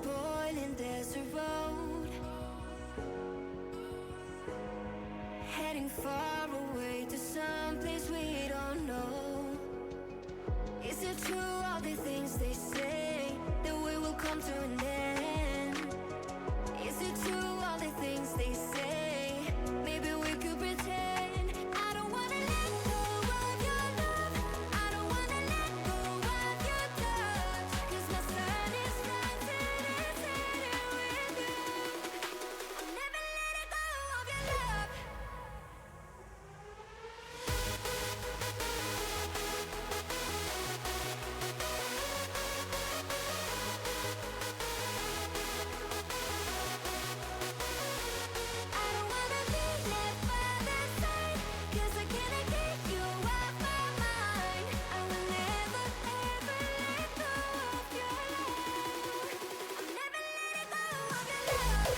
boiling desert road, heading far away to some place we don't know. Is it true all the things they say, that we will come to an end? Is it true all the things they say, maybe we could pretend? I don't wanna let go of your love, I don't wanna let go of your touch, 'cause my sun is rising and setting with you. I'll never let it go of your love. I don't wanna be left by the side, 'cause I cannot get you off my mind. I will never, ever let go of your love. I'll never let it go of your love.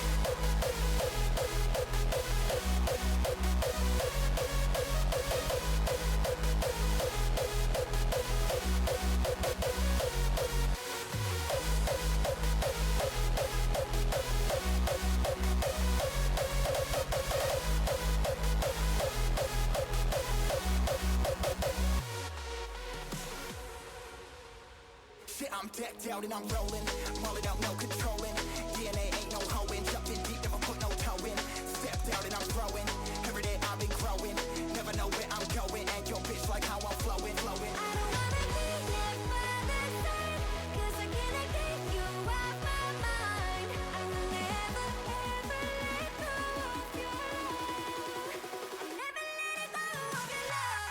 Shit, I'm decked out and I'm rolling. Roll it out, no controlling. DNA ain't no hoeing. Jumping deep, never put no toe in. Stepped out and I'm growing. Every day I've been growing. Never know where I'm going. And your bitch like how I'm flowing, flowing. I don't wanna be left by the side, 'cause I cannot get you off my mind. I will never, ever let go of your love. I'll never let it go of your love.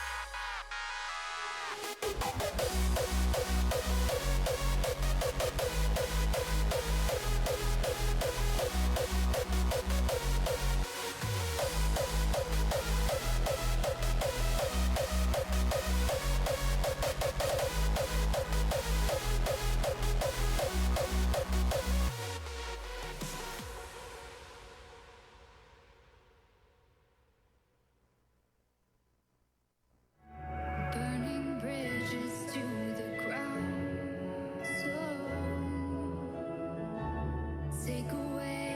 Burning bridges to the ground, so take away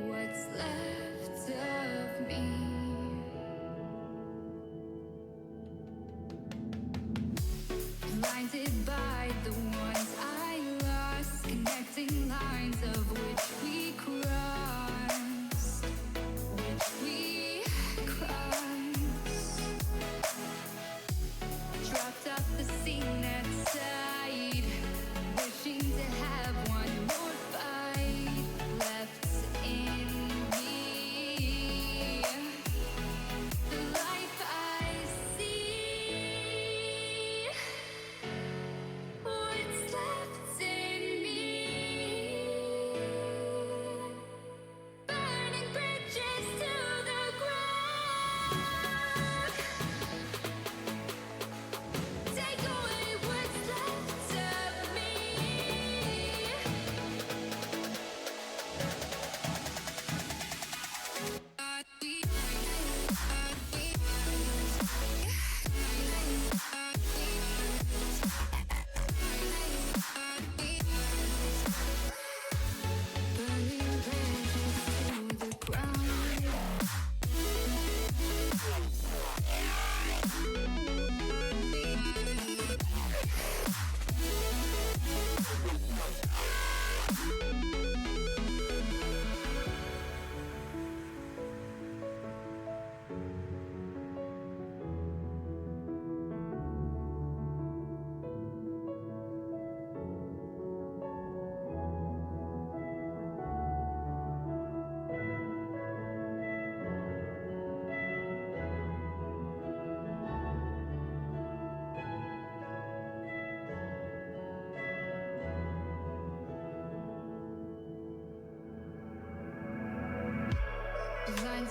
what's left of me. Blinded by the ones I lost, connecting lines of which we crossed, which we crossed. Dropped off the scene at side, wishing to have one more fight left in me. The life I see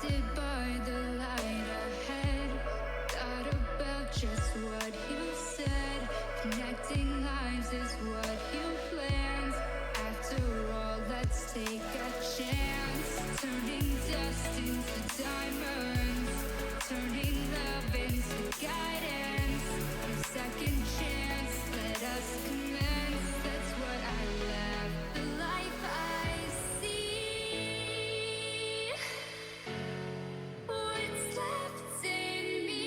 blinded by the light ahead. Thought about just what you said. Connecting lives is what you planned. After all, let's take a chance. Turning dust into diamonds. Turning love into guidance. A second chance, let us commence. That's what I love. The life I see. What's left in me?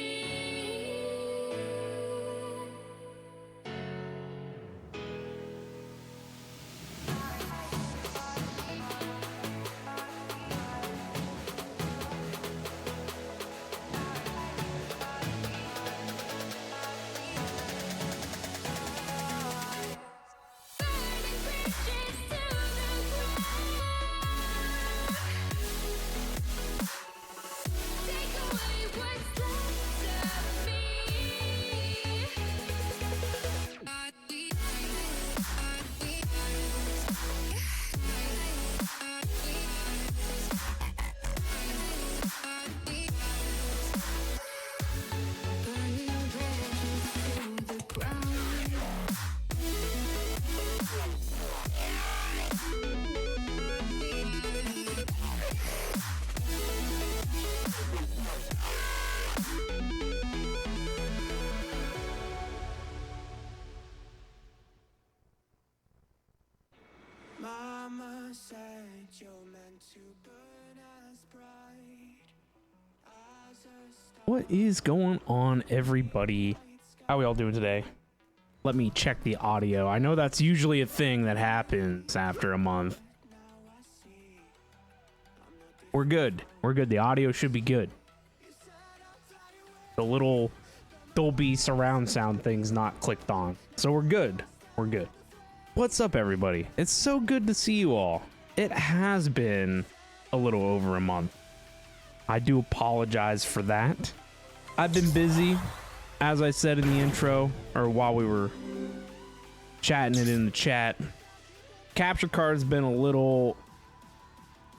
Burning bridges to the ground. Take away what's left of me. Burning bridges to the ground. Mama said you're meant to burn as bright as a star. What is going on, everybody? How we all doing today? Let me check the audio. I know that's usually a thing that happens after a month. We're good. We're good. The audio should be good. The little Dolby surround sound thing's not clicked on. So we're good. We're good. What's up, everybody? It's so good to see you all. It has been a little over a month. I do apologize for that. I've been busy, as I said in the intro, or while we were chatting it in the chat. Capture card's been a little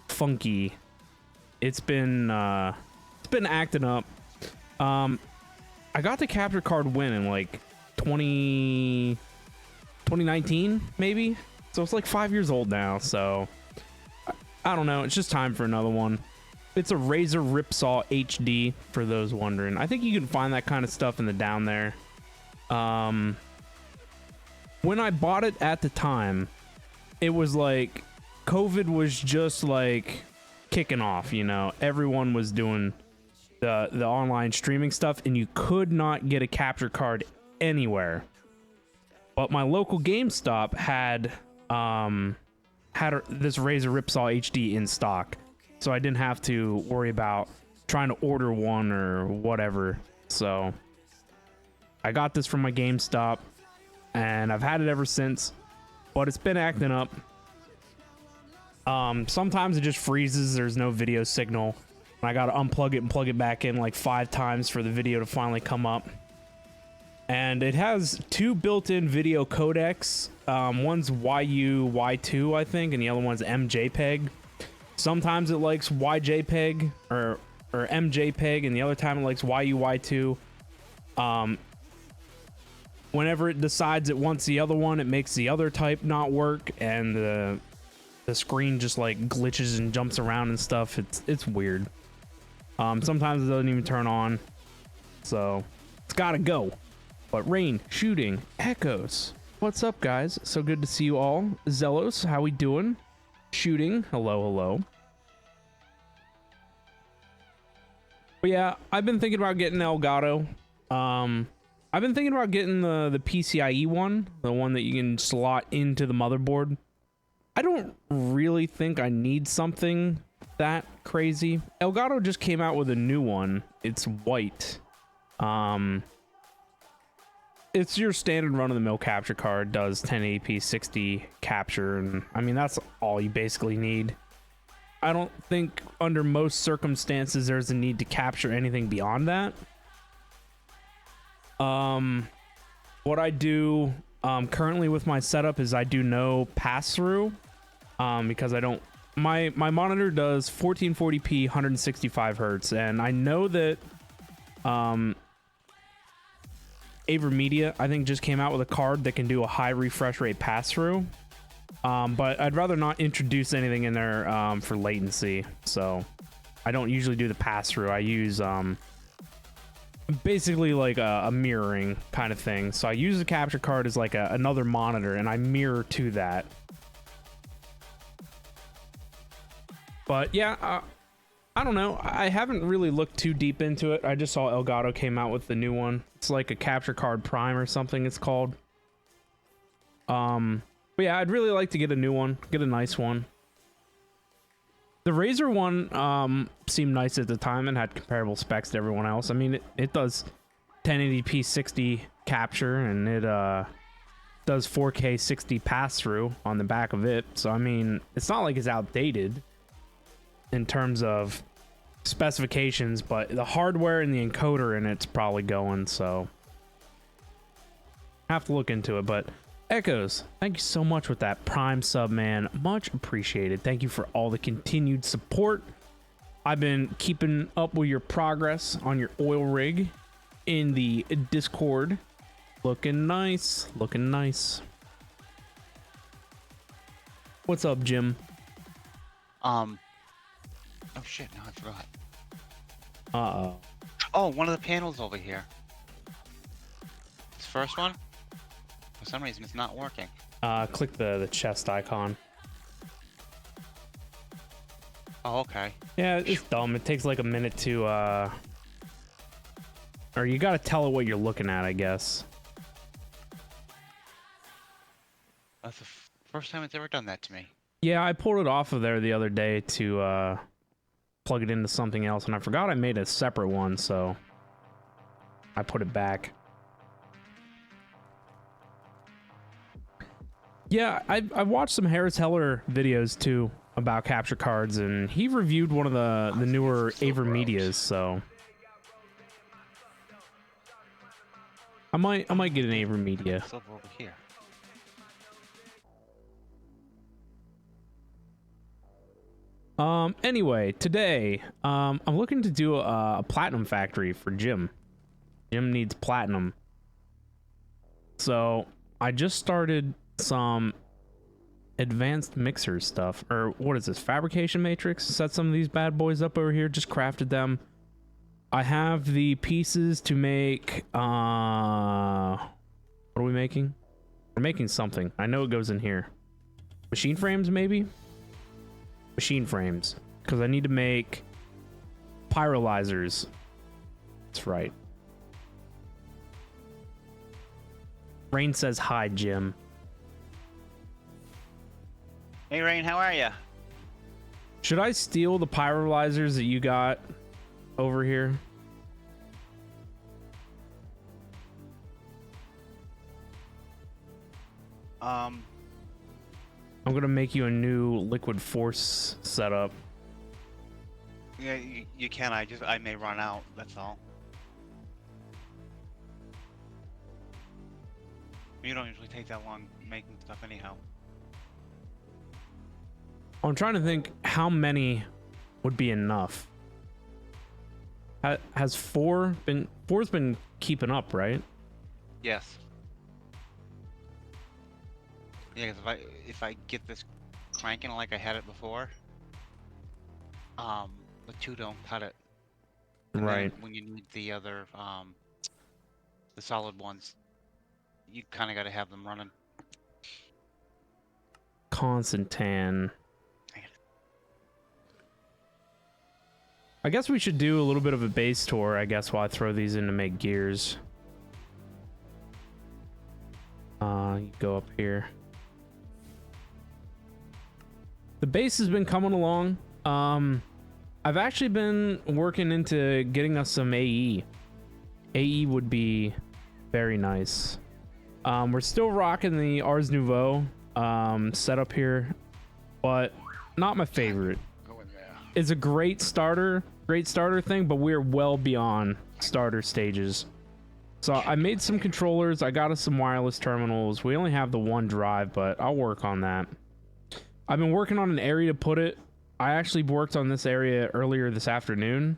funky. It's been acting up. I got the capture card win in like 2019 maybe, so it's like 5 years old now. So I don't know, it's just time for another one. It's a Razer Ripsaw HD for those wondering. I think you can find that kind of stuff in the down there. When I bought it at the time, it was like COVID was just like kicking off, you know. Everyone was doing the online streaming stuff, and you could not get a capture card anywhere. But my local GameStop had this Razer Ripsaw HD in stock, so I didn't have to worry about trying to order one or whatever. So I got this from my GameStop, and I've had it ever since, but it's been acting up. Sometimes it just freezes. There's no video signal. I got to unplug it and plug it back in like 5 times for the video to finally come up. And it has 2 built-in video codecs. One's YU-Y2, I think, and the other one's MJPEG. Sometimes it likes YJPEG or MJPEG, and the other time it likes YU-Y2. Whenever it decides it wants the other one, it makes the other type not work, and the screen just like glitches and jumps around and stuff. It's weird. Sometimes it doesn't even turn on, so it's gotta go. But rain, shooting, echoes. What's up, guys? So good to see you all. Zelos, how we doing? Shooting, hello. But yeah, I've been thinking about getting Elgato. I've been thinking about getting the PCIe one, the one that you can slot into the motherboard. I don't really think I need something that crazy. Elgato just came out with a new one. It's white. It's your standard run-of-the-mill capture card, does 1080p 60 capture, and I mean that's all you basically need. I don't think under most circumstances there's a need to capture anything beyond that. What I do currently with my setup is I do no pass-through, because I don't my monitor does 1440p 165 hertz, and I know that AverMedia, I think, just came out with a card that can do a high refresh rate pass-through. But I'd rather not introduce anything in there for latency, so I don't usually do the pass-through. I use basically like a mirroring kind of thing. So I use the capture card as like another monitor, and I mirror to that. But yeah, I don't know. I haven't really looked too deep into it. I just saw Elgato came out with the new one. It's like a capture card prime or something it's called. But yeah, I'd really like to get a new one, get a nice one. The Razer one seemed nice at the time and had comparable specs to everyone else. I mean, it does 1080p 60 capture, and it does 4K 60 pass-through on the back of it. So I mean, it's not like it's outdated in terms of specifications, but the hardware and the encoder in it's probably going, so I have to look into it. But Echoes, thank you so much with that Prime sub, man. Much appreciated. Thank you for all the continued support. I've been keeping up with your progress on your oil rig in the Discord. Looking nice, looking nice. What's up, Jim? Oh shit, no, I forgot. Uh-oh. Oh, one of the panels over here. This first one? For some reason, it's not working. Click the chest icon. Oh, okay. Yeah, it's dumb. It takes like a minute to, or you gotta tell it what you're looking at, I guess. That's the first time it's ever done that to me. Yeah, I pulled it off of there the other day to, plug it into something else, and I forgot I made a separate one, so I put it back. Yeah, I watched some Harris Heller videos too about capture cards, and he reviewed one of the newer AverMedias, so I might get an AverMedia. It's over here. Anyway, today, I'm looking to do a platinum factory for Jim. Jim needs platinum. So I just started some advanced mixer stuff, or what is this, fabrication matrix? Set some of these bad boys up over here, just crafted them. I have the pieces to make, what are we making? We're making something. I know it goes in here. Machine frames, maybe? Machine frames, because I need to make pyrolyzers. That's right. Rain says hi, Jim. Hey, Rain, how are ya? Should I steal the pyrolyzers that you got over here? I'm gonna make you a new liquid force setup. Yeah, you can. I may run out. That's all. You don't usually take that long making stuff anyhow. I'm trying to think how many would be enough. Has four's been keeping up, right? Yes. Yeah, because if I get this cranking like I had it before, the two don't cut it. And right. When you need the other, the solid ones, you kind of got to have them running. Constantan. I guess we should do a little bit of a base tour, I guess, while I throw these in to make gears. You go up here. The base has been coming along. I've actually been working into getting us some AE. AE would be very nice. We're still rocking the Ars Nouveau setup here, but not my favorite. It's a great starter thing, but we're well beyond starter stages. So I made some controllers. I got us some wireless terminals. We only have the one drive, but I'll work on that. I've been working on an area to put it. I actually worked on this area earlier this afternoon.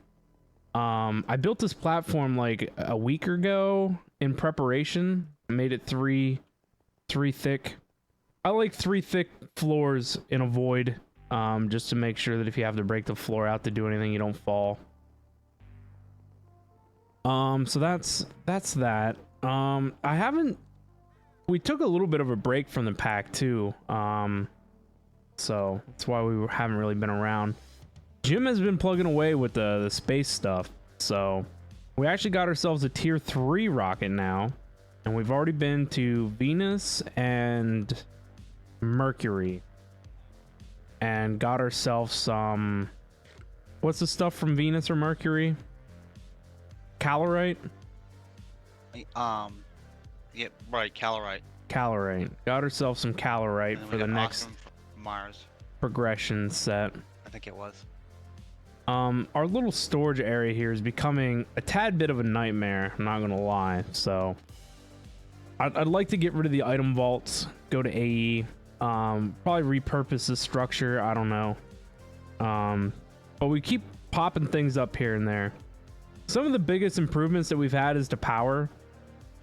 I built this platform like a week ago in preparation. I made it three thick. I like 3 thick floors in a void, just to make sure that if you have to break the floor out to do anything, you don't fall. So that's that. We took a little bit of a break from the pack too. So that's why we haven't really been around. Jim has been plugging away with the space stuff. So we actually got ourselves a tier 3 rocket now. And we've already been to Venus and Mercury. And got ourselves some... What's the stuff from Venus or Mercury? Calorite? Yeah, right, Calorite. Calorite. Got ourselves some Calorite And then for we the got next Awesome from Mars. progression set. I think it was. Our little storage area here is becoming a tad bit of a nightmare, I'm not gonna lie. So I'd like to get rid of the item vaults, go to AE, probably repurpose the structure, I don't know. But we keep popping things up here and there. Some of the biggest improvements that we've had is to power.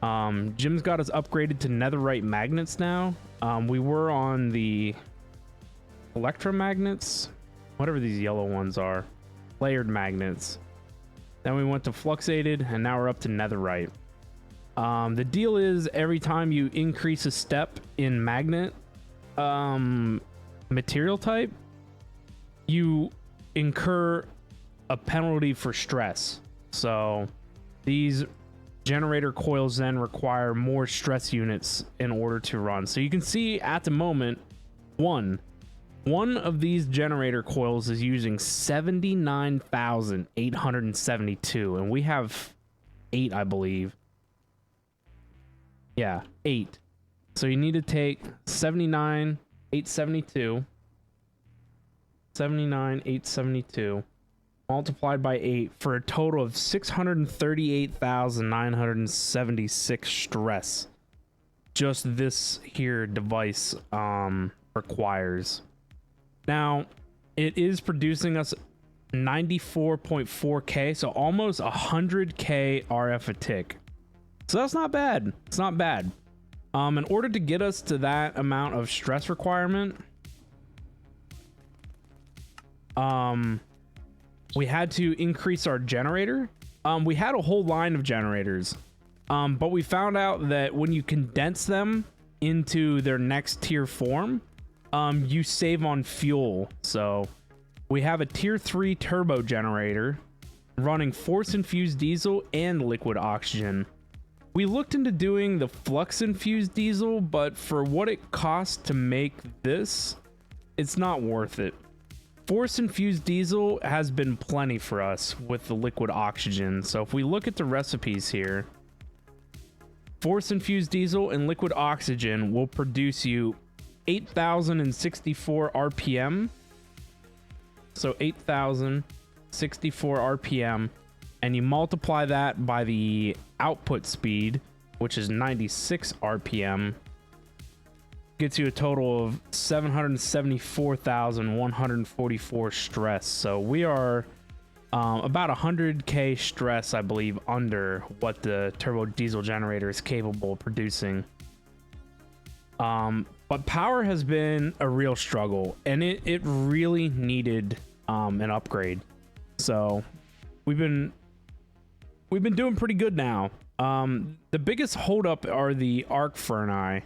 Jim's got us upgraded to netherite magnets now. We were on the electromagnets, whatever these yellow ones are, layered magnets. Then we went to fluxated, and now we're up to netherite. The deal is every time you increase a step in magnet material type, you incur a penalty for stress. So these generator coils then require more stress units in order to run. So you can see at the moment, one of these generator coils is using 79,872, and we have 8, I believe. Yeah, 8. So you need to take 79,872 multiplied by 8 for a total of 638,976 stress. Just this here device requires. Now, it is producing us 94.4K, so almost 100K RF a tick. So that's not bad. It's not bad. In order to get us to that amount of stress requirement, we had to increase our generator. We had a whole line of generators, but we found out that when you condense them into their next tier form, you save on fuel. So we have a tier 3 turbo generator running force infused diesel and liquid oxygen. We looked into doing the flux infused diesel, but for what it costs to make this, it's not worth it. Force infused diesel has been plenty for us with the liquid oxygen. So if we look at the recipes here, force infused diesel and liquid oxygen will produce you 8,064 RPM. So 8,064 RPM, and you multiply that by the output speed, which is 96 RPM, gets you a total of 774,144 stress. So we are about 100K stress, I believe, under what the turbo diesel generator is capable of producing. But power has been a real struggle, and it really needed an upgrade. So we've been doing pretty good now. The biggest holdup are the arc ferni.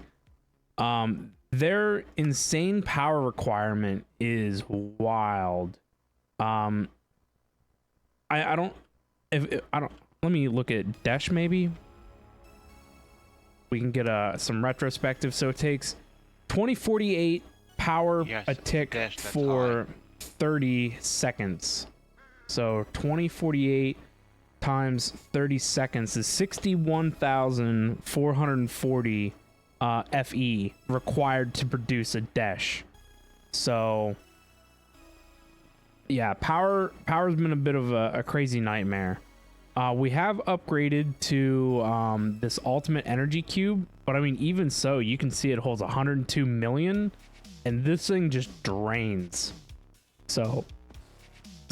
Their insane power requirement is wild. I don't let me look at Dash maybe. We can get some retrospective. So it takes 2048 power a tick for 30 seconds. So 2048 times 30 seconds is 61,440 FE required to produce a dash. So yeah, power's been a bit of a crazy nightmare. We have upgraded to this ultimate energy cube, but I mean, even so, you can see it holds 102 million, and this thing just drains. So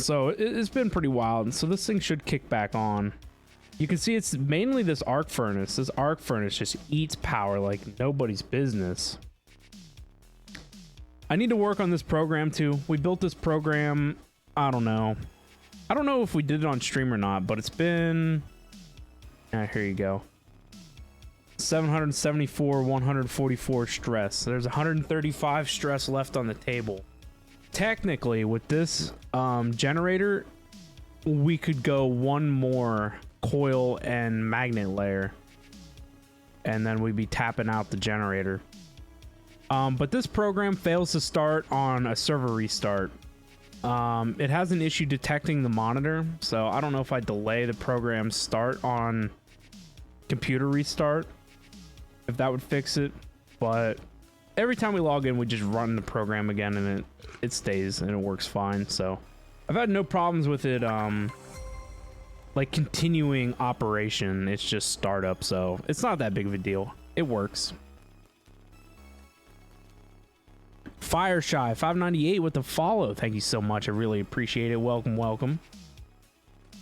it's been pretty wild. So this thing should kick back on. You can see it's mainly this arc furnace. This arc furnace just eats power like nobody's business. I need to work on this program too. We built this program, I don't know if we did it on stream or not, but it's been, here you go. 774, 144 stress. There's 135 stress left on the table. Technically, with this generator, we could go one more coil and magnet layer, and then we'd be tapping out the generator. But this program fails to start on a server restart. It has an issue detecting the monitor, so I don't know if I delay the program start on computer restart, if that would fix it. But every time we log in, we just run the program again, and it stays and it works fine. So I've had no problems with it like continuing operation. It's just startup, so it's not that big of a deal. It works. Fireshy 598 with the follow. Thank you so much. I really appreciate it. Welcome.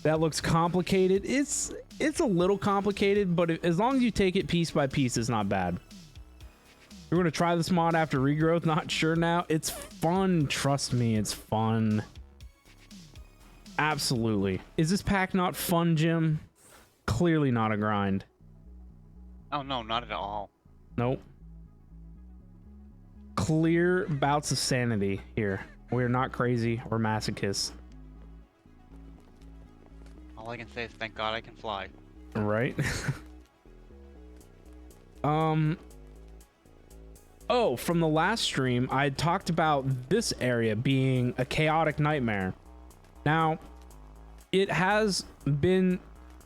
That looks complicated. It's a little complicated, but as long as you take it piece by piece, it's not bad. We're going to try this mod after regrowth. Not sure now. It's fun. Trust me, it's fun. Absolutely. Is this pack not fun, Jim? Clearly not a grind. Oh, no, not at all. Nope. Clear bouts of sanity here. We're not crazy or masochists. All I can say is thank God I can fly. Right? Oh, from the last stream, I talked about this area being a chaotic nightmare. Now, it has been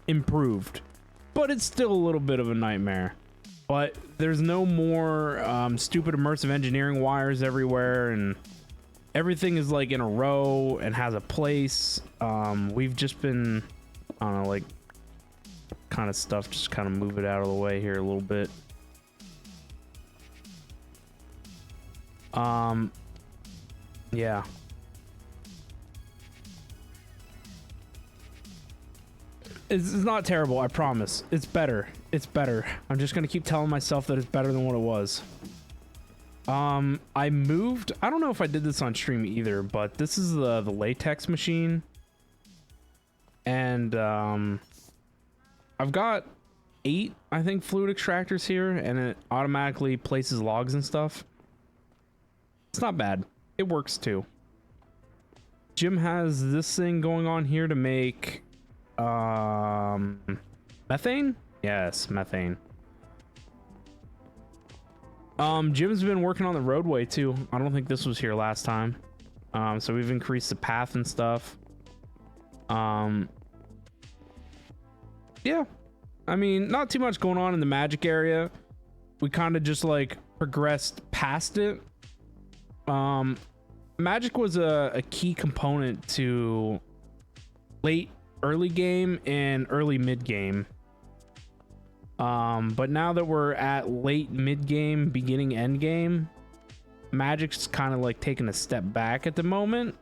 improved, but it's still a little bit of a nightmare. But there's no more stupid immersive engineering wires everywhere, and everything is like in a row and has a place. We've just been, I don't know, like kind of stuff, just kind of move it out of the way here a little bit. Yeah. It's not terrible, I promise. It's better. It's better. I'm just gonna keep telling myself that it's better than what it was. I moved. I don't know if I did this on stream either, but this is the latex machine, and I've got 8, I think, fluid extractors here, and it automatically places logs and stuff. It's not bad. It works too. Jim has this thing going on here to make methane? Yes, methane. Jim's been working on the roadway too. I don't think this was here last time. So we've increased the path and stuff. Yeah. I mean, not too much going on in the magic area. We kind of just like progressed past it. Magic was a key component to late early game and early mid game. But now that we're at late mid game, beginning end game, Magic's kind of like taking a step back at the moment,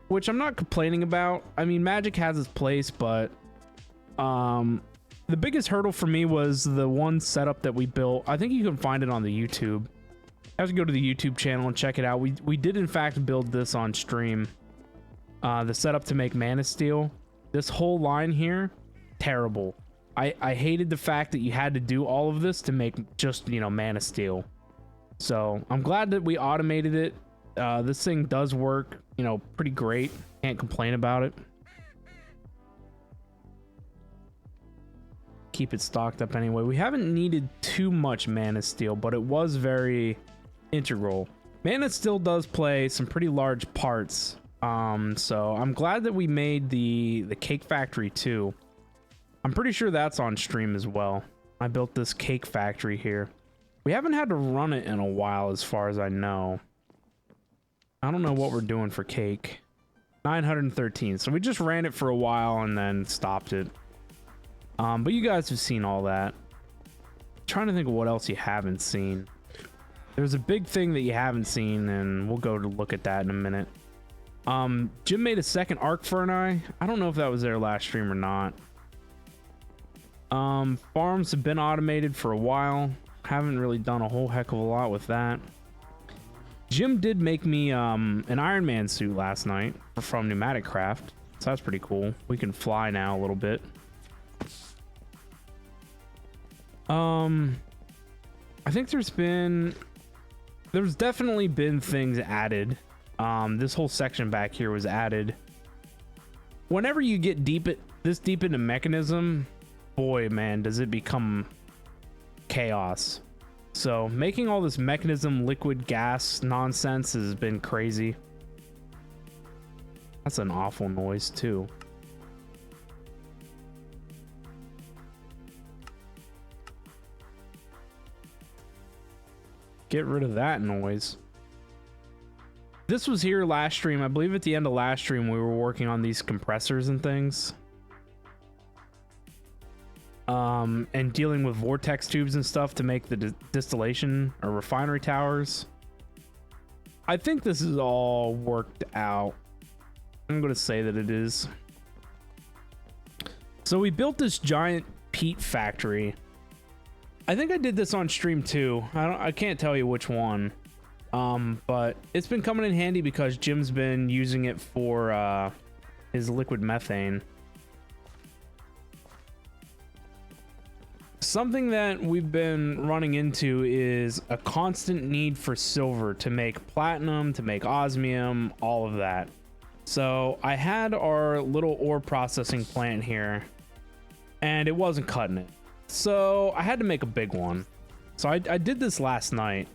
which I'm not complaining about. I mean, Magic has its place, but the biggest hurdle for me was the one setup that we built. I think you can find it on the YouTube. I have to go to the YouTube channel and check it out. We did in fact build this on stream. The setup to make Mana Steel. This whole line here, terrible. I hated the fact that you had to do all of this to make just, you know, Mana Steel. So I'm glad that we automated it. This thing does work, you know, pretty great. Can't complain about it. Keep it stocked up anyway. We haven't needed too much Mana Steel, but it was very integral. Mana Steel does play some pretty large parts. So I'm glad that we made the cake factory too. I'm pretty sure that's on stream as well. I built this cake factory here. We haven't had to run it in a while as far as I know. I don't know what we're doing for cake. 913. So we just ran it for a while and then stopped it. But you guys have seen all that. I'm trying to think of what else you haven't seen. There's a big thing that you haven't seen, and we'll go to look at that in a minute. Jim made a second arc furnace. I don't know if that was their last stream or not. Farms have been automated for a while. Haven't really done a whole heck of a lot with that. Jim did make me an Iron Man suit last night from Pneumatic Craft, so that's pretty cool. We can fly now a little bit. I think there's definitely been things added. This whole section back here was added. Whenever you get this deep into mechanism, boy, man, does it become chaos. So making all this mechanism liquid gas nonsense has been crazy. That's an awful noise too. Get rid of that noise. This was here last stream. I believe at the end of last stream we were working on these compressors and things. And dealing with vortex tubes and stuff to make the distillation or refinery towers. I think this is all worked out. I'm going to say that it is. So we built this giant peat factory. I think I did this on stream too. I can't tell you which one. But it's been coming in handy because Jim's been using it for his liquid methane. Something that we've been running into is a constant need for silver to make platinum, to make osmium, all of that. So I had our little ore processing plant here and it wasn't cutting it. So I had to make a big one. So I did this last night.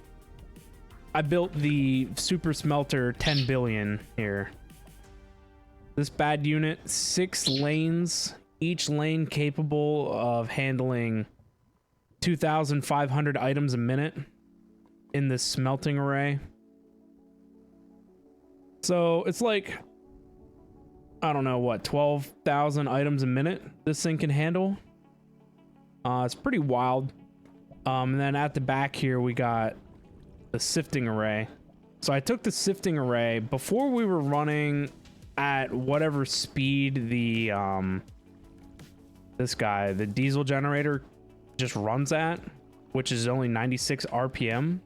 I built the super smelter 10 billion here. This bad unit, 6 lanes, each lane capable of handling 2,500 items a minute in this smelting array. So it's like, I don't know what, 12,000 items a minute this thing can handle. It's pretty wild. And then at the back here we got the sifting array. So I took the sifting array before we were running at whatever speed the the diesel generator just runs at, which is only 96 RPM.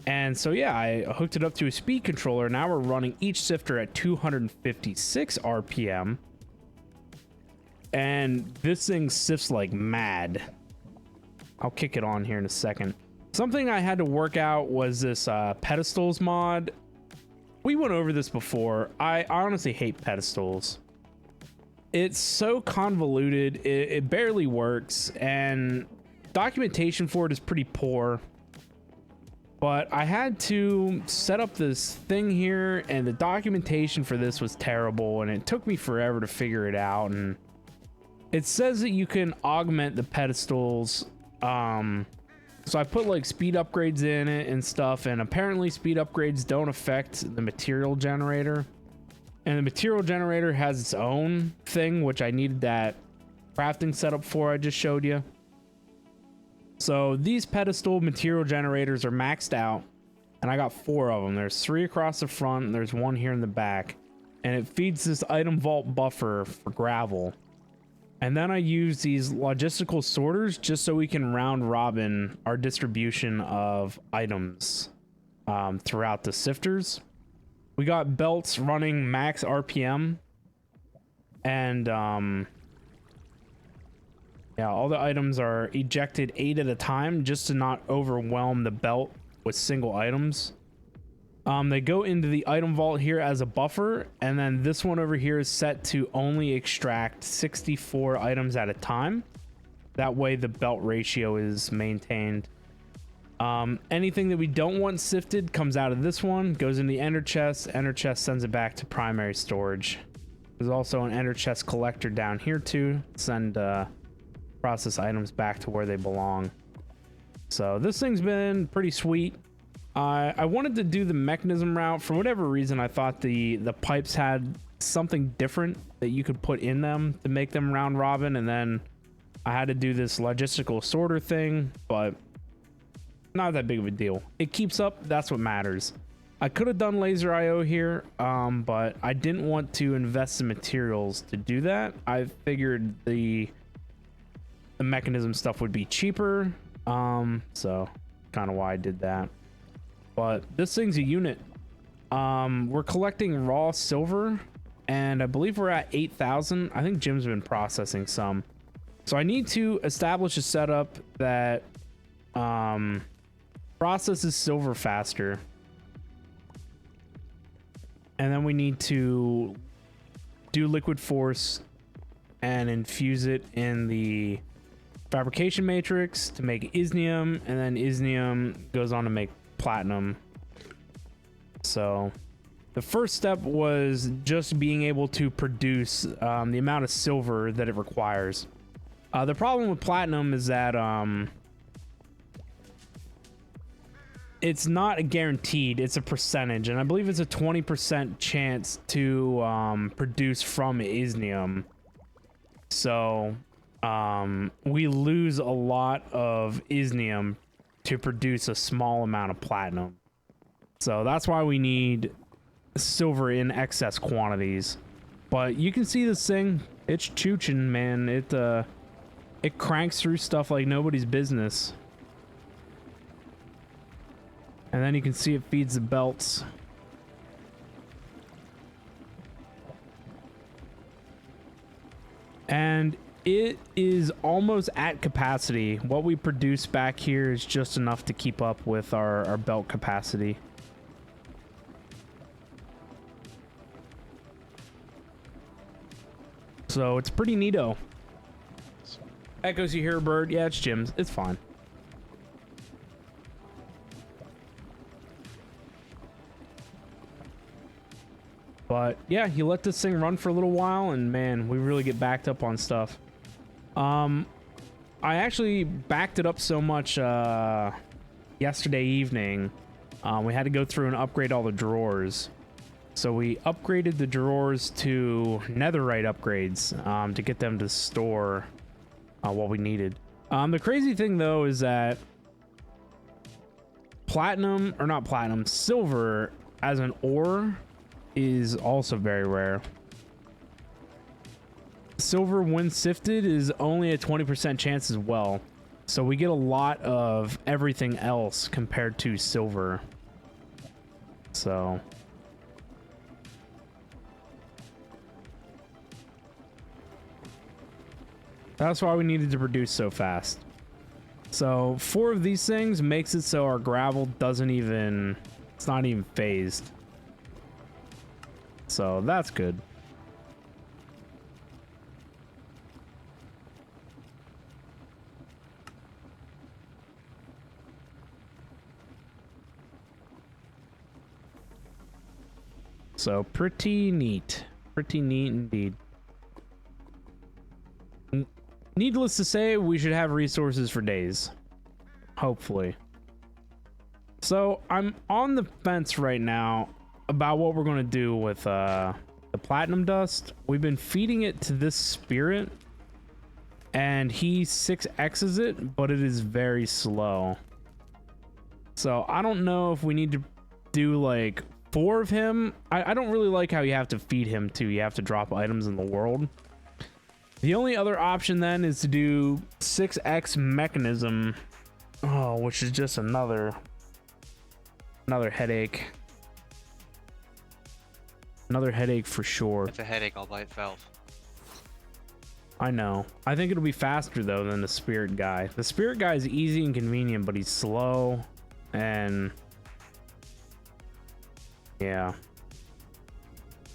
And so yeah, I hooked it up to a speed controller. Now we're running each sifter at 256 RPM. And this thing sifts like mad. I'll kick it on here in a second. Something I had to work out was this pedestals mod. We went over this before. I honestly hate pedestals. It's so convoluted, it barely works, and documentation for it is pretty poor. But I had to set up this thing here, and the documentation for this was terrible, and it took me forever to figure it out. And it says that you can augment the pedestals. So I put like speed upgrades in it and stuff, and apparently speed upgrades don't affect the material generator. And the material generator has its own thing, which I needed that crafting setup for I just showed you. So these pedestal material generators are maxed out, and I got 4 of them. There's 3 across the front, and there's 1 here in the back. And it feeds this item vault buffer for gravel. And then I use these logistical sorters just so we can round robin our distribution of items throughout the sifters. We got belts running max RPM, and yeah, all the items are ejected 8 at a time just to not overwhelm the belt with single items. They go into the item vault here as a buffer, and then this one over here is set to only extract 64 items at a time. That way the belt ratio is maintained. Anything that we don't want sifted comes out of this one, goes in the ender chest. Ender chest sends it back to primary storage. There's also an ender chest collector down here too, send process items back to where they belong. So this thing's been pretty sweet. I wanted to do the mechanism route. For whatever reason, I thought the pipes had something different that you could put in them to make them round robin, and then I had to do this logistical sorter thing, but not that big of a deal. It keeps up, that's what matters. I could have done laser IO here, but I didn't want to invest in materials to do that. I figured the mechanism stuff would be cheaper, so kind of why I did that. But this thing's a unit. We're collecting raw silver, and I believe we're at 8,000. I think Jim's been processing some. So I need to establish a setup that processes silver faster. And then we need to do liquid force and infuse it in the fabrication matrix to make isnium, and then isnium goes on to make platinum. So the first step was just being able to produce the amount of silver that it requires. The problem with platinum is that it's not a guaranteed, it's a percentage, and I believe it's a 20% chance to produce from isnium. So we lose a lot of isnium to produce a small amount of platinum. So that's why we need silver in excess quantities. But you can see this thing, it's chooching, man. It cranks through stuff like nobody's business. And then you can see it feeds the belts. And it is almost at capacity. What we produce back here is just enough to keep up with our belt capacity. So it's pretty neato. Echoes, you hear a bird? Yeah, it's Jim's. It's fine. But yeah, you let this thing run for a little while, and man, we really get backed up on stuff. I actually backed it up so much yesterday evening. We had to go through and upgrade all the drawers. So we upgraded the drawers to netherite upgrades to get them to store what we needed. The crazy thing though is that silver as an ore is also very rare. Silver, when sifted, is only a 20% chance as well. So we get a lot of everything else compared to silver. So that's why we needed to produce so fast. So 4 of these things makes it so our gravel doesn't even, it's not even phased. So that's good. So pretty neat. Pretty neat indeed. Needless to say, we should have resources for days. Hopefully. So I'm on the fence right now about what we're going to do with the platinum dust. We've been feeding it to this spirit, and he 6x's it, but it is very slow. So I don't know if we need to do like 4 of him. I don't really like how you have to feed him too. You have to drop items in the world. The only other option then is to do 6x mechanism, which is just another headache. Another headache for sure. It's a headache all by itself. I know. I think it'll be faster though than the spirit guy. The spirit guy is easy and convenient, but he's slow, and yeah.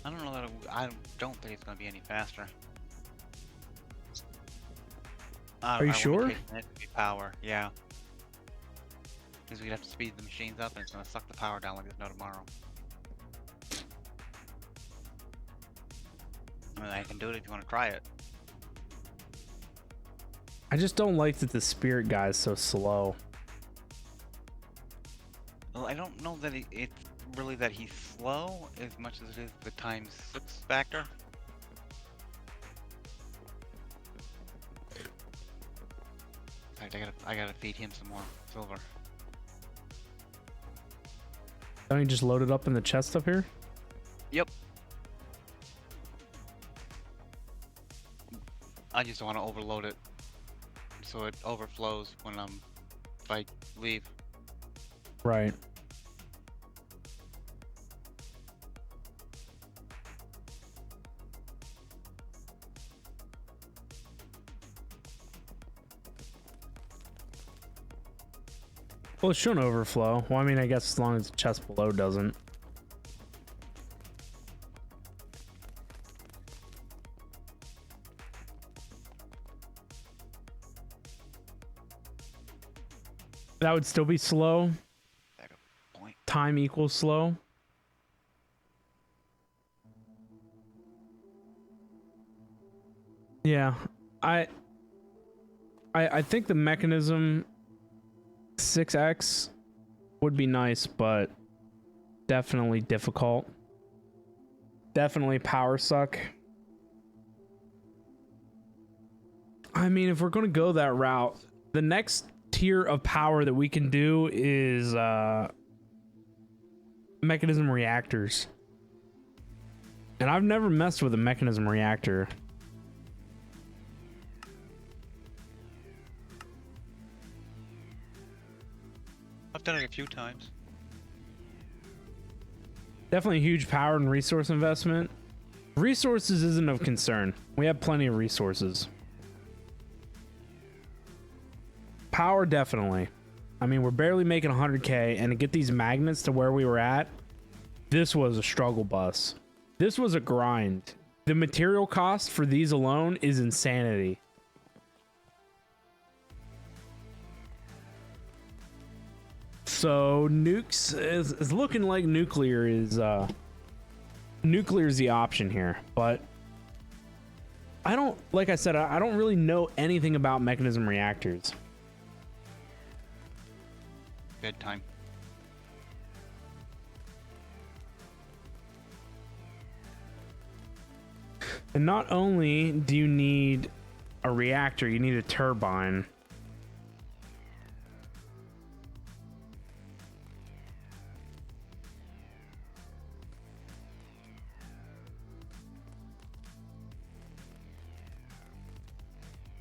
I don't know that I don't think it's going to be any faster. Are you sure? It to be power, yeah. Because we'd have to speed the machines up, and it's going to suck the power down like there's no tomorrow. I mean, I can do it if you want to try it. I just don't like that the spirit guy is so slow. Well, I don't know that it's really that he's slow as much as it is the ×6 factor. In fact, I gotta feed him some more silver. Don't you just load it up in the chest up here? Yep. I just don't want to overload it, so it overflows when if I leave. Right. Well, it shouldn't overflow. Well, I mean, I guess as long as the chest below doesn't. That would still be slow. Back up, point. Time equals slow. Yeah, I think the mechanism 6x would be nice, but definitely difficult. Definitely power suck. I mean, if we're going to go that route, the next tier of power that we can do is mechanism reactors. And I've never messed with a mechanism reactor. I've done it a few times. Definitely a huge power and resource investment. Resources isn't of concern. We have plenty of resources. Power, definitely. I mean, we're barely making 100k, and to get these magnets to where we were at, this was a struggle bus. This was a grind. The material cost for these alone is insanity. So nukes is looking like nuclear is the option here, but I don't, like I said, I don't really know anything about mechanism reactors. Bedtime. And not only do you need a reactor, you need a turbine.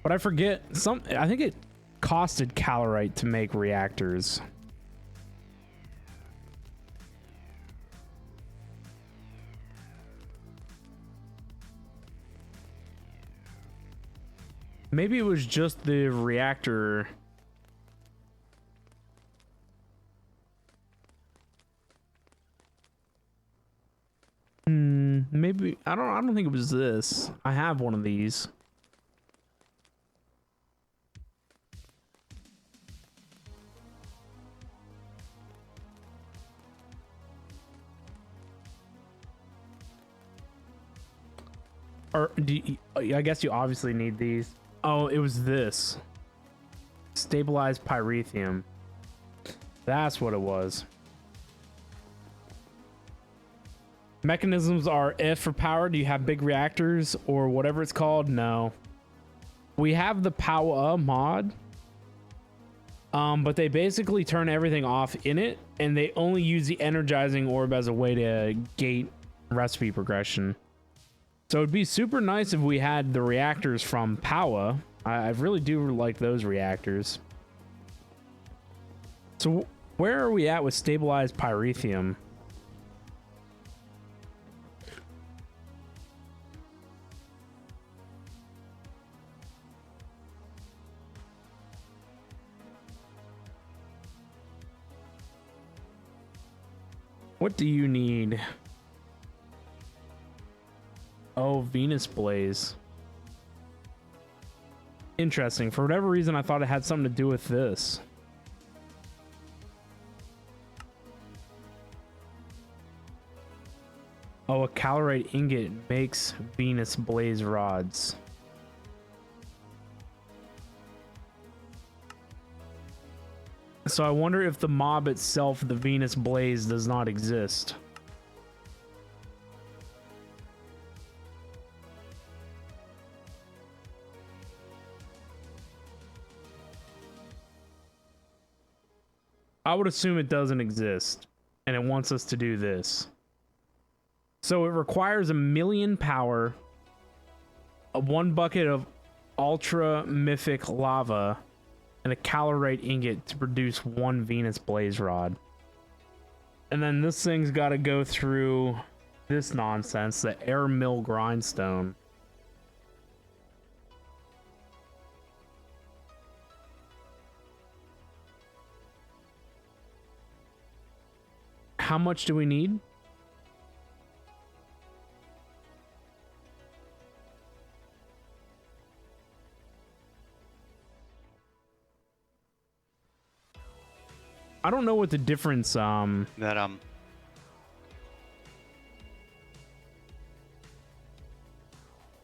But I forget I think it costed calorite to make reactors. Maybe it was just the reactor. Maybe I don't think it was this. I have one of these. Or I guess you obviously need these. Oh, it was this. Stabilized pyrethium. That's what it was. Mechanisms are F for power. Do you have big reactors or whatever it's called? No. We have the power mod. But they basically turn everything off in it, and they only use the energizing orb as a way to gate recipe progression. So it'd be super nice if we had the reactors from Powa. I really do like those reactors. So where are we at with stabilized pyrethium? What do you need? Oh, Venus Blaze. Interesting. For whatever reason, I thought it had something to do with this. Oh, a calorite ingot makes Venus Blaze rods. So I wonder if the mob itself, the Venus Blaze, does not exist. I would assume it doesn't exist. and it wants us to do this. So it requires 1,000,000 power, a 1 bucket of ultra mythic lava, and a calorite ingot to produce 1 Venus blaze rod. And then this thing's got to go through this nonsense, the air mill grindstone. How much do we need? I don't know what the difference That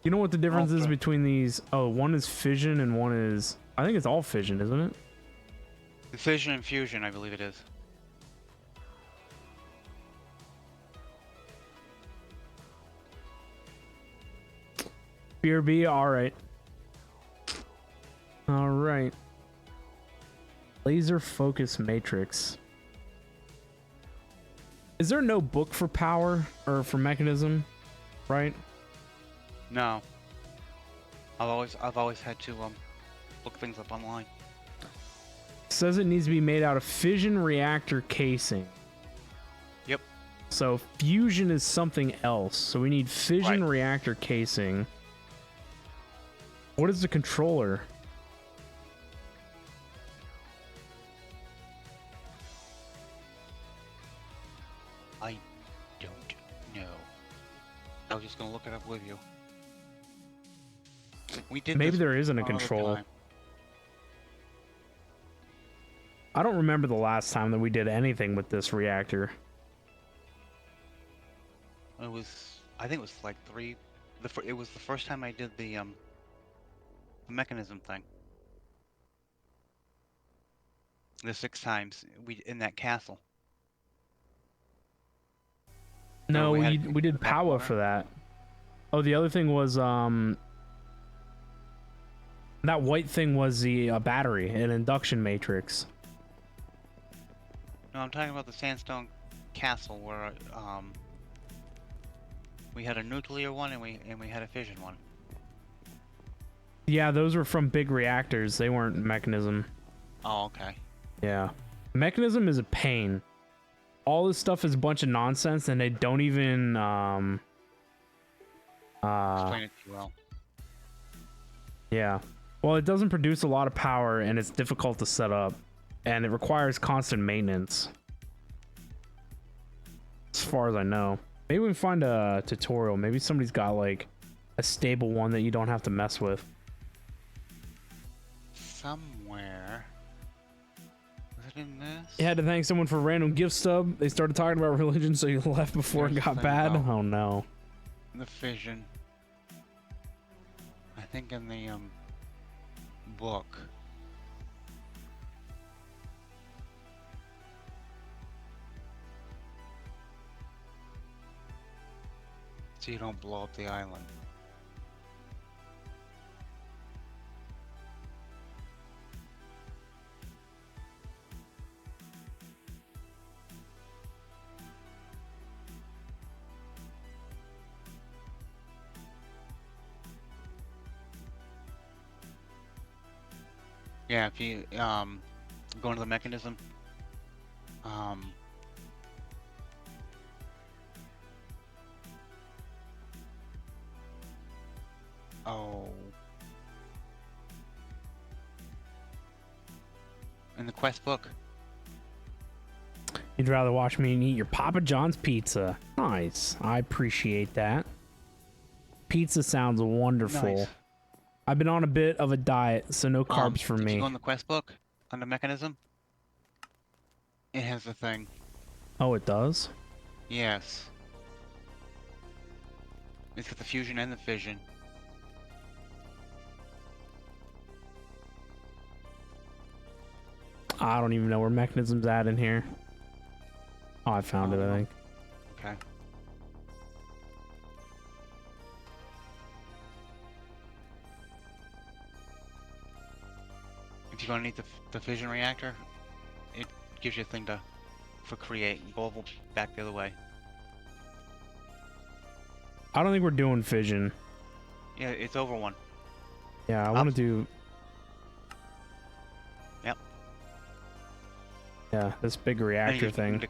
you know what the difference is Okay. between these? Oh, one is fission and one is, I think it's all fission, isn't it? fission and fusion, I believe it is. BRB, alright. Alright. Laser focus matrix. Is there no book for power or for mechanism? Right? No. I've always had to look things up online. Says it needs to be made out of fission reactor casing. Yep. So fusion is something else. So we need fission Right. reactor casing. What is the controller? I don't know. I was just gonna look it up with you. We did. Maybe this there isn't a another control. time. I don't remember the last time that we did anything with this reactor. It was. I think it was like three. It was the first time I did the mechanism thing. The 6 times we in that castle. No, we we had did the power backwater? for that. Oh, the other thing was that white thing was the battery, an induction matrix. No, I'm talking about the sandstone castle where we had a nuclear one and we had a fission one. Yeah, those were from big reactors. They weren't mechanism. Oh, okay. Yeah. Mechanism is a pain. All this stuff is a bunch of nonsense and they don't even Explain it too well. yeah. Well, it doesn't produce a lot of power and it's difficult to set up and it requires constant maintenance. As far as I know. Maybe we can find a tutorial. Maybe somebody's got like a stable one that you don't have to mess with. Somewhere. Was it in this? You had to thank someone for a random gift stub. They started talking about religion, so you left before it There's got the bad. thing. Oh no. The fission. I think in the book. So you don't blow up the island. Yeah, if you go into the mechanism, oh, in the quest book. You'd rather watch me eat your Papa John's pizza. Nice. I appreciate that. Pizza sounds wonderful. Nice. I've been on a bit of a diet, so no carbs for If me. you go in the quest book under mechanism, it has the thing. Oh, it does? Yes. It's got the fusion and the fission. I don't even know where mechanism's at in here. Oh, I found it, I think. Okay. If you go underneath the fission reactor, it gives you a thing to for create. Go over back the other way. I don't think we're doing fission. Yeah, it's over one. Yeah, I want to do. Yep. Yeah, this big And it reactor gives you thing.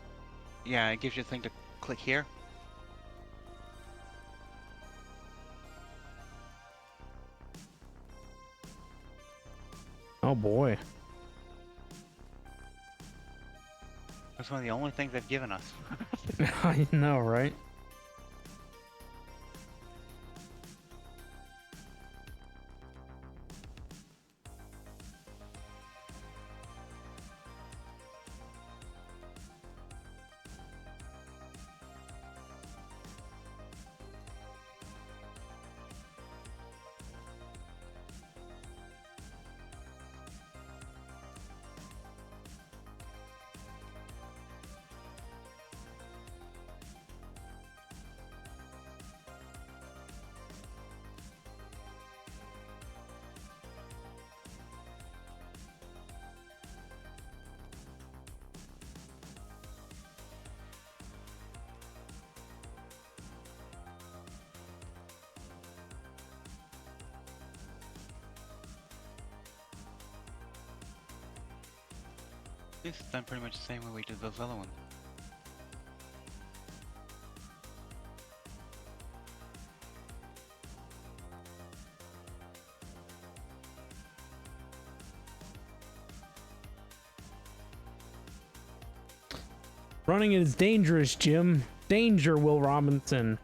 yeah, it gives you a thing to click here. Oh boy. That's one of the only things they've given us. I know, right? This is done pretty much the same way we did those other ones. Running is dangerous, Jim. Danger, Will Robinson.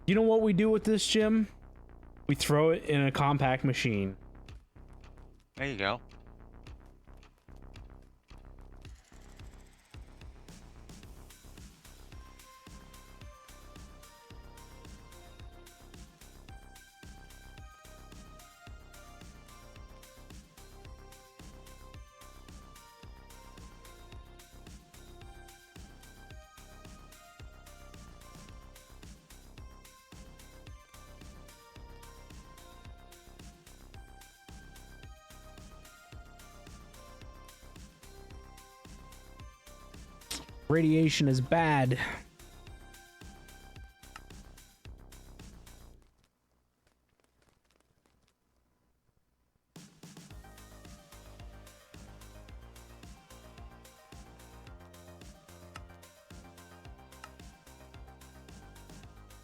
You know what we do with this, Jim? We throw it in a compact machine. There you go. Radiation is bad.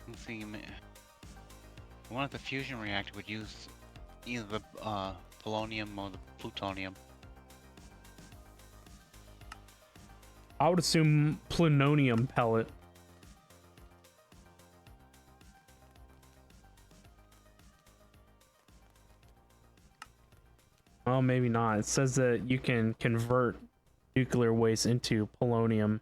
Let's see. One of the fusion reactor would use either the polonium or the plutonium. I would assume plutonium pellet. Well, maybe not. It says that you can convert nuclear waste into polonium.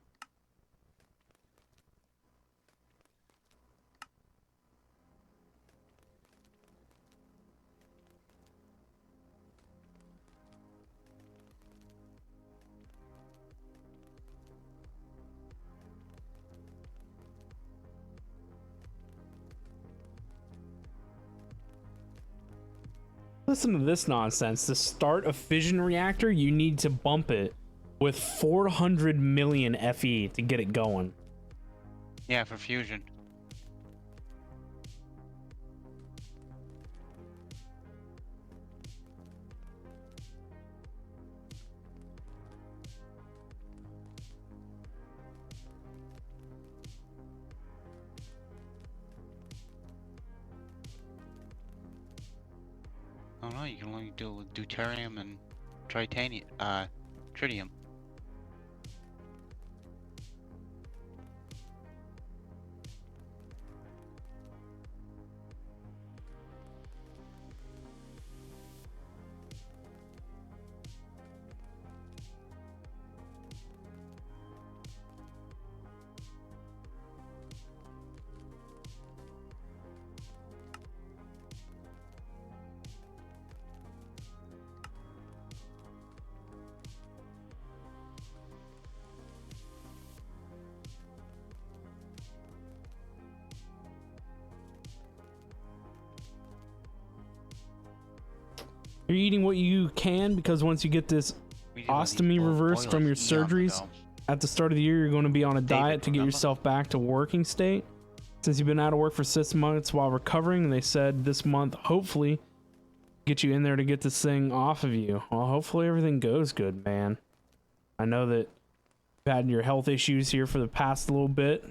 Listen to this nonsense. To start a fission reactor, you need to bump it with 400 million FE to get it going. Yeah, for fusion. Oh no, you can only do it with deuterium and titanium, tritium. You're eating what you can because once you get this We did one of these ostomy reversed from your boilers eons surgeries ago. at the start of the year, you're going to be on a diet to get remember? yourself back to working state. Since you've been out of work for 6 months while recovering, they said this month, hopefully, get you in there to get this thing off of you. Well, hopefully everything goes good, man. I know that you've had your health issues here for the past little bit.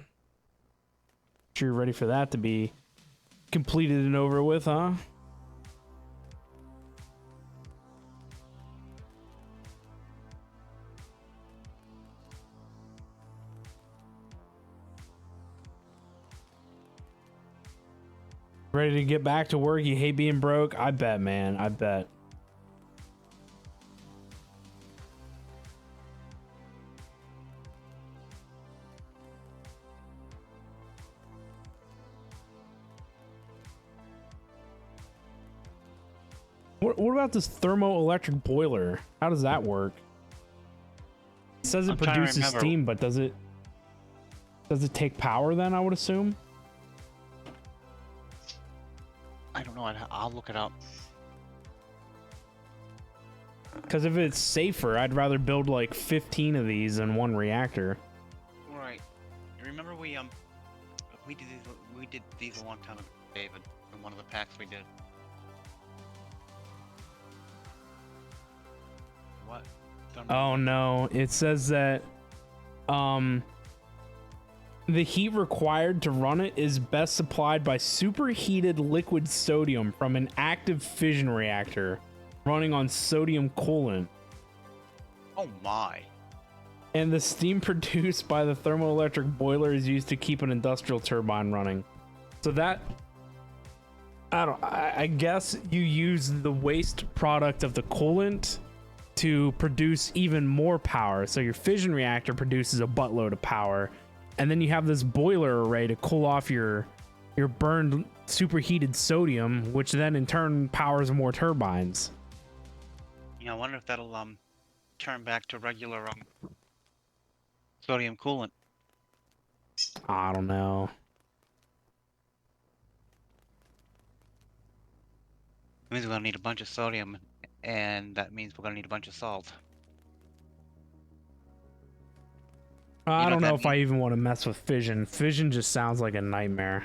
Sure you're ready for that to be completed and over with, huh? Ready to get back to work? You hate being broke? I bet, man. I bet. What about this thermoelectric boiler? How does that work? It says it I'm trying to produces remember. steam, but does it take power then, I would assume? I don't know. I'll look it up. Because if it's safer, I'd rather build like 15 of these in one reactor. Right. Remember we did these a long time ago, David, in one of the packs we did. What? Oh no, it says that the heat required to run it is best supplied by superheated liquid sodium from an active fission reactor running on sodium coolant. Oh my. And the steam produced by the thermoelectric boiler is used to keep an industrial turbine running. So that, I guess you use the waste product of the coolant to produce even more power. So your fission reactor produces a buttload of power, and then you have this boiler array to cool off your burned superheated sodium, which then in turn powers more turbines. Yeah, I wonder if that'll turn back to regular sodium coolant. I don't know. It means we're gonna need a bunch of sodium, and that means we're gonna need a bunch of salt. I know don't what know that if I even want to mess with fission. Fission just sounds like a nightmare.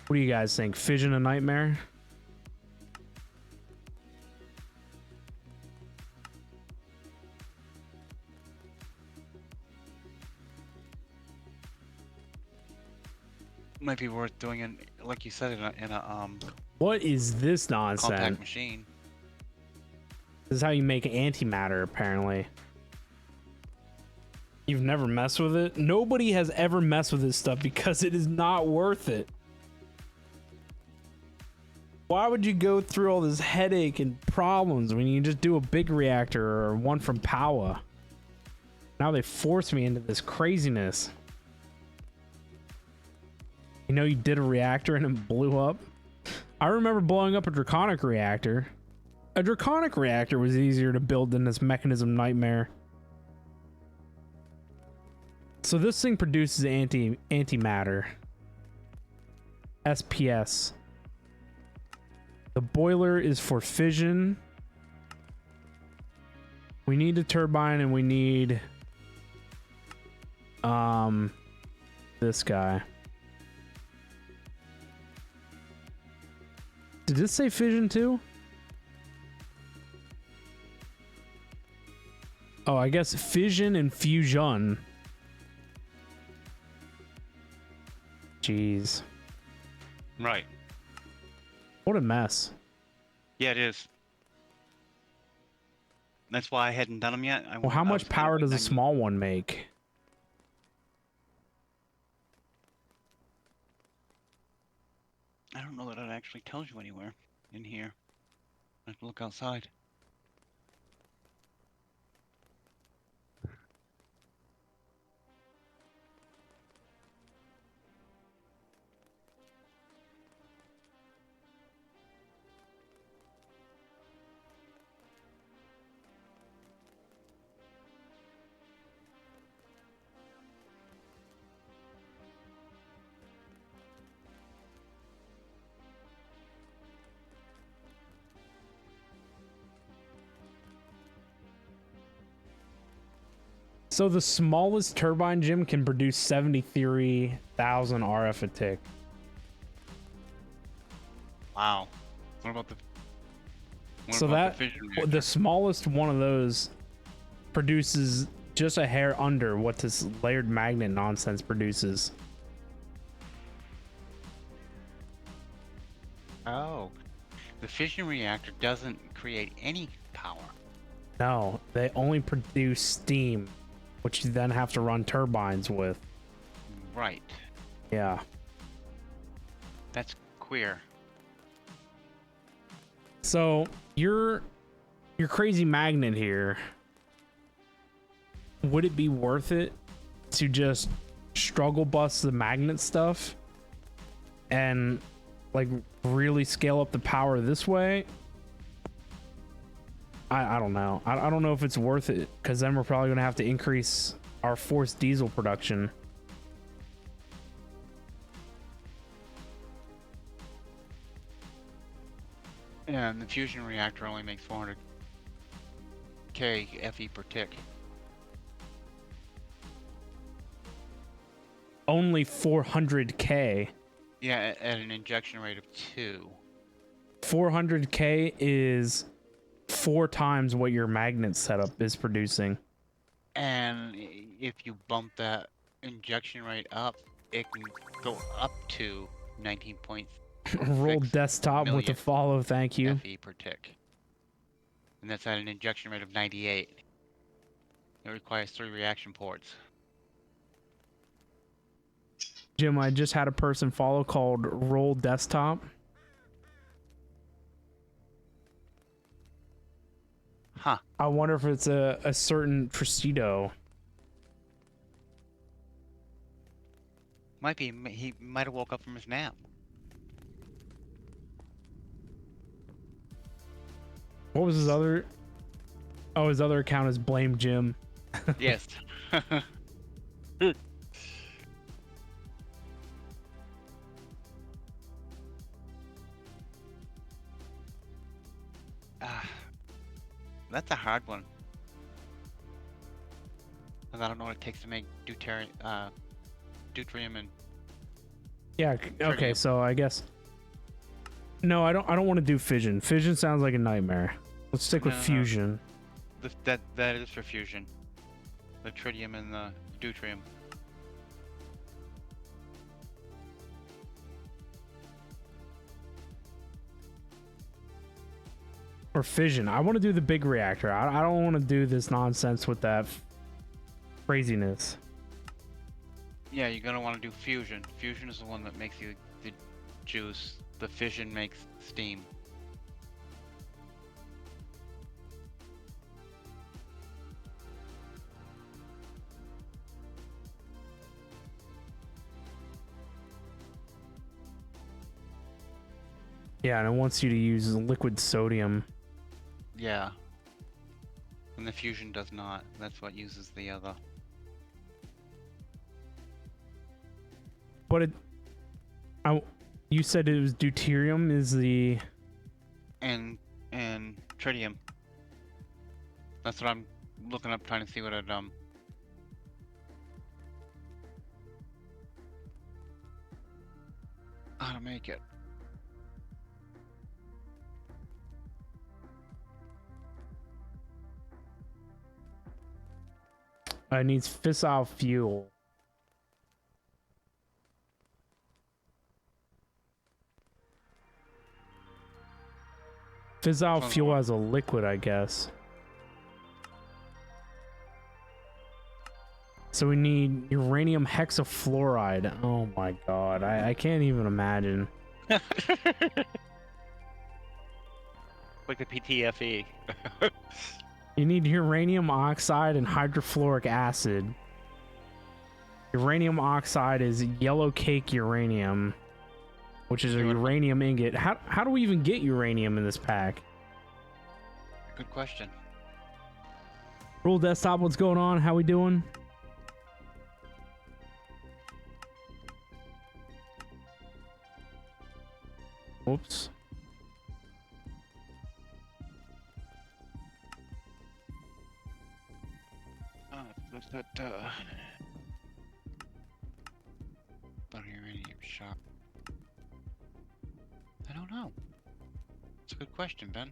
What do you guys think? Fission a nightmare? Might be worth doing in, like you said, in a What is this compact nonsense? machine. This is how you make antimatter, apparently. You've never messed with it? Nobody has ever messed with this stuff because it is not worth it. Why would you go through all this headache and problems when you can just do a big reactor or one from Power? Now they force me into this craziness. You know, you did a reactor and it blew up. I remember blowing up a draconic reactor. A draconic reactor was easier to build than this mechanism nightmare. So this thing produces antimatter. SPS. The boiler is for fission. We need a turbine and we need this guy. Did this say fission too? Oh, I guess fission and fusion. Jeez. Right. What a mess. Yeah, it is. That's why I hadn't done them yet. Well, how much power does a small one make? I don't know that it actually tells you anywhere in here. I have to look outside. So the smallest turbine gym can produce 73,000 RF a tick. Wow. What about the? What So about that the fission the reactor? smallest one of those produces just a hair under what this layered magnet nonsense produces. Oh, the fission reactor doesn't create any power. No, they only produce steam, which you then have to run turbines with. Right. Yeah. That's queer. So your crazy magnet here, would it be worth it to just struggle bust the magnet stuff and like really scale up the power this way? I don't know. I don't know if it's worth it, because then we're probably gonna have to increase our forced diesel production. And the fusion reactor only makes 400 K FE per tick. Only 400K. Yeah, at an injection rate of 2. 400K is 4 times what your magnet setup is producing. And if you bump that injection rate up, it can go up to 19.6 Roll desktop with a million follow, thank you. FE per tick. And that's at an injection rate of 98. It requires 3 reaction ports. Jim, I just had a person follow called Roll Desktop. Huh. I wonder if it's a certain Tristito. Might be. He might have woke up from his nap. What was his other? Oh, his other account is Blame Jim. Yes. Ah, that's a hard one. 'Cause I don't know what it takes to make deuterium and Yeah. Okay. So I guess. No, I don't. I don't want to do fission. Fission sounds like a nightmare. Let's stick with No. fusion. that is for fusion. The tritium and the deuterium. Or fission. I want to do the big reactor. I don't want to do this nonsense with that craziness. Yeah, you're gonna want to do fusion. Fusion is the one that makes you the juice. The fission makes steam. Yeah, and it wants you to use liquid sodium. Yeah. And the fusion does not. That's what uses the other. But you said it was deuterium is the. And tritium. That's what I'm looking up, trying to see what it how to make it. It needs fissile fuel. Fissile Sounds fuel like- as a liquid, I guess. So we need uranium hexafluoride. Oh my god, I can't even imagine. Like the PTFE. You need uranium oxide and hydrofluoric acid. Uranium oxide is yellow cake uranium, which is a uranium ingot. How do we even get uranium in this pack? Good question. Rule desktop, what's going on? How we doing? Whoops. was that, uranium shop? I don't know. It's a good question, Ben.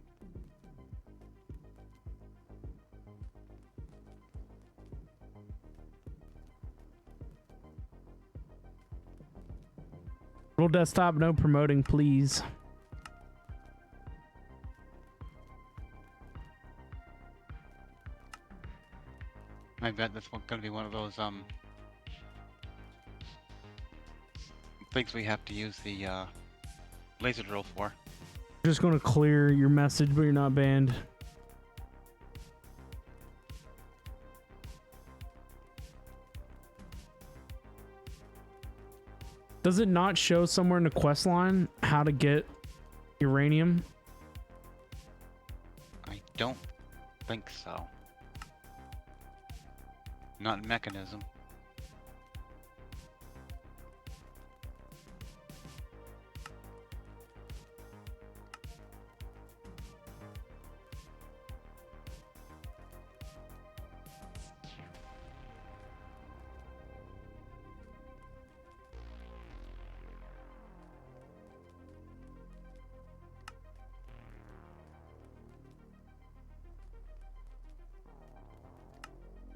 Little desktop, no promoting, please. I bet that's gonna be one of those, things we have to use the, laser drill for. Just gonna clear your message, but you're not banned. Does it not show somewhere in the quest line how to get uranium? I don't think so. Not in mechanism.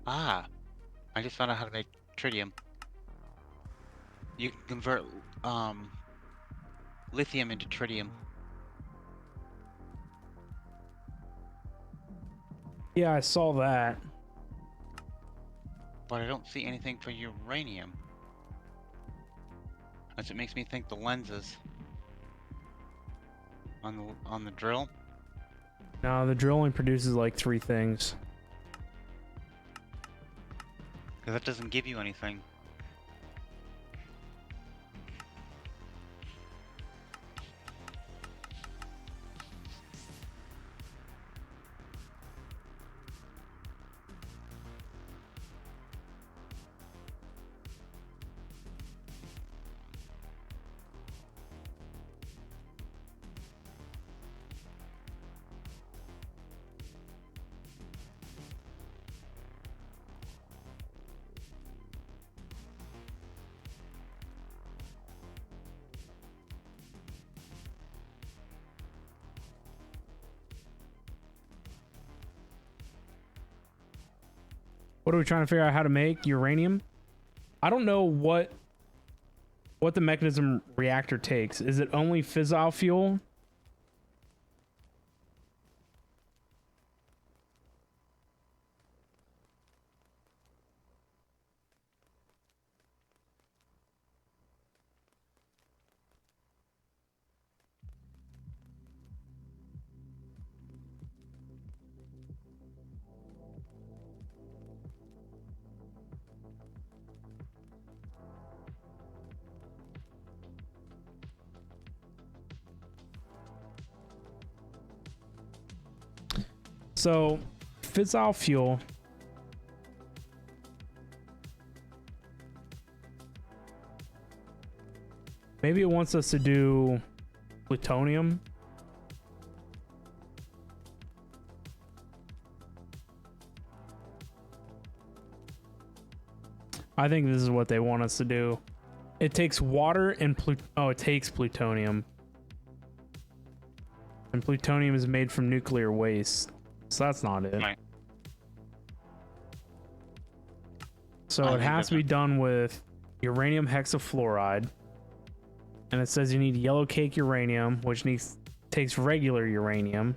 Ah, I just found out how to make tritium. You can convert lithium into tritium. Yeah, I saw that. But I don't see anything for uranium. As it makes me think the lenses on the drill. No, the drill only produces like 3 things. Because that doesn't give you anything. What are we trying to figure out how to make uranium? I don't know what the mechanism reactor takes. Is it only fissile fuel? So, fissile fuel. Maybe it wants us to do plutonium. I think this is what they want us to do. It takes water and it takes plutonium. And plutonium is made from nuclear waste. So that's not it. Right. So I it think has that's to be it. done with uranium hexafluoride. And it says you need yellow cake uranium, which takes regular uranium.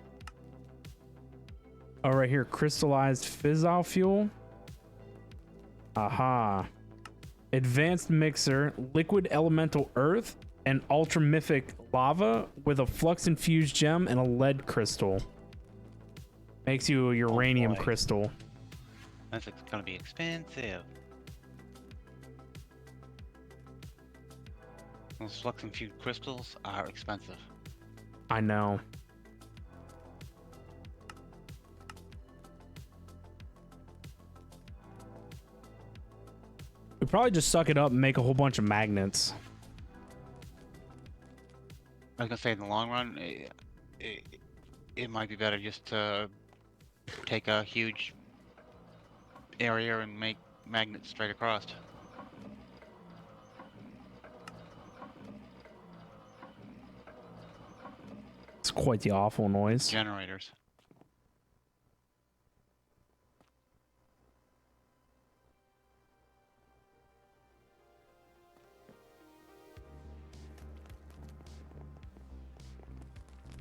Oh, right here, crystallized fissile fuel. Aha. Advanced mixer, liquid elemental earth, and ultramafic lava with a flux infused gem and a lead crystal. Makes you a uranium boy. crystal. That's gonna be expensive. Those flux infused crystals are expensive. I know. We probably just suck it up and make a whole bunch of magnets. I was gonna say in the long run, it might be better just to take a huge area and make magnets straight across. It's quite the awful noise. Generators.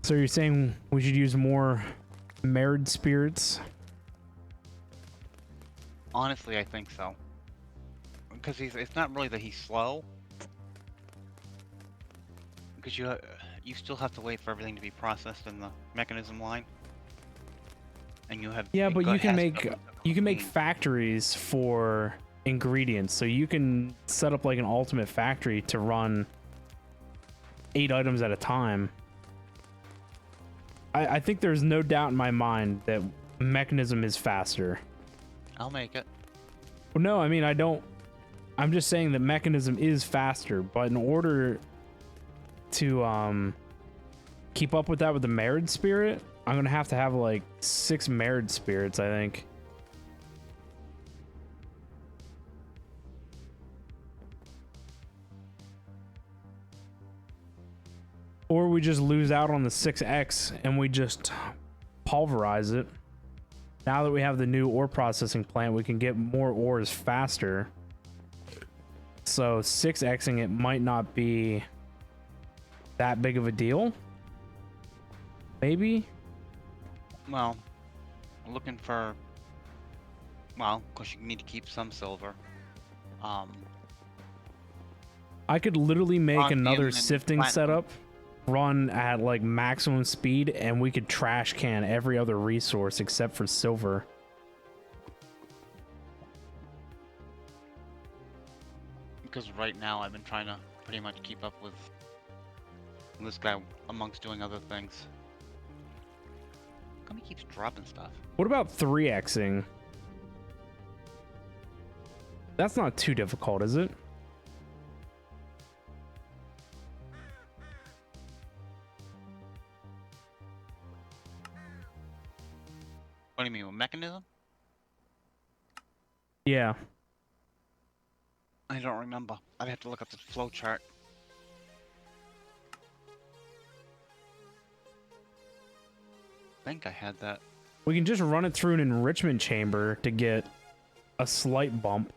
So you're saying we should use more married spirits? Honestly, I think so. Because it's not really that he's slow. Because you still have to wait for everything to be processed in the mechanism line. And you have Yeah, but you can has make factories for ingredients. So you can set up like an ultimate factory to run 8 items at a time. I think there's no doubt in my mind that mechanism is faster. I'll make it. Well, no, I mean, I don't. I'm just saying that mechanism is faster, but in order to keep up with that with the married spirit, I'm gonna have to have like 6 married spirits, I think. Or we just lose out on the 6x and we just pulverize it. Now that we have the new ore processing plant, we can get more ores faster. So 6xing it might not be that big of a deal. Maybe? Well, looking for... Well, because you need to keep some silver. I could literally make Strontium another and sifting platinum. setup, run at like maximum speed, and we could trash can every other resource except for silver. Because right now I've been trying to pretty much keep up with this guy amongst doing other things. How come he keeps dropping stuff? What about 3xing? That's not too difficult, is it? What do you mean, a mechanism? Yeah. I don't remember. I'd have to look up the flow chart. I think I had that. We can just run it through an enrichment chamber to get a slight bump.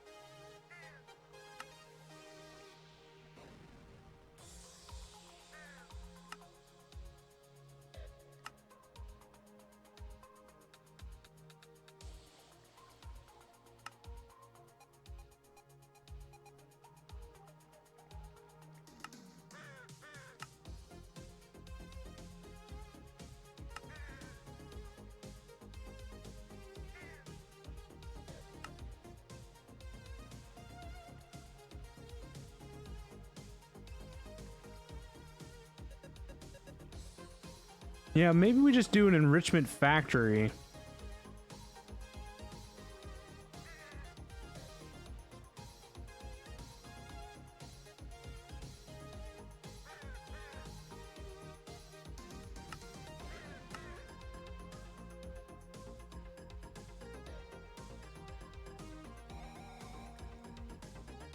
Yeah, maybe we just do an enrichment factory.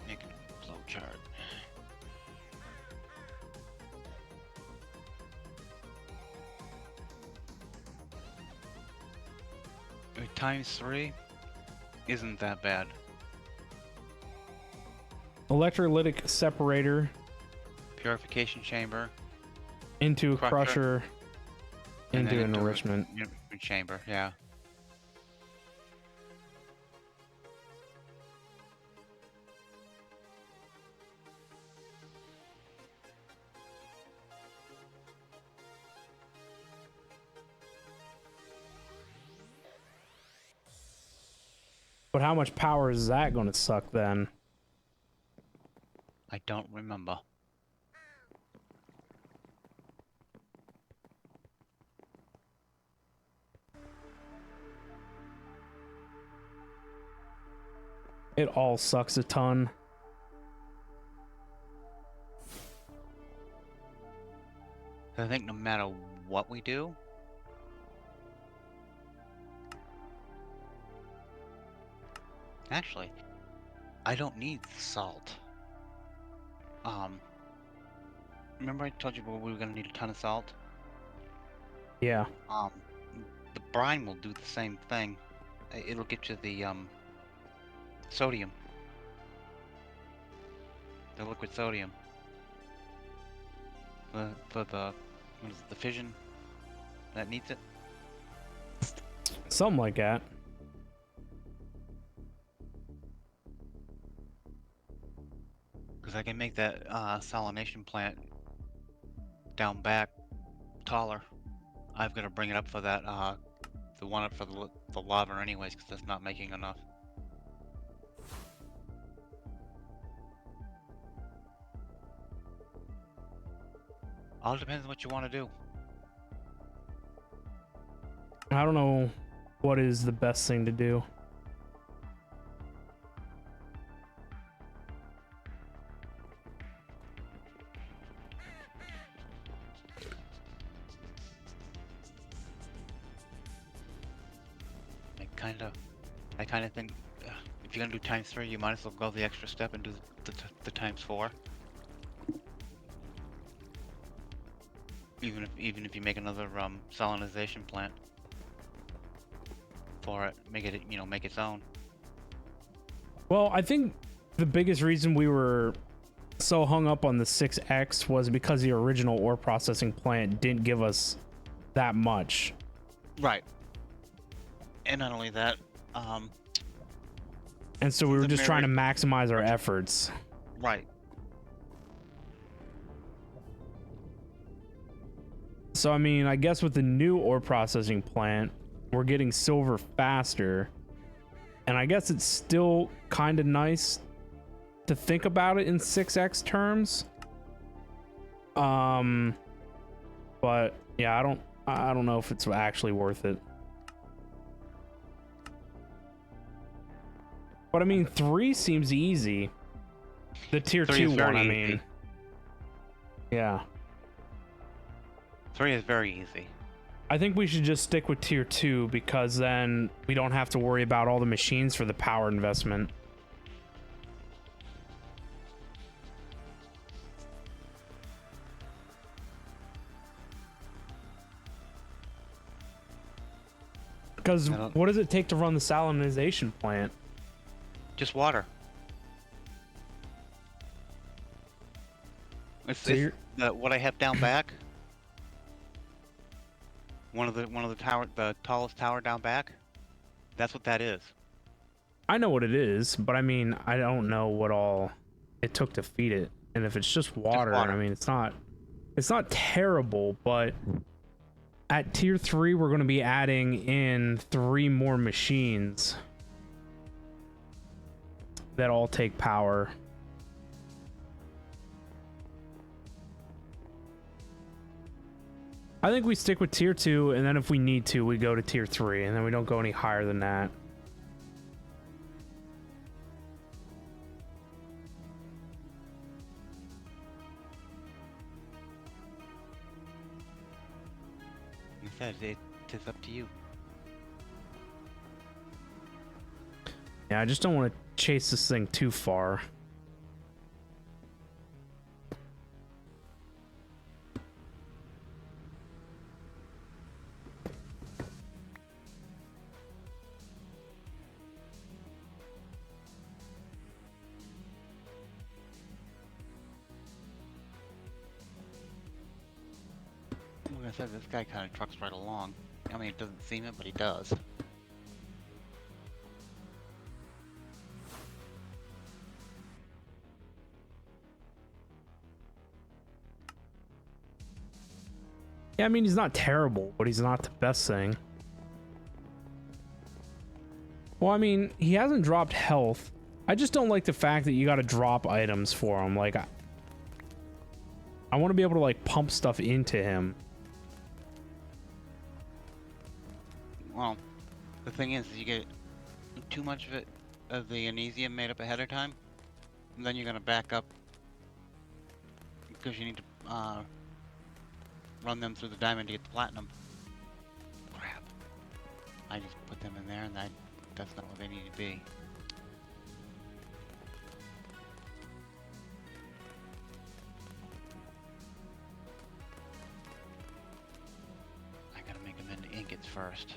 Make a flow chart. Times 3 isn't that bad. Electrolytic separator Purification chamber. into a Crusher. crusher And then into an into a enrichment. chamber, yeah. But how much power is that going to suck then? I don't remember. It all sucks a ton. I think no matter what we do, Actually, I don't need salt. Remember I told you we were gonna need a ton of salt? Yeah. The brine will do the same thing. It'll get you the sodium, the liquid sodium, for the what is it, the fission that needs it. Something like that. Because I can make that salination plant down back taller. I've got to bring it up for that the one up for the lava anyways, because that's not making enough. All depends on what you want to do. I don't know what is the best thing to do. I kind of think if you're gonna do ×3, you might as well go the extra step and do the ×4. Even if you make another salinization plant for it, make it make its own. Well, I think the biggest reason we were so hung up on the 6X was because the original ore processing plant didn't give us that much. Right. And not only that, and so we were just trying to maximize our efforts. Right. So, I mean, I guess with the new ore processing plant, we're getting silver faster. And I guess it's still kind of nice to think about it in 6X terms. But yeah, I don't know if it's actually worth it. But I mean, 3 seems easy. The tier 2 one, I mean. Yeah. 3 is very easy. I think we should just stick with tier 2 because then we don't have to worry about all the machines for the power investment. Because what does it take to run the salinization plant? Just water. What I have down back. One of the tallest tower down back. That's what that is. I know what it is, but I mean, I don't know what all it took to feed it. And if it's just water, I mean, it's not terrible, but at tier 3, we're going to be adding in 3 more machines that all take power. I think we stick with tier 2, and then if we need to, we go to tier 3, and then we don't go any higher than that. It is up to you. Yeah, I just don't want to chase this thing too far. Like I said, this guy kind of trucks right along. I mean, it doesn't seem it, but he does. Yeah, I mean, he's not terrible, but he's not the best thing. Well, I mean, he hasn't dropped health. I just don't like the fact that you got to drop items for him. Like, I want to be able to, like, pump stuff into him. Well, the thing is you get too much of it, of the anesium made up ahead of time, and then you're gonna back up because you need to run them through the diamond to get the platinum. Crap! I just put them in there, and that's not what they need to be. first.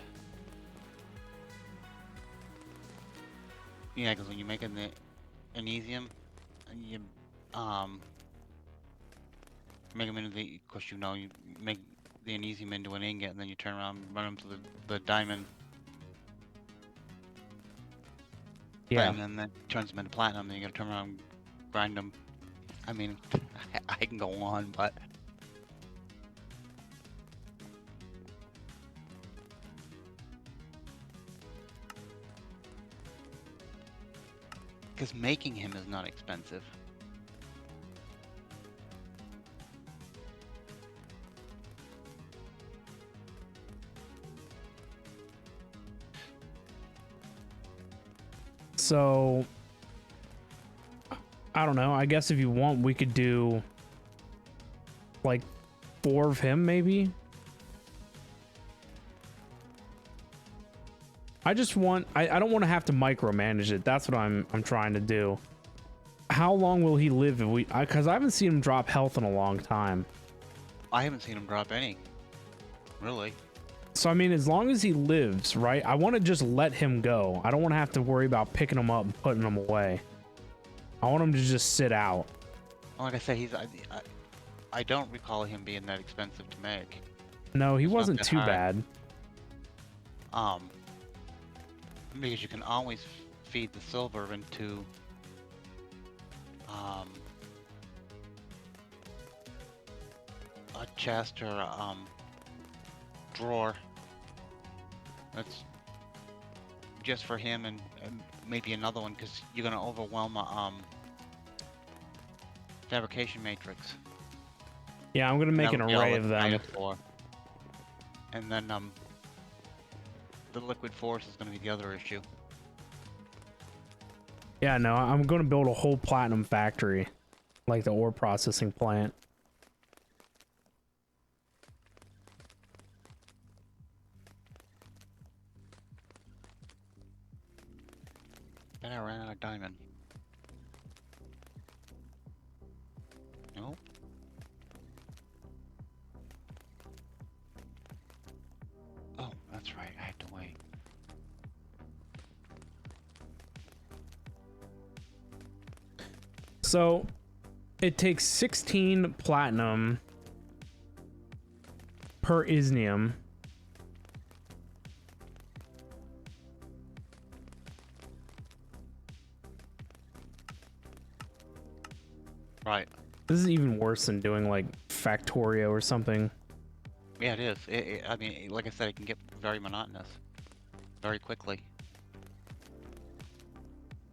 Yeah, because when you're making the Anesium, and you make them into the, of course, you know, you make the Anesium into an ingot, and then you turn around and run them to the diamond. Yeah. And then that turns them into platinum, and you gotta turn around and grind them. I mean, I can go on, but because making him is not expensive. So I don't know. I guess if you want, we could do like 4 of him, maybe. I just want, I don't want to have to micromanage it. That's what I'm trying to do. How long will he live if we, because I haven't seen him drop health in a long time. I haven't seen him drop any, really. So, I mean, as long as he lives, right? I want to just let him go. I don't want to have to worry about picking him up and putting him away. I want him to just sit out. Like I said, I don't recall him being that expensive to make. No, he It's not wasn't that too hard. bad. Because you can always feed the silver into a chest or a drawer. That's just for him, and maybe another one, because you're gonna overwhelm a fabrication matrix. Yeah, I'm gonna make an That'll be all array it's of them. rated for. And then the liquid force is gonna be the other issue. Yeah, no, I'm gonna build a whole platinum factory, like the ore processing plant. Then I ran out of diamond. Nope. Oh, that's right. I had to wait. So it takes 16 platinum per isnium. Right. This is even worse than doing like Factorio or something. Yeah, it is. I mean, like I said, it can get very monotonous very quickly.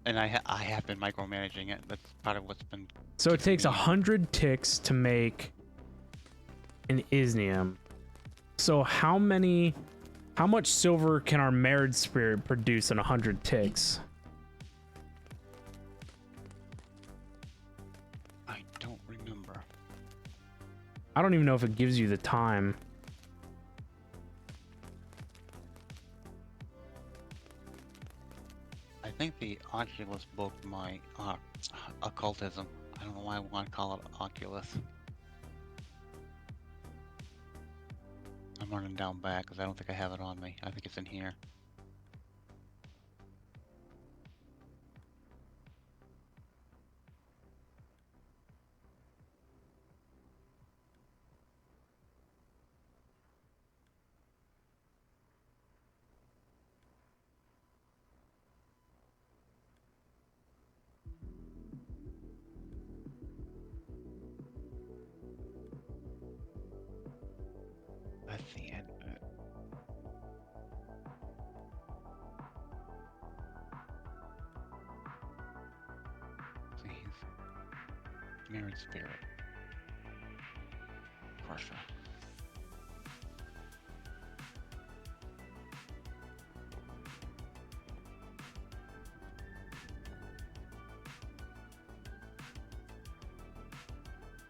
And I have been micromanaging it. That's part of what's been. So it keeping takes me- 100 ticks to make an isnium. So how much silver can our marriage spirit produce in 100 ticks? I don't remember. I don't even know if it gives you the time. I think the Oculus broke my occultism. I don't know why I want to call it Oculus. I'm running down back because I don't think I have it on me. I think it's in here. That's the end of it. Please. Mirrored spirit. Crusher.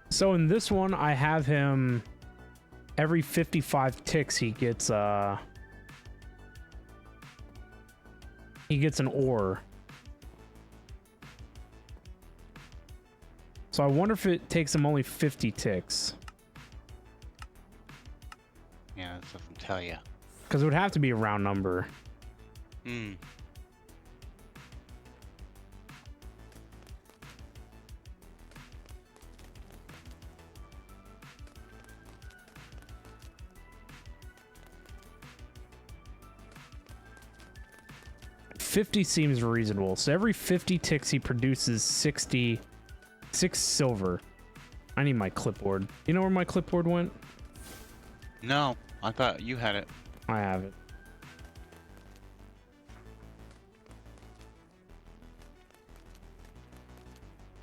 So in this one, I have him every 55 ticks he gets an ore. So I wonder if it takes him only 50 ticks. Yeah, this doesn't tell you. Because it would have to be a round number. Hmm. $50 seems reasonable. So every 50 ticks he produces 6 silver. I need my clipboard. You know where my clipboard went? No, I thought you had it. I have it.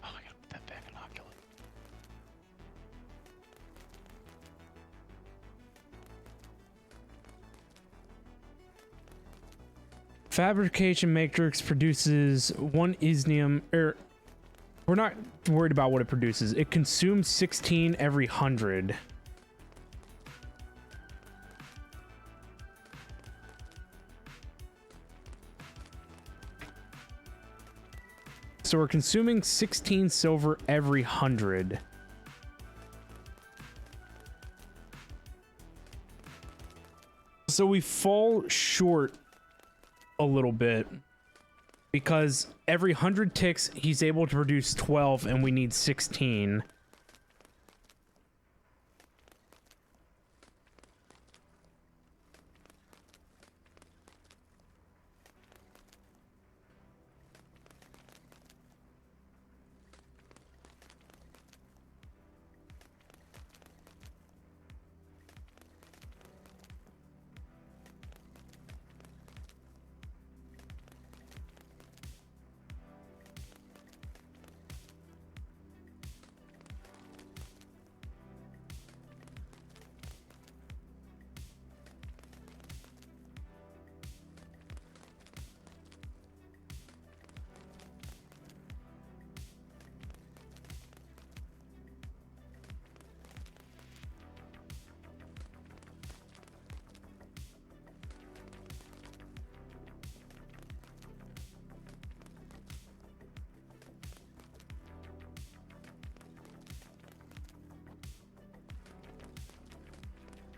Oh, I gotta put that back in Oculus. Fabrication matrix produces 1 isnium. We're not worried about what it produces. It consumes 16 every 100. So we're consuming 16 silver every 100. So we fall short a little bit because every 100 ticks he's able to produce 12 and we need 16.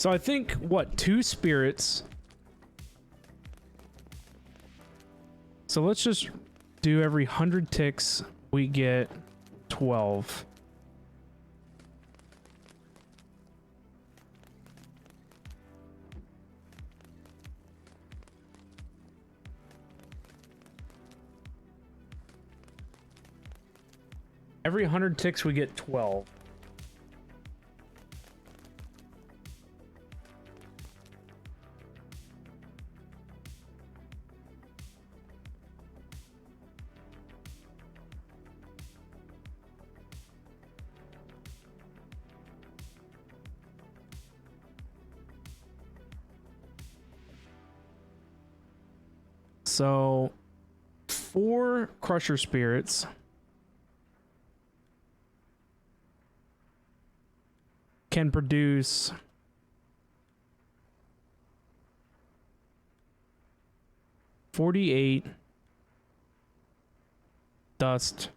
So I think, what, 2 spirits. So let's just do every 100 ticks, we get 12. Every 100 ticks, we get 12. So 4 crusher spirits can produce 48 dust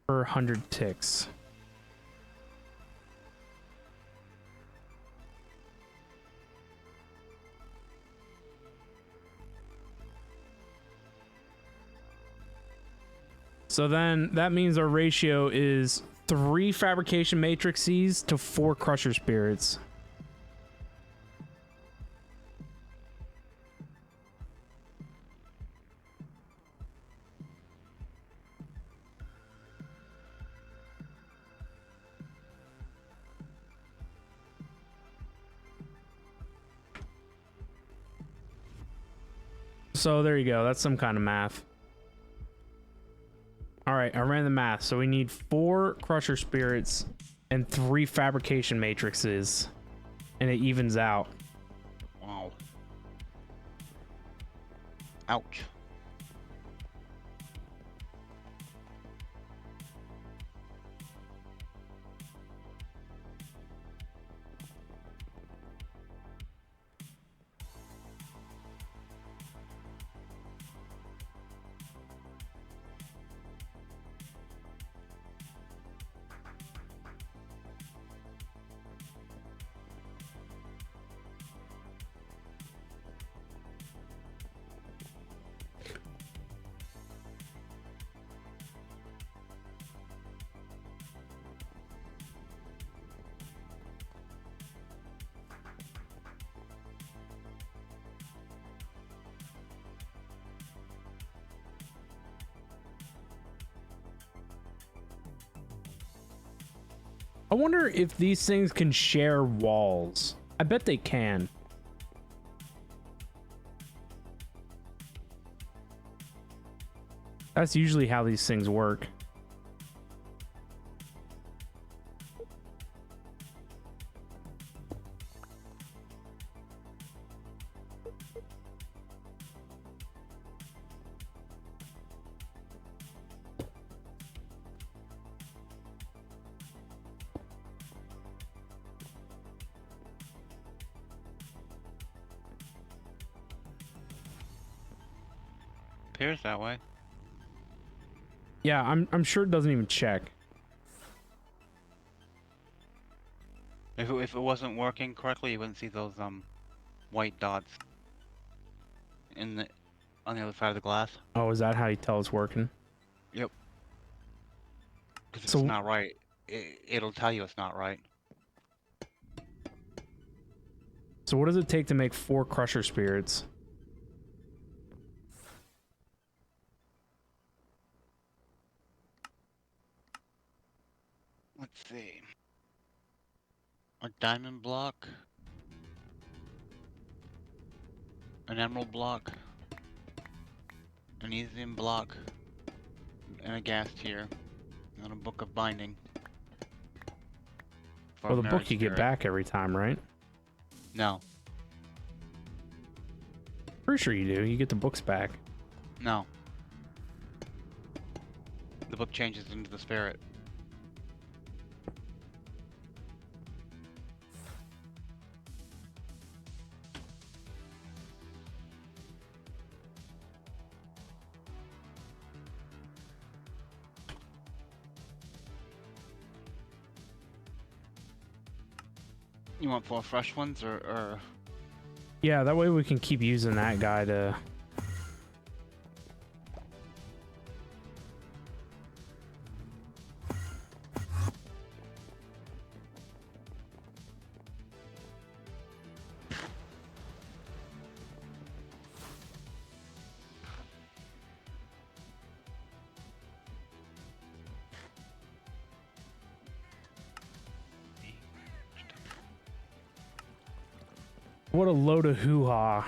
per 100 ticks. So then that means our ratio is 3 fabrication matrices to 4 crusher spirits. So there you go. That's some kind of math. All right, I ran the math. So we need 4 crusher spirits and 3 fabrication matrices, and it evens out. Wow. Ouch. I wonder if these things can share walls. I bet they can. That's usually how these things work. Appears that way. Yeah, I'm sure it doesn't even check. If it wasn't working correctly, you wouldn't see those white dots in the on the other side of the glass. Oh, is that how you tell it's working? Yep. Because if So- it's not right, it'll tell you it's not right. So what does it take to make 4 crusher spirits? Let's see. A diamond block, an emerald block, an Elysium block, and a gas tier, and a book of binding. For Well, a the book marriage you get spirit. back every time, right? No, Pretty sure you do. You get the books back. no. The book changes into the spirit. You want 4 fresh ones or Yeah, that way we can keep using that guy to... What a load of hoo-ha.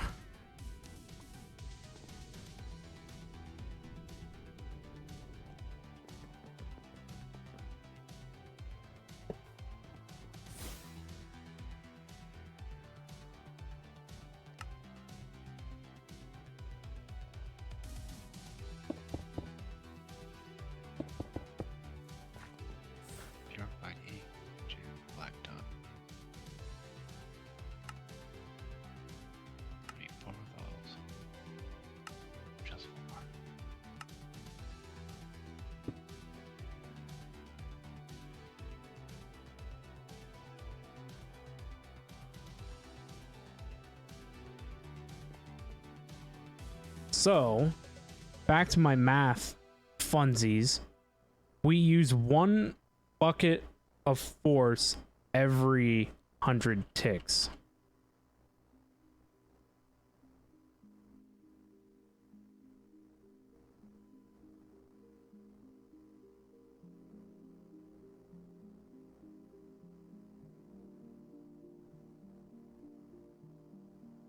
purified E2 black dot? Need 4 of those. Just 4. So, back to my math funsies. We use 1 bucket of force every 100 ticks.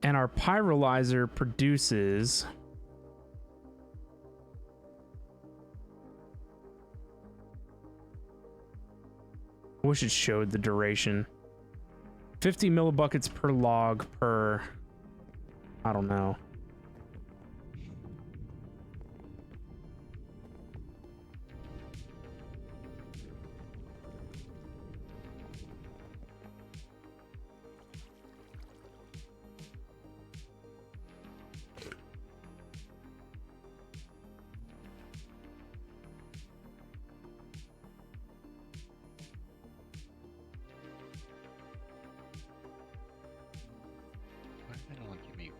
And our pyrolyzer produces... I wish it showed the duration. 50 millibuckets per log per... I don't know. Why did it only give me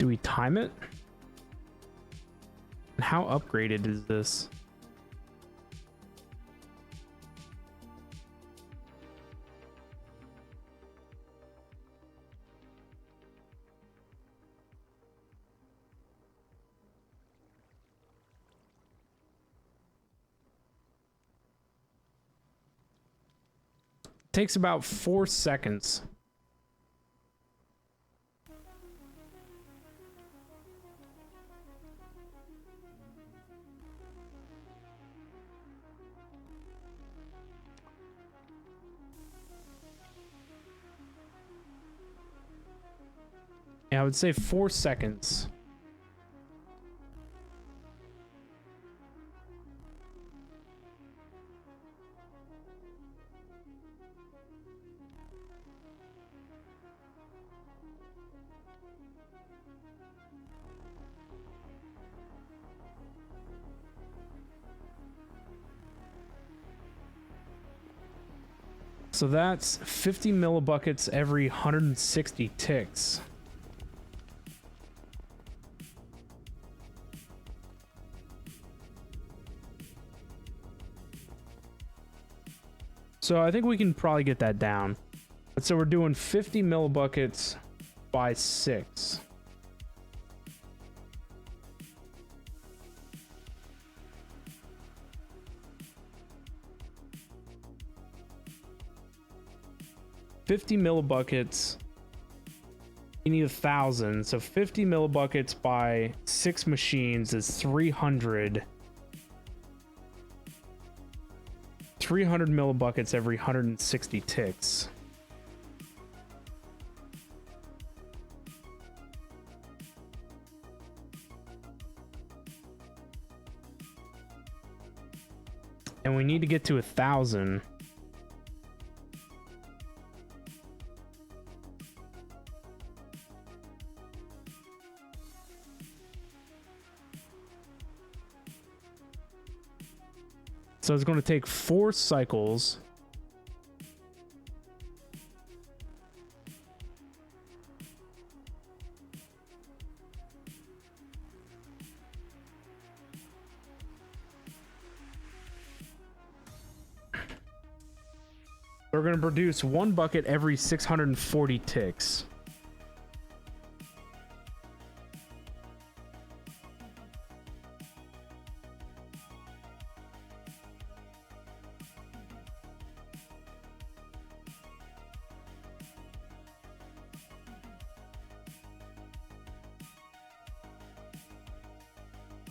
Do we time it? And how upgraded is this? Takes about 4 seconds. Yeah, I would say 4 seconds. So that's 50 millibuckets every 160 ticks. So I think we can probably get that down. But so we're doing 50 millibuckets by 6. $50 millibuckets. You need 1,000. So 50 millibuckets by 6 machines is 300. 300 millibuckets every 160 ticks. And we need to get to 1,000. So it's going to take 4 cycles. We're going to produce 1 bucket every 640 ticks.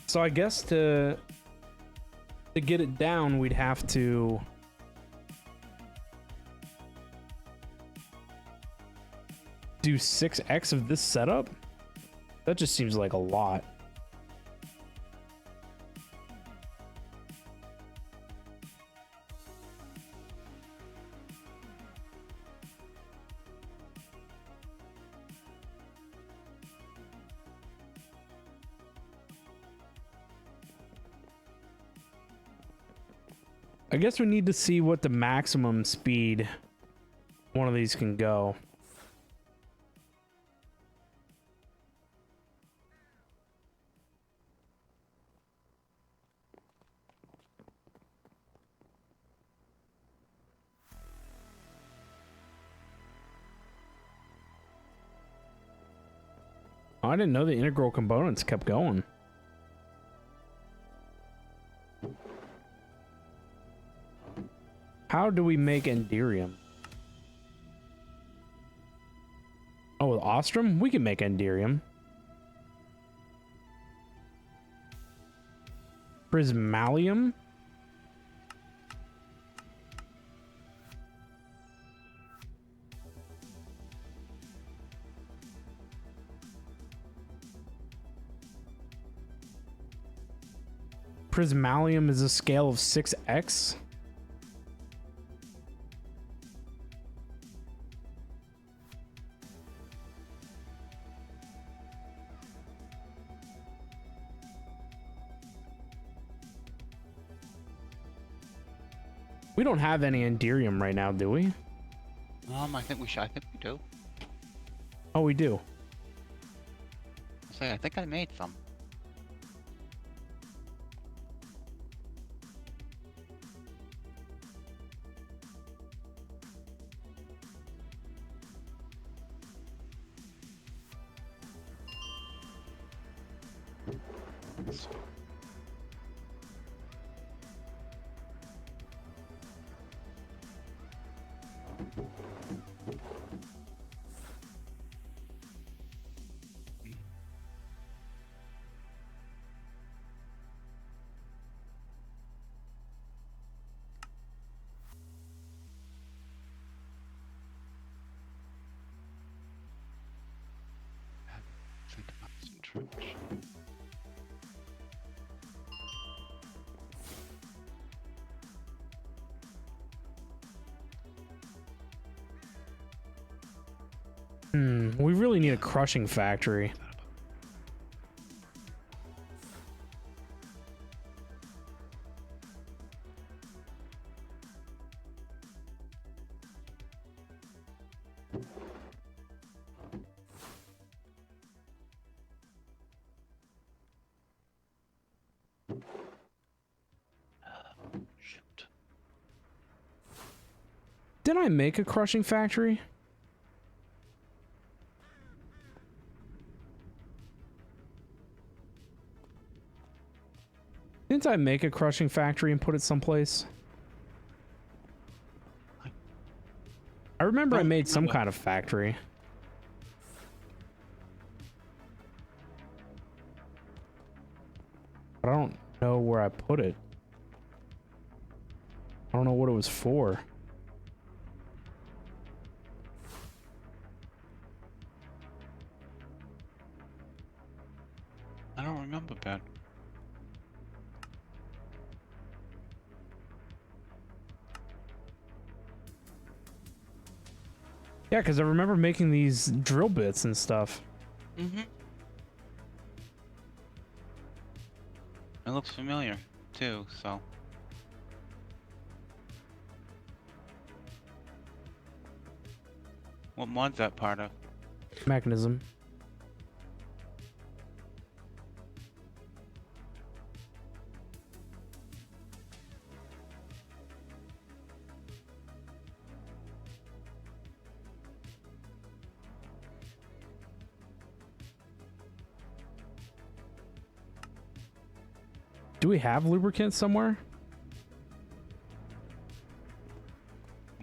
So I guess to get it down, we'd have to do 6x of this setup. That just seems like a lot. I guess we need to see what the maximum speed one of these can go. Oh, I didn't know the integral components kept going. How do we make Enderium? Oh, with Ostrom? We can make Enderium. Prismalium? Prismalium is a scale of 6x. We don't have any Enderium right now, do we? I think we should. I think we do. Oh, we do. Say, I think I made some. Think about some trash. We really need a crushing factory. Shoot. Didn't I make a crushing factory? Didn't I make a crushing factory and put it someplace? I remember I made some kind of factory. But I don't know where I put it. I don't know what it was for. I don't remember, Ben. Yeah, because I remember making these drill bits and stuff. Mm-hmm. It looks familiar, too, so... What mod's that part of? Mechanism. Do we have lubricant somewhere?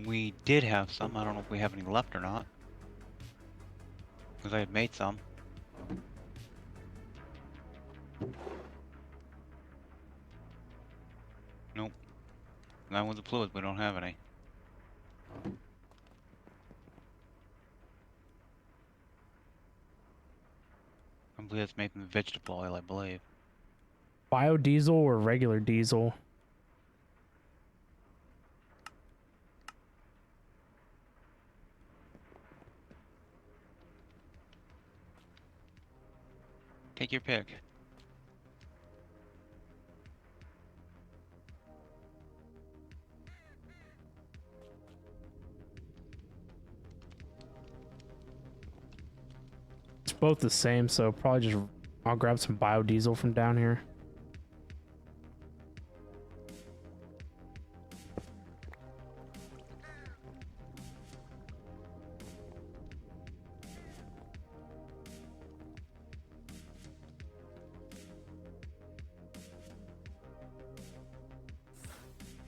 We did have some. I don't know if we have any left or not. Because I had made some. Nope. That was the fluid. We don't have any. I believe it's made from vegetable oil, I believe. Biodiesel or regular diesel? Take your pick. It's both the same, so probably just I'll grab some biodiesel from down here.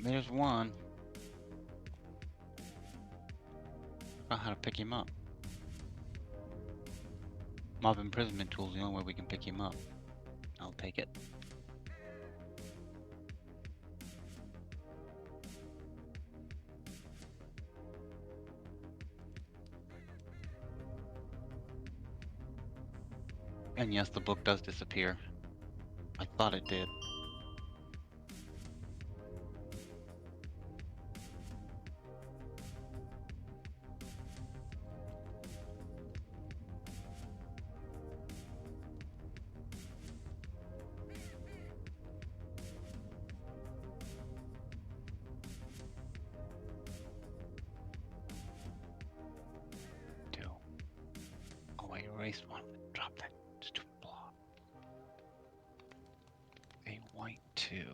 There's one. I forgot how to pick him up. Mob imprisonment tool is the only way we can pick him up. I'll take it. And yes, the book does disappear. I thought it did. Two. Oh, I erased one. Drop that stupid block. 4.2.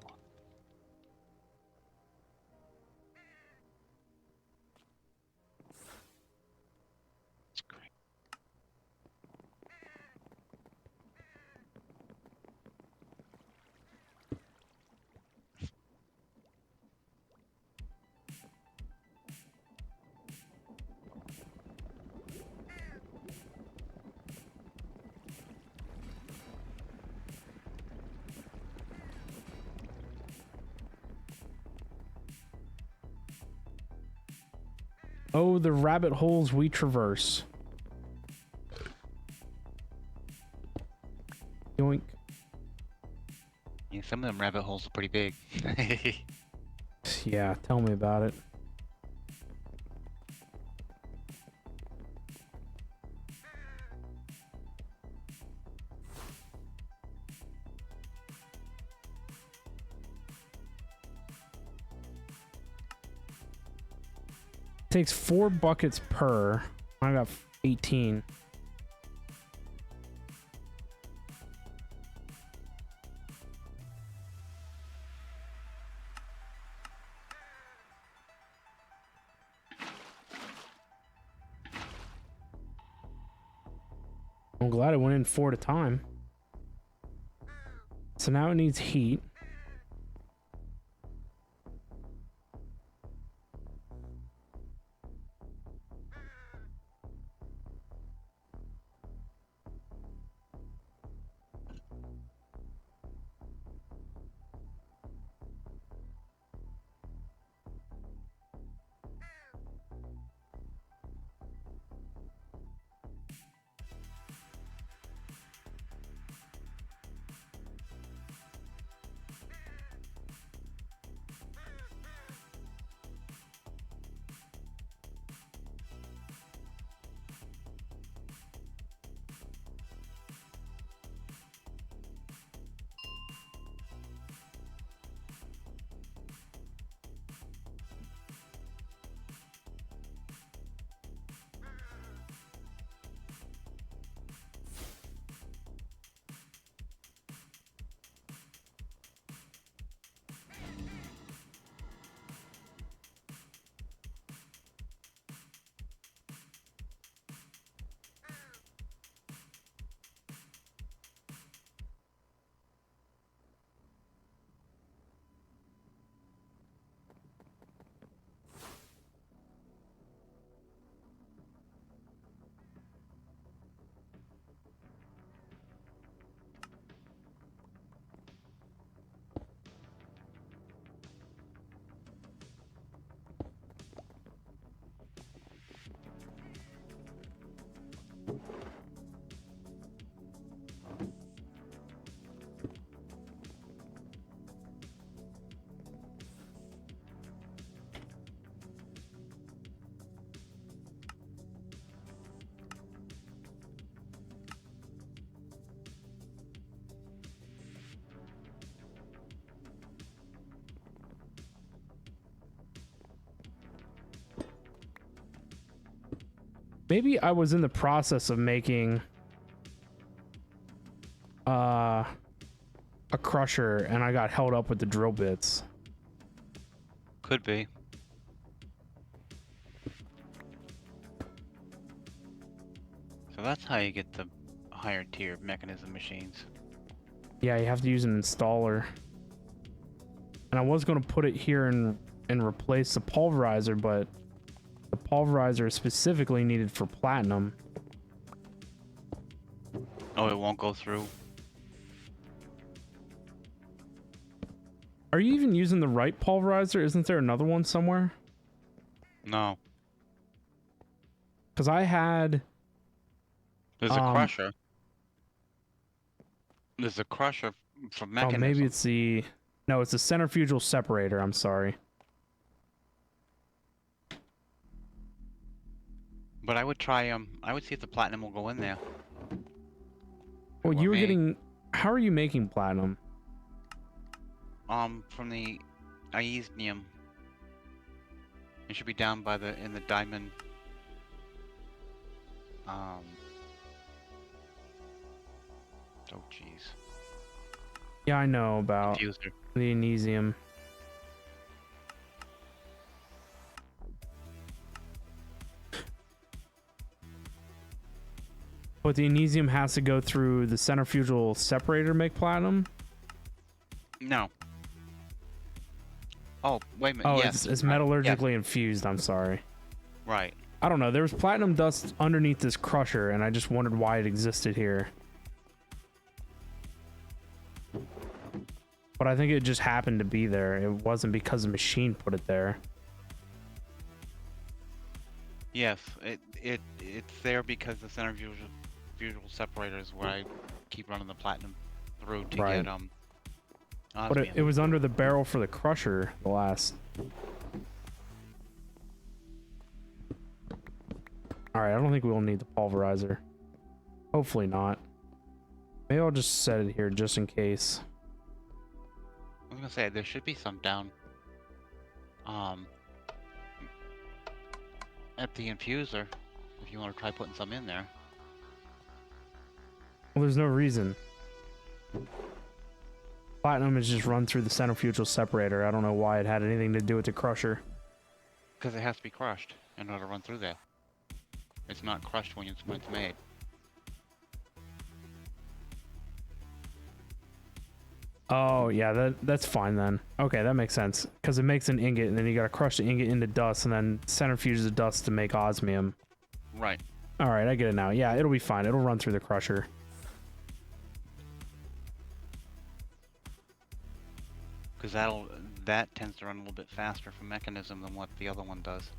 That's great. Oh, the rabbit holes we traverse. Yoink. Yeah, some of them rabbit holes are pretty big. Yeah, tell me about it. Takes 4 buckets per. I got 18. I'm glad it went in 4 at a time. So now it needs heat. Maybe I was in the process of making a crusher and I got held up with the drill bits. Could be. So that's how you get the higher tier mechanism machines. Yeah, you have to use an installer. And I was going to put it here and replace the pulverizer, but the pulverizer is specifically needed for platinum. Oh, it won't go through. Are you even using the right pulverizer? Isn't there another one somewhere? No. Because I had... There's a crusher. There's a crusher from Oh, mechanism. maybe it's the... No, it's the centrifugal separator. I'm sorry. But I would try, I would see if the platinum will go in there. Well, Or you were me. getting... How are you making platinum? From the ionium. It should be down by in the diamond. Oh, jeez. Yeah, I know about Diffuser. the Anesium. But the Anesium has to go through the centrifugal separator to make platinum? No. Oh, wait a minute. Oh, yes. it's right, metallurgically infused. I'm sorry. yes, right. I don't know. There was platinum dust underneath this crusher, and I just wondered why it existed here. But I think it just happened to be there. It wasn't because the machine put it there. Yes, it's there because the centrifugal separator is where I keep running the platinum through to Right. get But osmium. it was under the barrel for the crusher, the last. Alright, I don't think we'll need the pulverizer. Hopefully not. Maybe I'll just set it here just in case. I was gonna say there should be some down at the infuser if you want to try putting some in there. Well, there's no reason. Platinum is just run through the centrifugal separator. I don't know why it had anything to do with the crusher. Because it has to be crushed in order to run through there. It's not crushed when it's made. Oh, yeah, that's fine then. Okay, that makes sense. Because it makes an ingot, and then you gotta crush the ingot into dust, and then centrifuge the dust to make osmium. Right. Alright, I get it now. Yeah, it'll be fine. It'll run through the crusher. Because that tends to run a little bit faster for mechanism than what the other one does.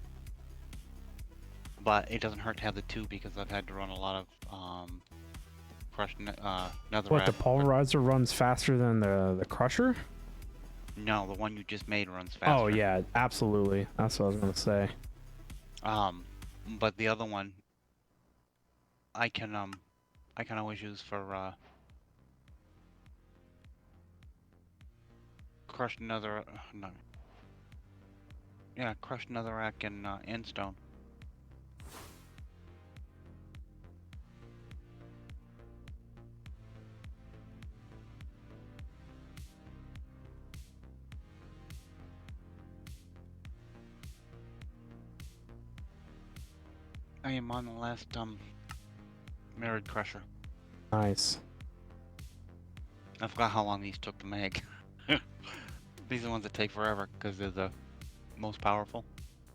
But it doesn't hurt to have the two because I've had to run a lot of crushed netherrack. What, the pulverizer runs faster than the crusher? No, the one you just made runs faster. Oh, yeah, absolutely. That's what I was gonna say. But the other one, I can always use for crushed nether. No. Yeah, crushed netherrack and endstone. I am on the last mirrored crusher. Nice. I forgot how long these took to make. These are the ones that take forever because they're the most powerful.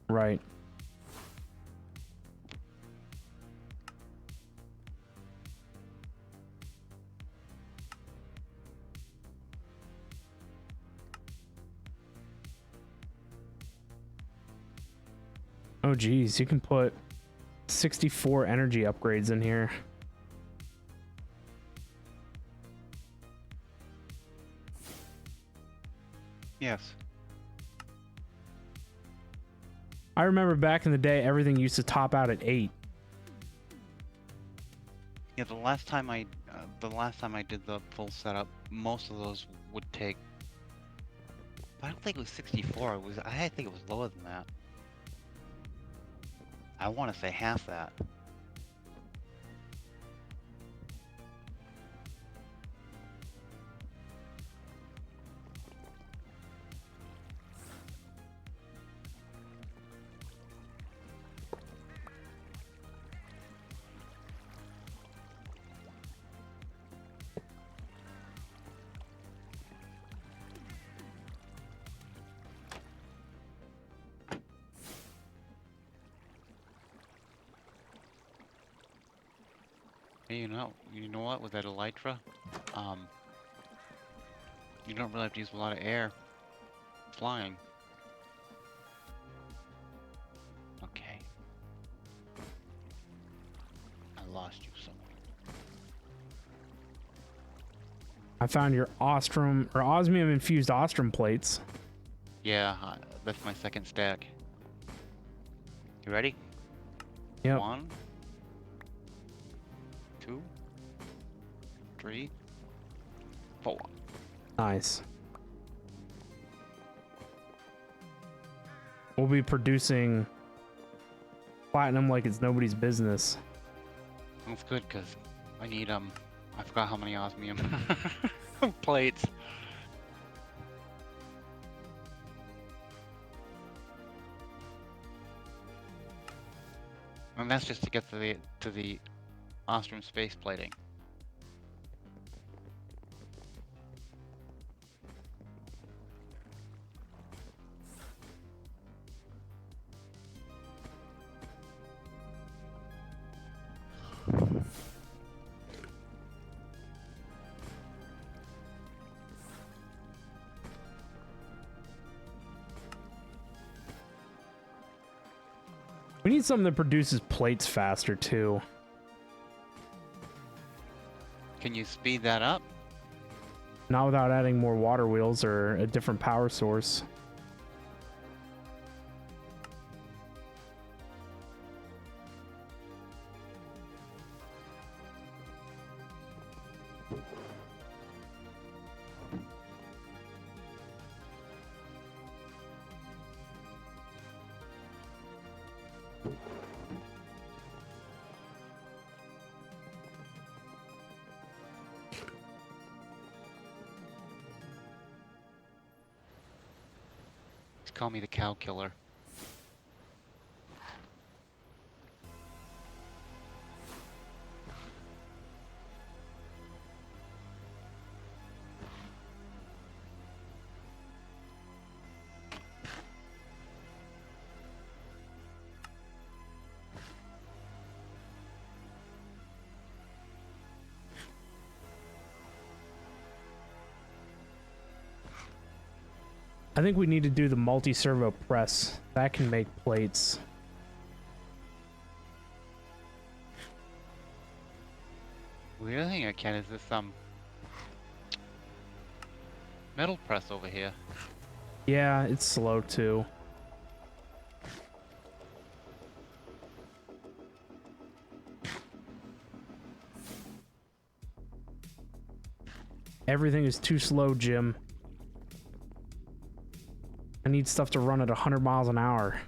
Right. Oh, geez, you can put 64 energy upgrades in here. Yes. I remember back in the day, everything used to top out at 8. Yeah, the last time I did the full setup, most of those would take. I don't think it was 64. I think it was lower than that. I want to say half that. Hey, you know what? With that elytra, you don't really have to use a lot of air flying. Okay. I lost you somewhere. I found your ostrum or osmium infused ostrum plates. Yeah, that's my second stack. You ready? Yep. 1, 2, 3, 4. Nice. We'll be producing platinum like it's nobody's business. That's good because I need I forgot how many osmium. plates. And that's just to get to the Ostrom space plating. We need something that produces plates faster too. Can you speed that up? Not without adding more water wheels or a different power source. Call me the cow killer. I think we need to do the multi-servo press. That can make plates. The other thing I can is this metal press over here. Yeah, it's slow too. Everything is too slow, Jim. I need stuff to run at 100 miles an hour.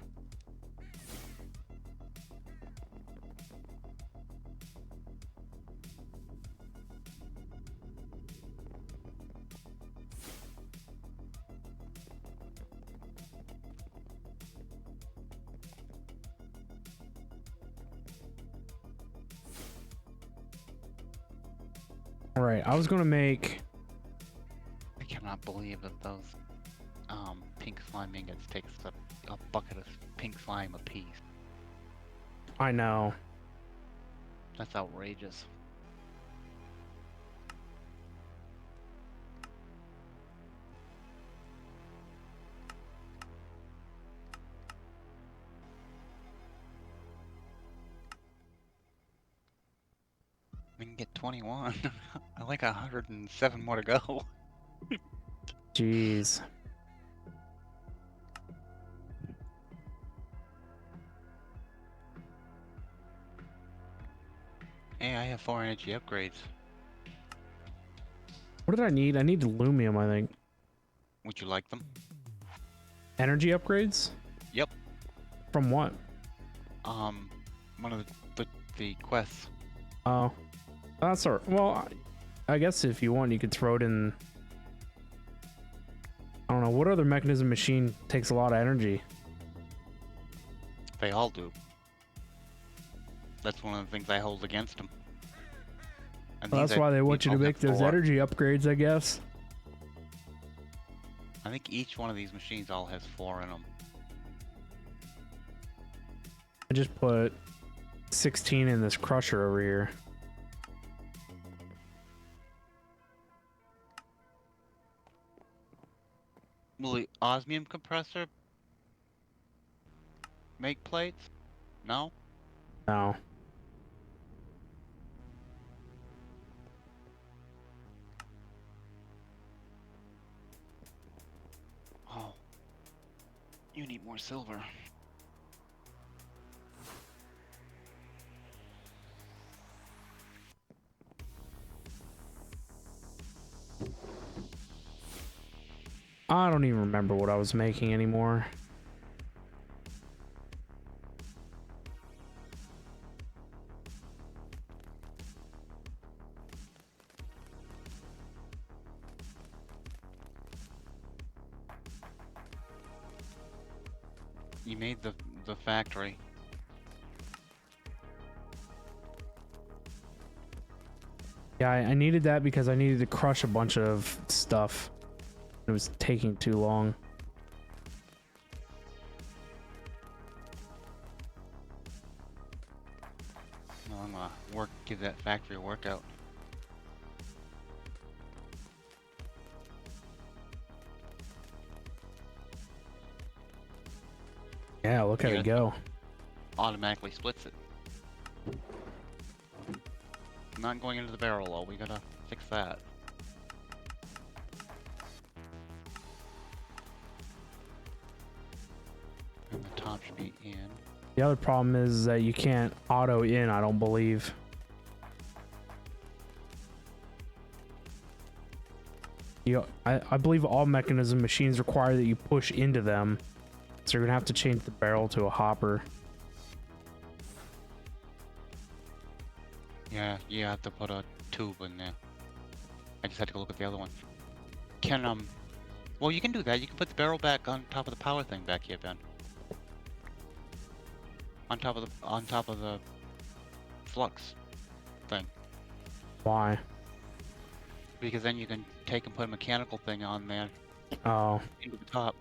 All right, I was gonna make... I cannot believe that those pink slime ingots takes a bucket of pink slime apiece. I know. That's outrageous. We can get 21. I like 107 more to go. Jeez. Hey, I have 4 energy upgrades. What did I need? I need aluminum, I think. Would you like them? Energy upgrades? Yep. From what? One of the quests. Oh. That's all right. Well, I guess if you want, you could throw it in... I don't know. What other mechanism machine takes a lot of energy? They all do. That's one of the things I hold against them. And Well, these that's why they want these you to all make have those 4. energy upgrades, I guess. I think each one of these machines all has 4 in them. I just put 16 in this crusher over here. Will the osmium compressor make plates? No? No. Oh. You need more silver. I don't even remember what I was making anymore. You made the factory. Yeah, I needed that because I needed to crush a bunch of stuff. It was taking too long. No, I'm gonna give that factory a workout. Yeah, look at Yeah. it go. Automatically splits it. Not going into the barrel though, we gotta fix that. And the top should be in. The other problem is that you can't auto in, I don't believe. I believe all mechanism machines require that you push into them. So you're gonna have to change the barrel to a hopper. Yeah, you have to put a tube in there. I just had to go look at the other one. Well, you can do that. You can put the barrel back on top of the power thing back here, Ben. On top of the flux thing. Why? Because then you can take and put a mechanical thing on there Oh, into the top,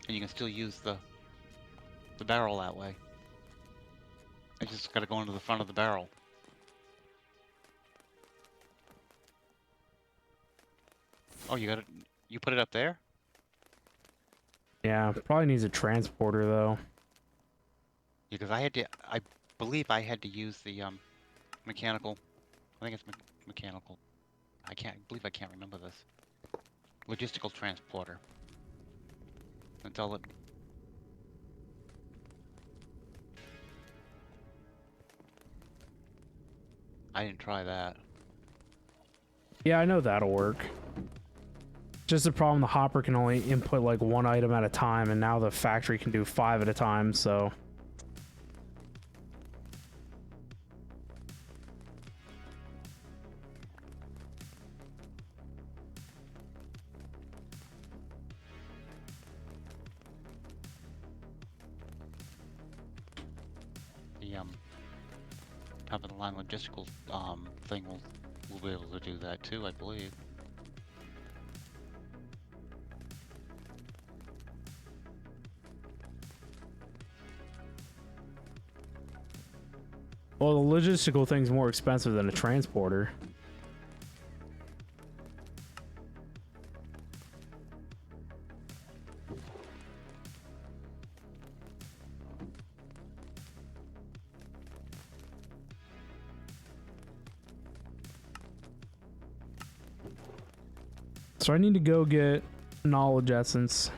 and you can still use the barrel that way. I just gotta go into the front of the barrel. Oh, you put it up there? yeah. Probably needs a transporter though. Yeah, because I believe I had to use the mechanical. I think it's mechanical. I believe I can't remember this. Logistical transporter. Until it. I didn't try that. Yeah, I know that'll work. Just the problem, the hopper can only input like one item at a time, and now the factory can do 5 at a time, so. The top of the line logistical thing will be able to do that too, I believe. Well, the logistical thing's more expensive than a transporter. So I need to go get knowledge essence.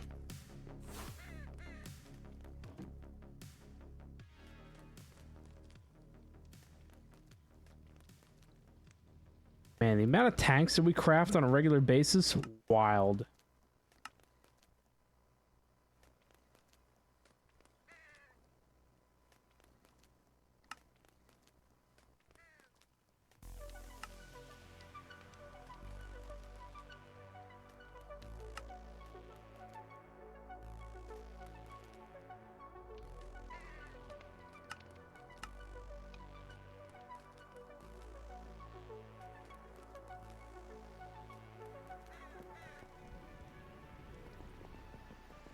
Man, the amount of tanks that we craft on a regular basis, wild.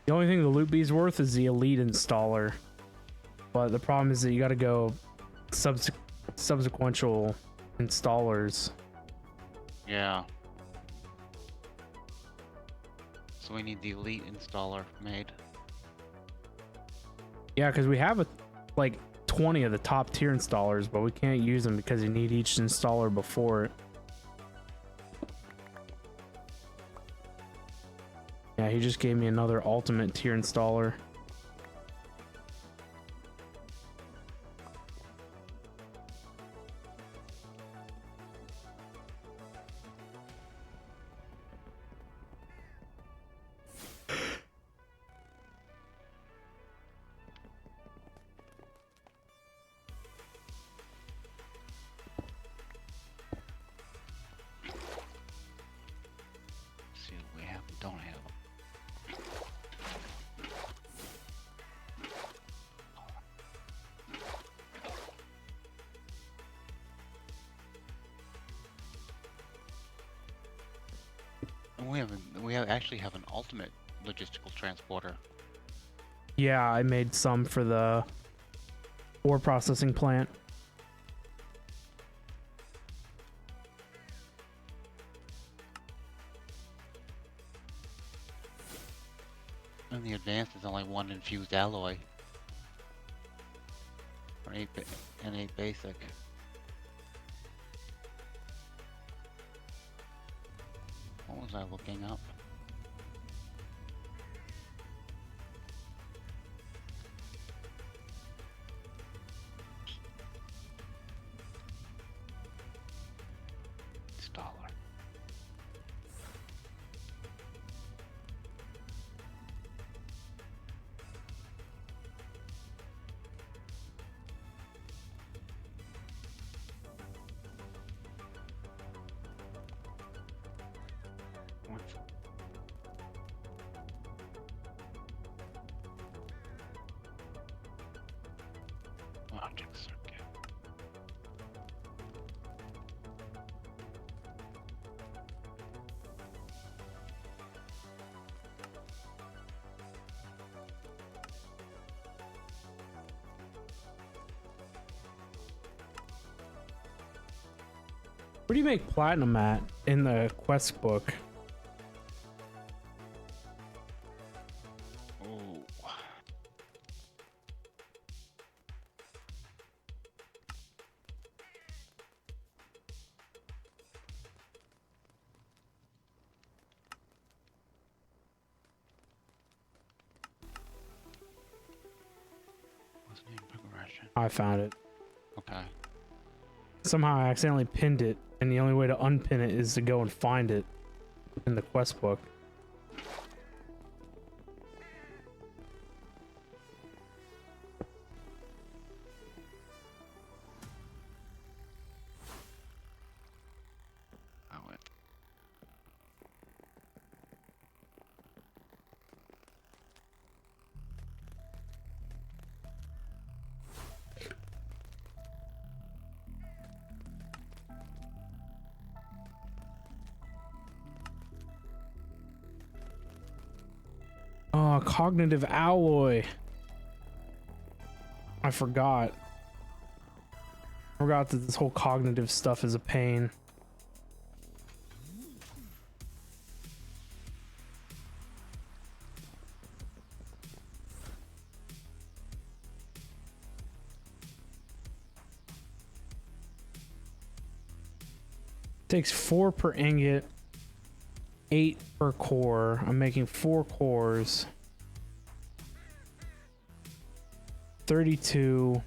The only thing the loot bee's worth is the elite installer. But the problem is that you gotta go subsequential installers. Yeah. So we need the elite installer made. Yeah, because we have like 20 of the top tier installers, but we can't use them because you need each installer before it. Yeah, he just gave me another ultimate tier installer. See what we have and don't have. And we actually have an ultimate logistical transporter. Yeah, I made some for the ore processing plant. And the advanced is only one infused alloy. Or and 8 basic. What was I looking up? Installer. What's logic circuit? Where do you make platinum at in the quest book? Oh. Wasn't in progression. I found it. Okay. Somehow I accidentally pinned it, and the only way to unpin it is to go and find it in the quest book. Oh, wait. Oh, cognitive alloy. I forgot. Forgot that this whole cognitive stuff is a pain. Takes 4 per ingot, 8 per core. I'm making 4 cores. 32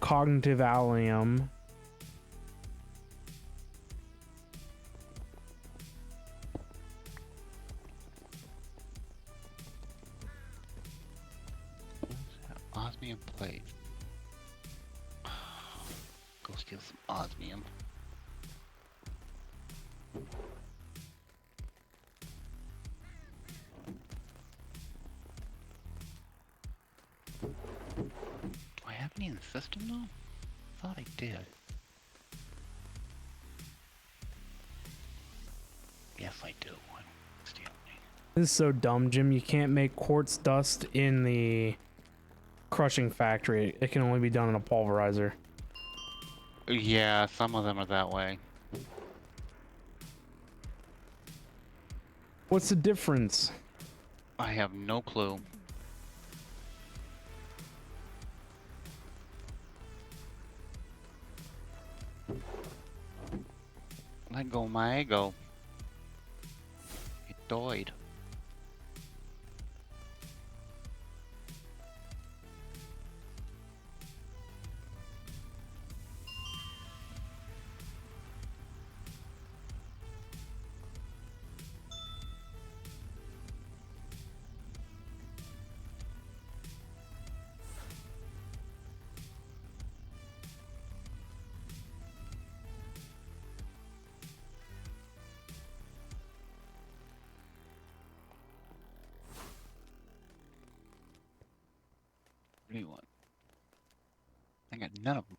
cognitive allium. Osmium plate. Go steal some osmium. Do I have any in the system though? Thought I did. Yes, I do. I don't steal any. This is so dumb, Jim. You can't make quartz dust in the crushing factory. It can only be done in a pulverizer. Yeah, some of them are that way. What's the difference? I have no clue. Let go my ego. It died. What do you want? I got none of them.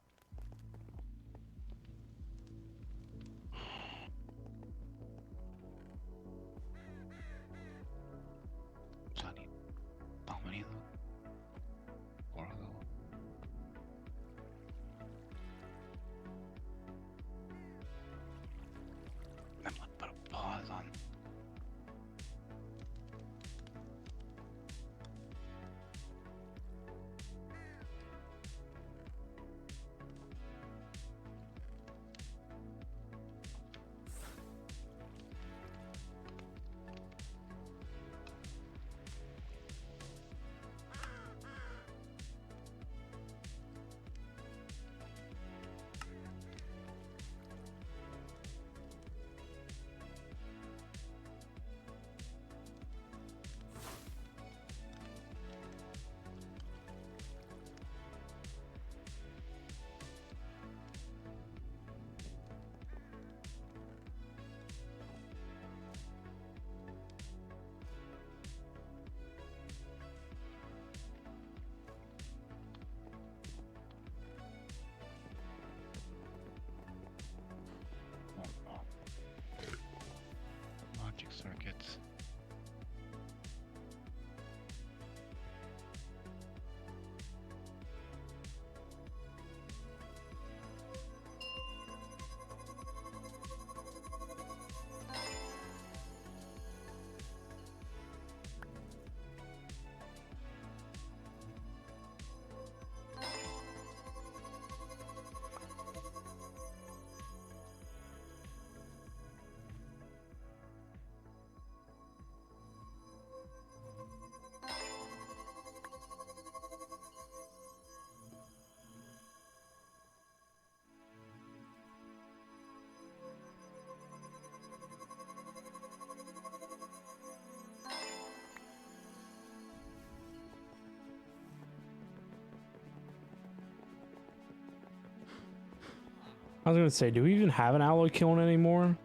I was gonna say, do we even have an alloy kiln anymore?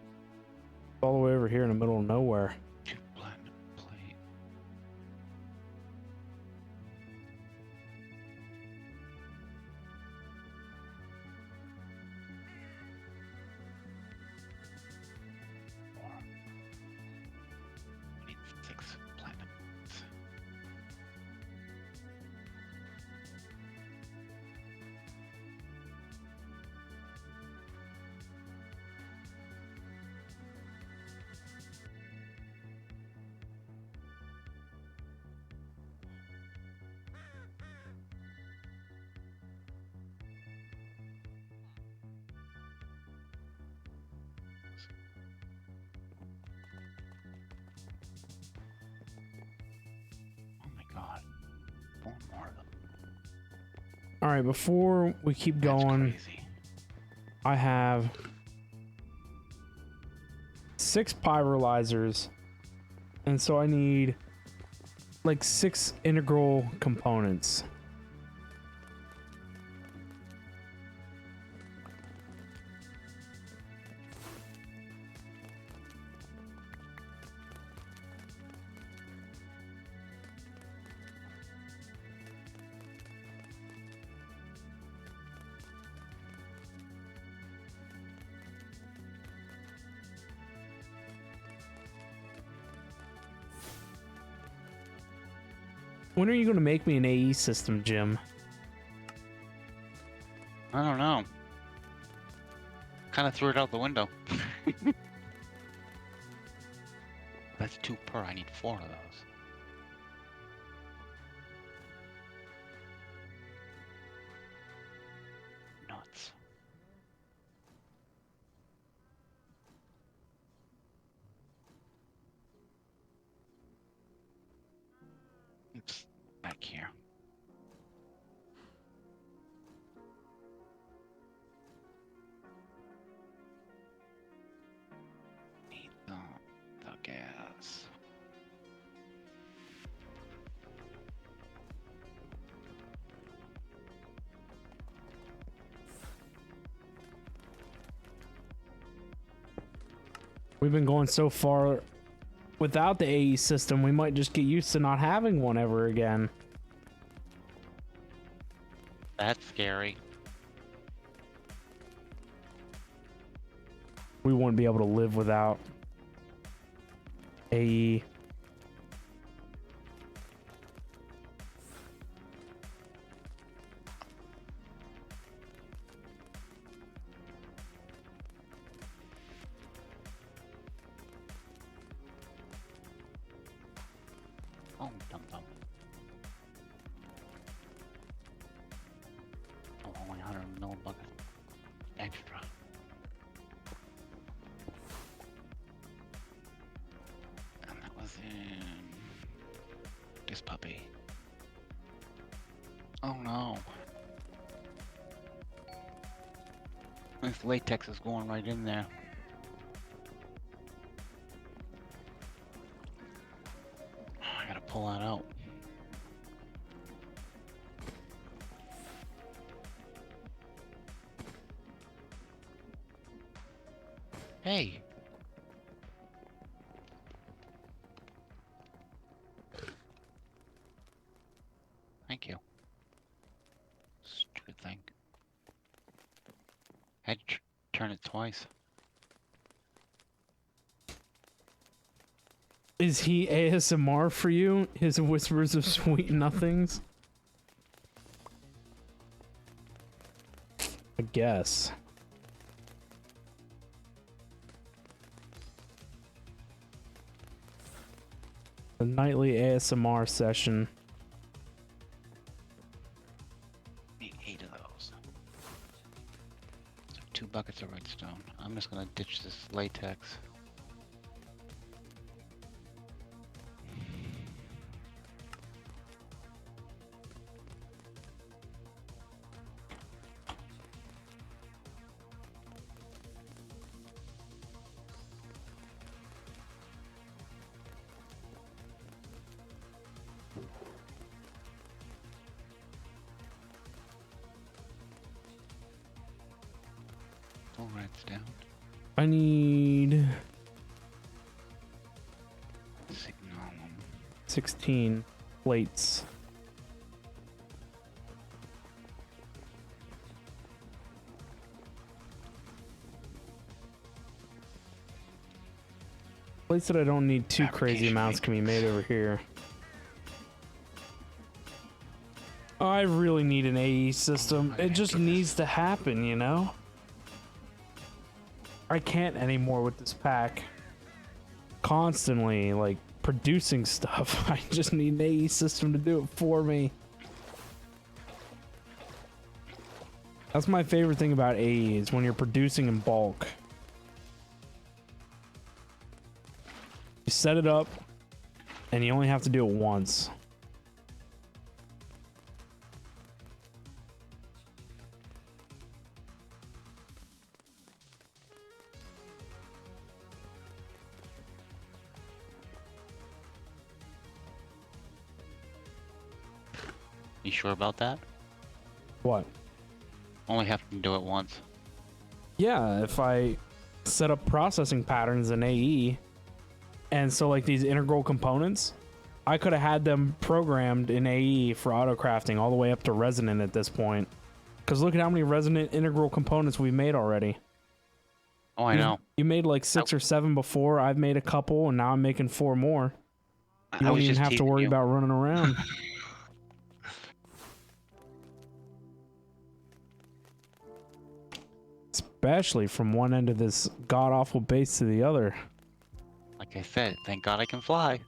All the way over here in the middle of nowhere. Two platinum plate. We need 6 platinum plates. Oh my god. 4 more of them. All right, before we keep That's going, crazy. I have 6 pyrolyzers, and so I need like 6 integral components. When are you going to make me an AE system, Jim? I don't know. Kind of threw it out the window. That's 2 per. I need 4 of those. Nuts. It's back here. Need the gas. We've been going so far without the AE system, we might just get used to not having one ever again. That's scary. We wouldn't be able to live without AE. Oh, dum dum. Oh, only 100 mil bucket extra. And that was in this puppy. Oh no. This latex is going right in there. I gotta pull that out. Hey. Thank you. Stupid thing. Had to turn it twice. Is he ASMR for you? His whispers of sweet nothings? I guess. A nightly ASMR session. Need 8 of those. So 2 buckets of redstone. I'm just gonna ditch this latex. Full redstone. I need Signal. 16 plates. Plates that I don't need too crazy Fabrication amounts can be made over here. I really need an AE system. It just needs to happen, you know? I can't anymore with this pack. Constantly, like, producing stuff. I just need an AE system to do it for me. That's my favorite thing about AE is when you're producing in bulk. You set it up, and you only have to do it once. You sure about that? What? Only have to do it once. Yeah, if I set up processing patterns in AE, and so like these integral components, I could have had them programmed in AE for auto crafting all the way up to resonant at this point. Because look at how many resonant integral components we've made already. Oh, I know. You made like 6 or 7 before. I've made a couple, and now I'm making 4 more. You I don't was even just have to teasing worry you. about running around. Especially from one end of this god-awful base to the other. Like I said, thank God I can fly.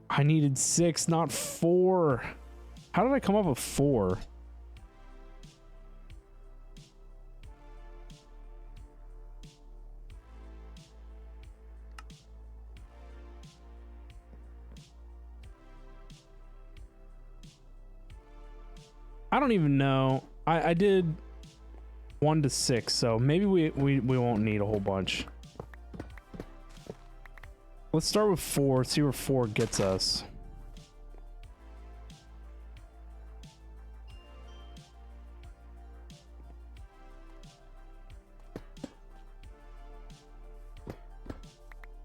I needed 6, not 4. How did I come up with 4? I don't even know. I did 1 to 6, so maybe we won't need a whole bunch. Let's start with 4, see where 4 gets us.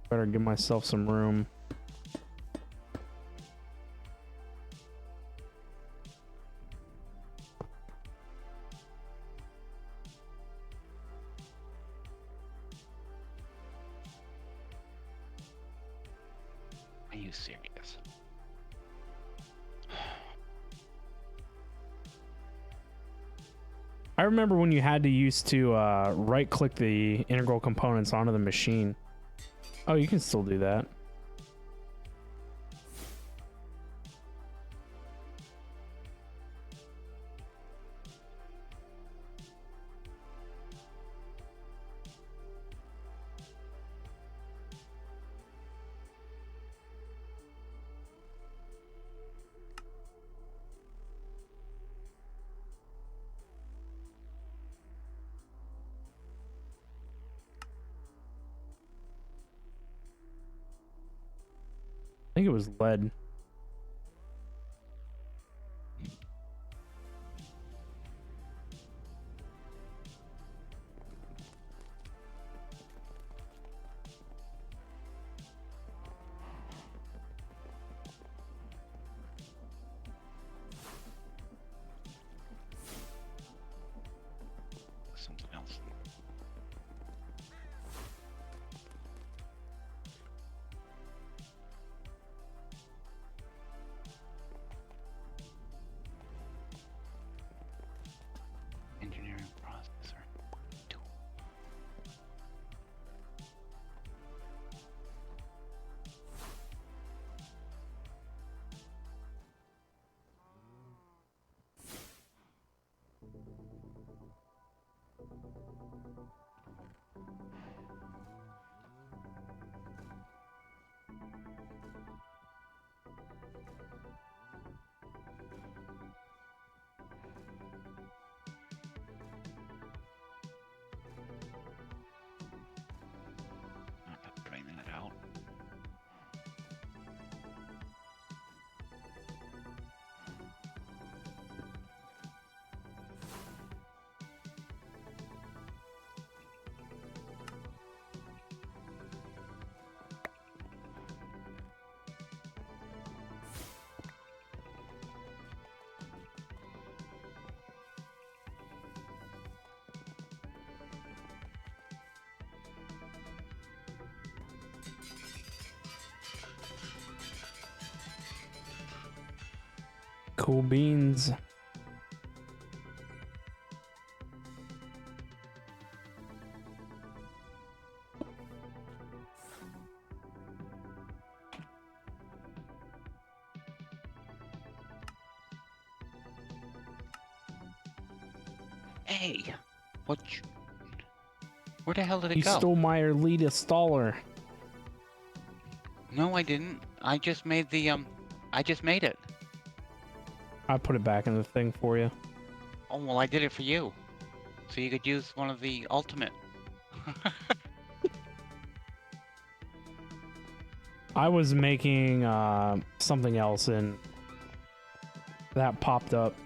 Better give myself some room. Are you serious? I remember when you had to use to right-click the integral components onto the machine. Oh, you can still do that. I think it was lead. Something else. Engineering processor. Tool. Not bringing it out. Cool beans. Hey, where the hell did it You go? stole my Erlita Staller. No, I didn't. I just made the I just made it. I put it back in the thing for you. Oh well, I did it for you, so you could use one of the ultimate. I was making something else and that popped up.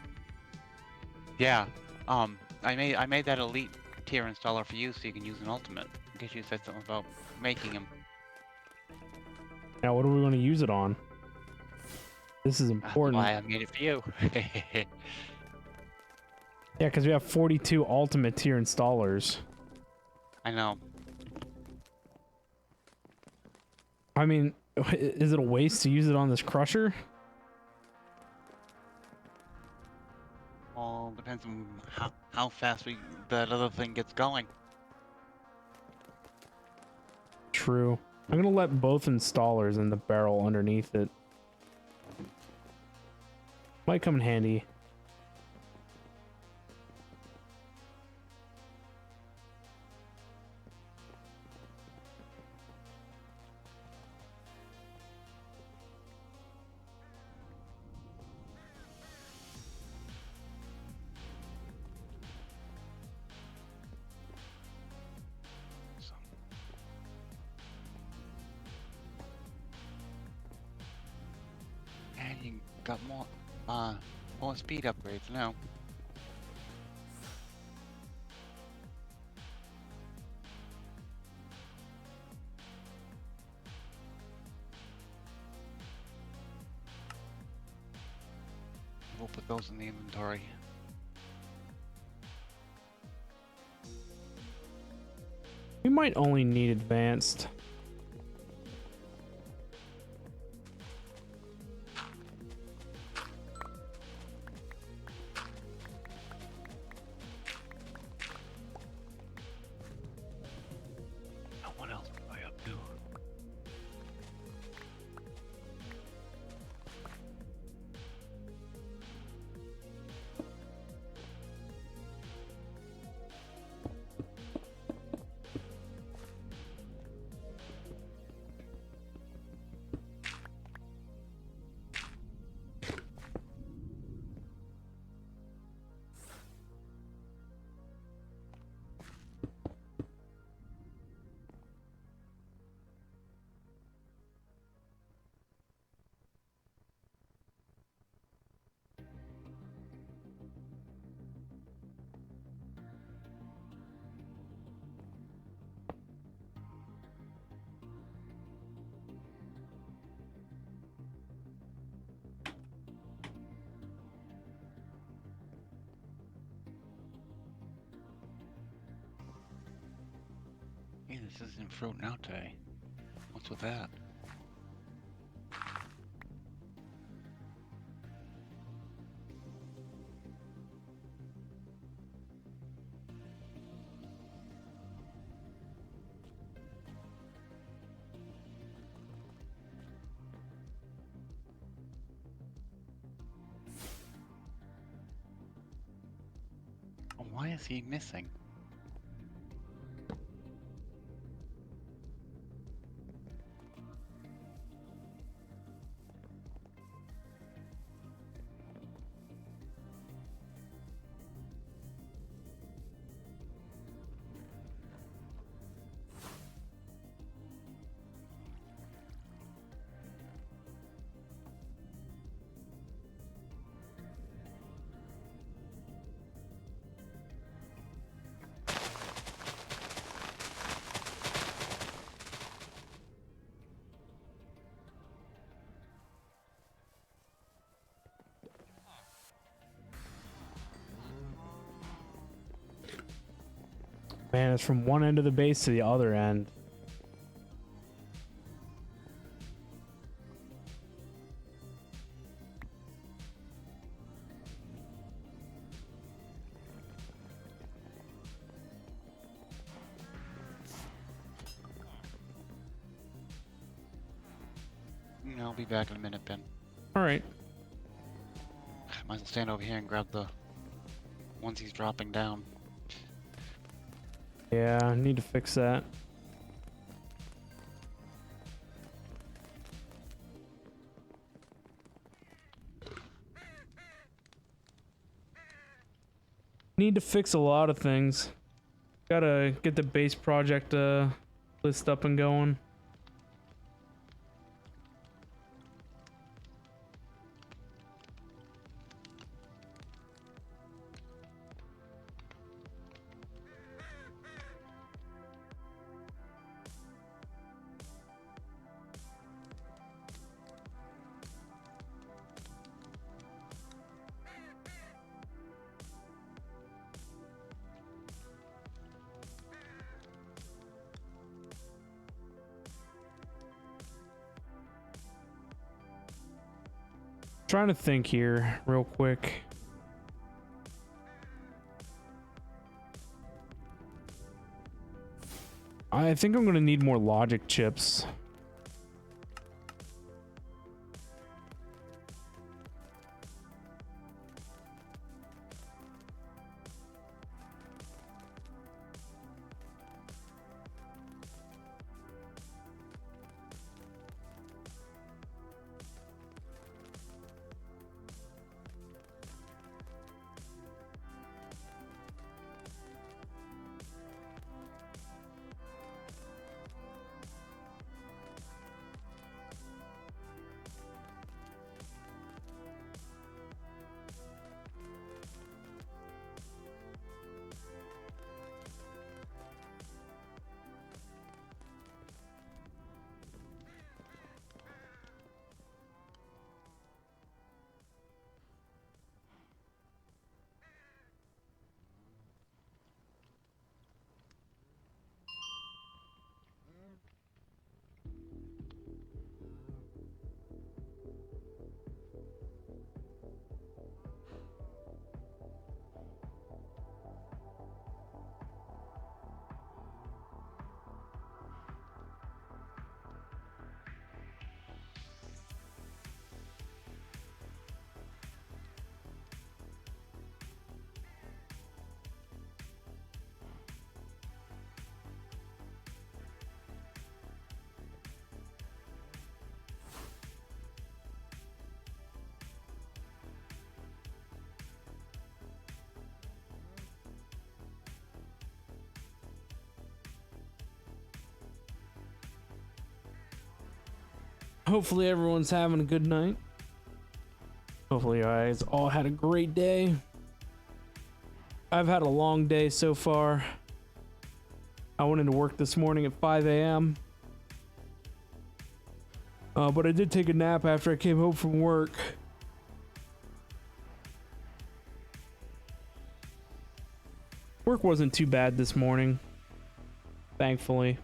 Yeah. I made that elite tier installer for you, so you can use an ultimate. In case you said something about making him. Now, what do we want to use it on? This is important. Why I made it for you. Yeah, because we have 42 ultimate tier installers. I know. I mean, is it a waste to use it on this crusher? Well, depends on how fast that other thing gets going. True. I'm gonna let both installers in the barrel underneath it. Might come in handy. And you got more speed upgrades now. We'll put those in the inventory. We might only need advanced. Now what else do I up to? Hey, this isn't fruiting out today. What's with that? Why is he missing? Man, it's from one end of the base to the other end. I'll be back in a minute, Ben. All right. Might as well stand over here and grab the ones he's dropping down. Yeah, I need to fix that. Need to fix a lot of things. Gotta get the base project list up and going. Trying to think here real quick. I think I'm gonna need more logic chips. Hopefully everyone's having a good night. Hopefully you guys all had a great day. I've had a long day so far. I went into work this morning at 5 a.m. But I did take a nap after I came home from work. Work wasn't too bad this morning, thankfully.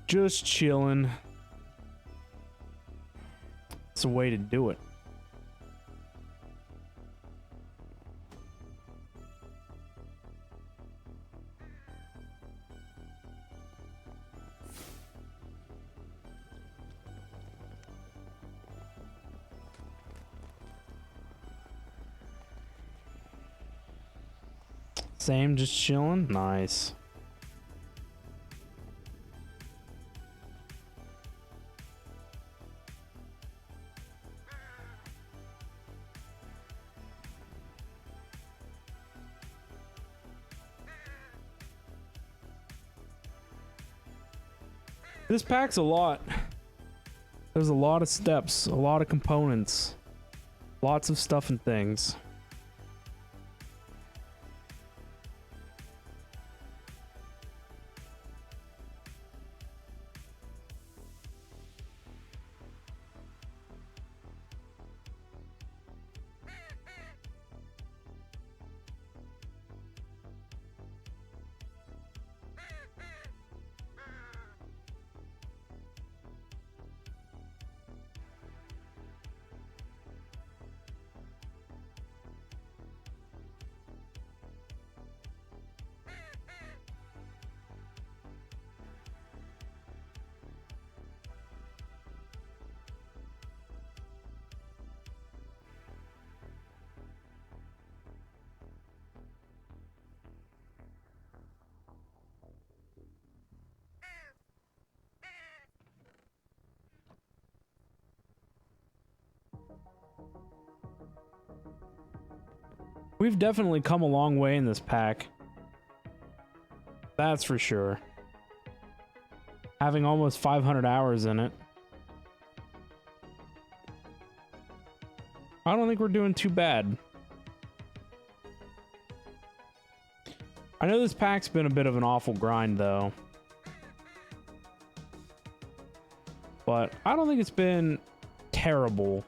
Just chilling. It's a way to do it. Same, just chilling. Nice. This pack's a lot. There's a lot of steps, a lot of components, lots of stuff and things. We've definitely come a long way in this pack. That's for sure. Having almost 500 hours in it. I don't think we're doing too bad. I know this pack's been a bit of an awful grind, though. But I don't think it's been terrible.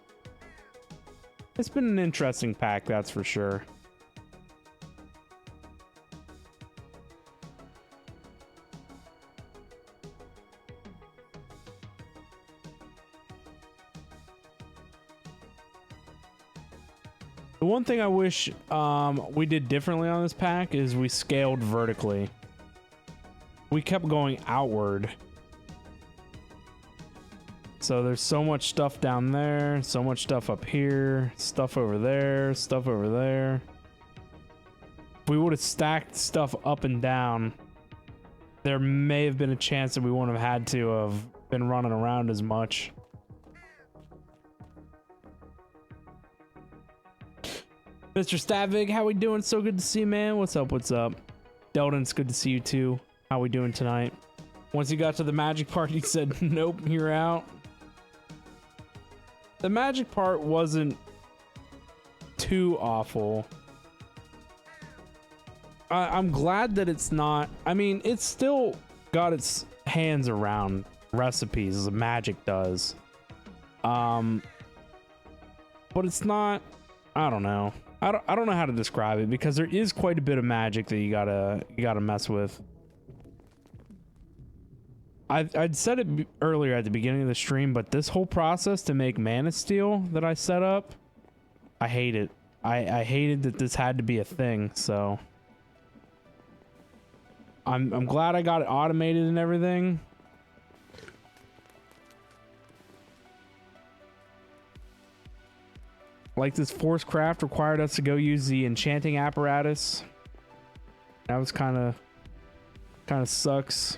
It's been an interesting pack, that's for sure. The one thing I wish we did differently on this pack is we scaled vertically. We kept going outward. So there's so much stuff down there, so much stuff up here, stuff over there, stuff over there. If we would have stacked stuff up and down, there may have been a chance that we wouldn't have had to have been running around as much. Mr. Stavig, how we doing? So good to see you, man. What's up? What's up? Delton, it's good to see you too. How we doing tonight? Once he got to the magic part, he said, nope, you're out. The magic part wasn't too awful. I'm glad that it's not. I mean, it's still got its hands around recipes as magic does. But it's not. I don't know. I don't know how to describe it because there is quite a bit of magic that you gotta mess with. I'd said it earlier at the beginning of the stream, but this whole process to make Mana Steel that I set up, I hate it. I hated that this had to be a thing, so I'm glad I got it automated and everything. Like this force craft required us to go use the enchanting apparatus. That was kind of sucks.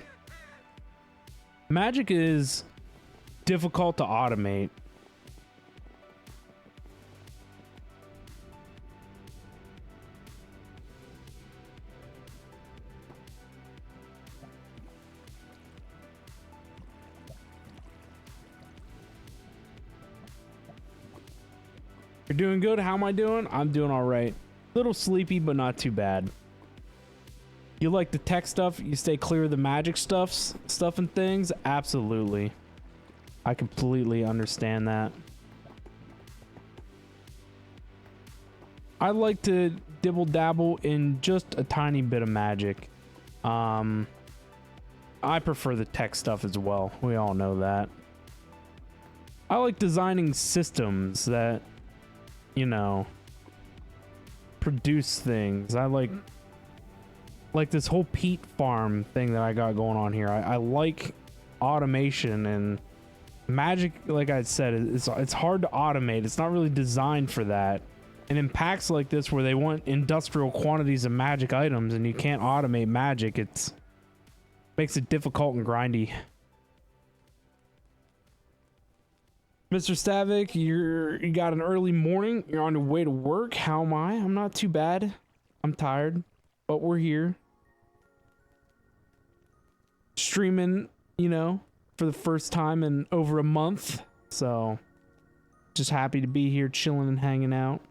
Magic is difficult to automate. You're doing good. How am I doing? I'm doing all right. Little sleepy, but not too bad. You like the tech stuff? You stay clear of the magic stuff and things? Absolutely. I completely understand that. I like to dibble dabble in just a tiny bit of magic. I prefer the tech stuff as well. We all know that. I like designing systems that, you know, produce things. I like this whole peat farm thing that I got going on here. I like automation and magic. Like I said, it's hard to automate. It's not really designed for that. And in packs like this where they want industrial quantities of magic items and you can't automate magic, it makes it difficult and grindy. Mr. Stavik, you got an early morning. You're on your way to work. How am I? I'm not too bad. I'm tired, but we're here. Streaming, you know, for the first time in over a month. So, just happy to be here chilling and hanging out.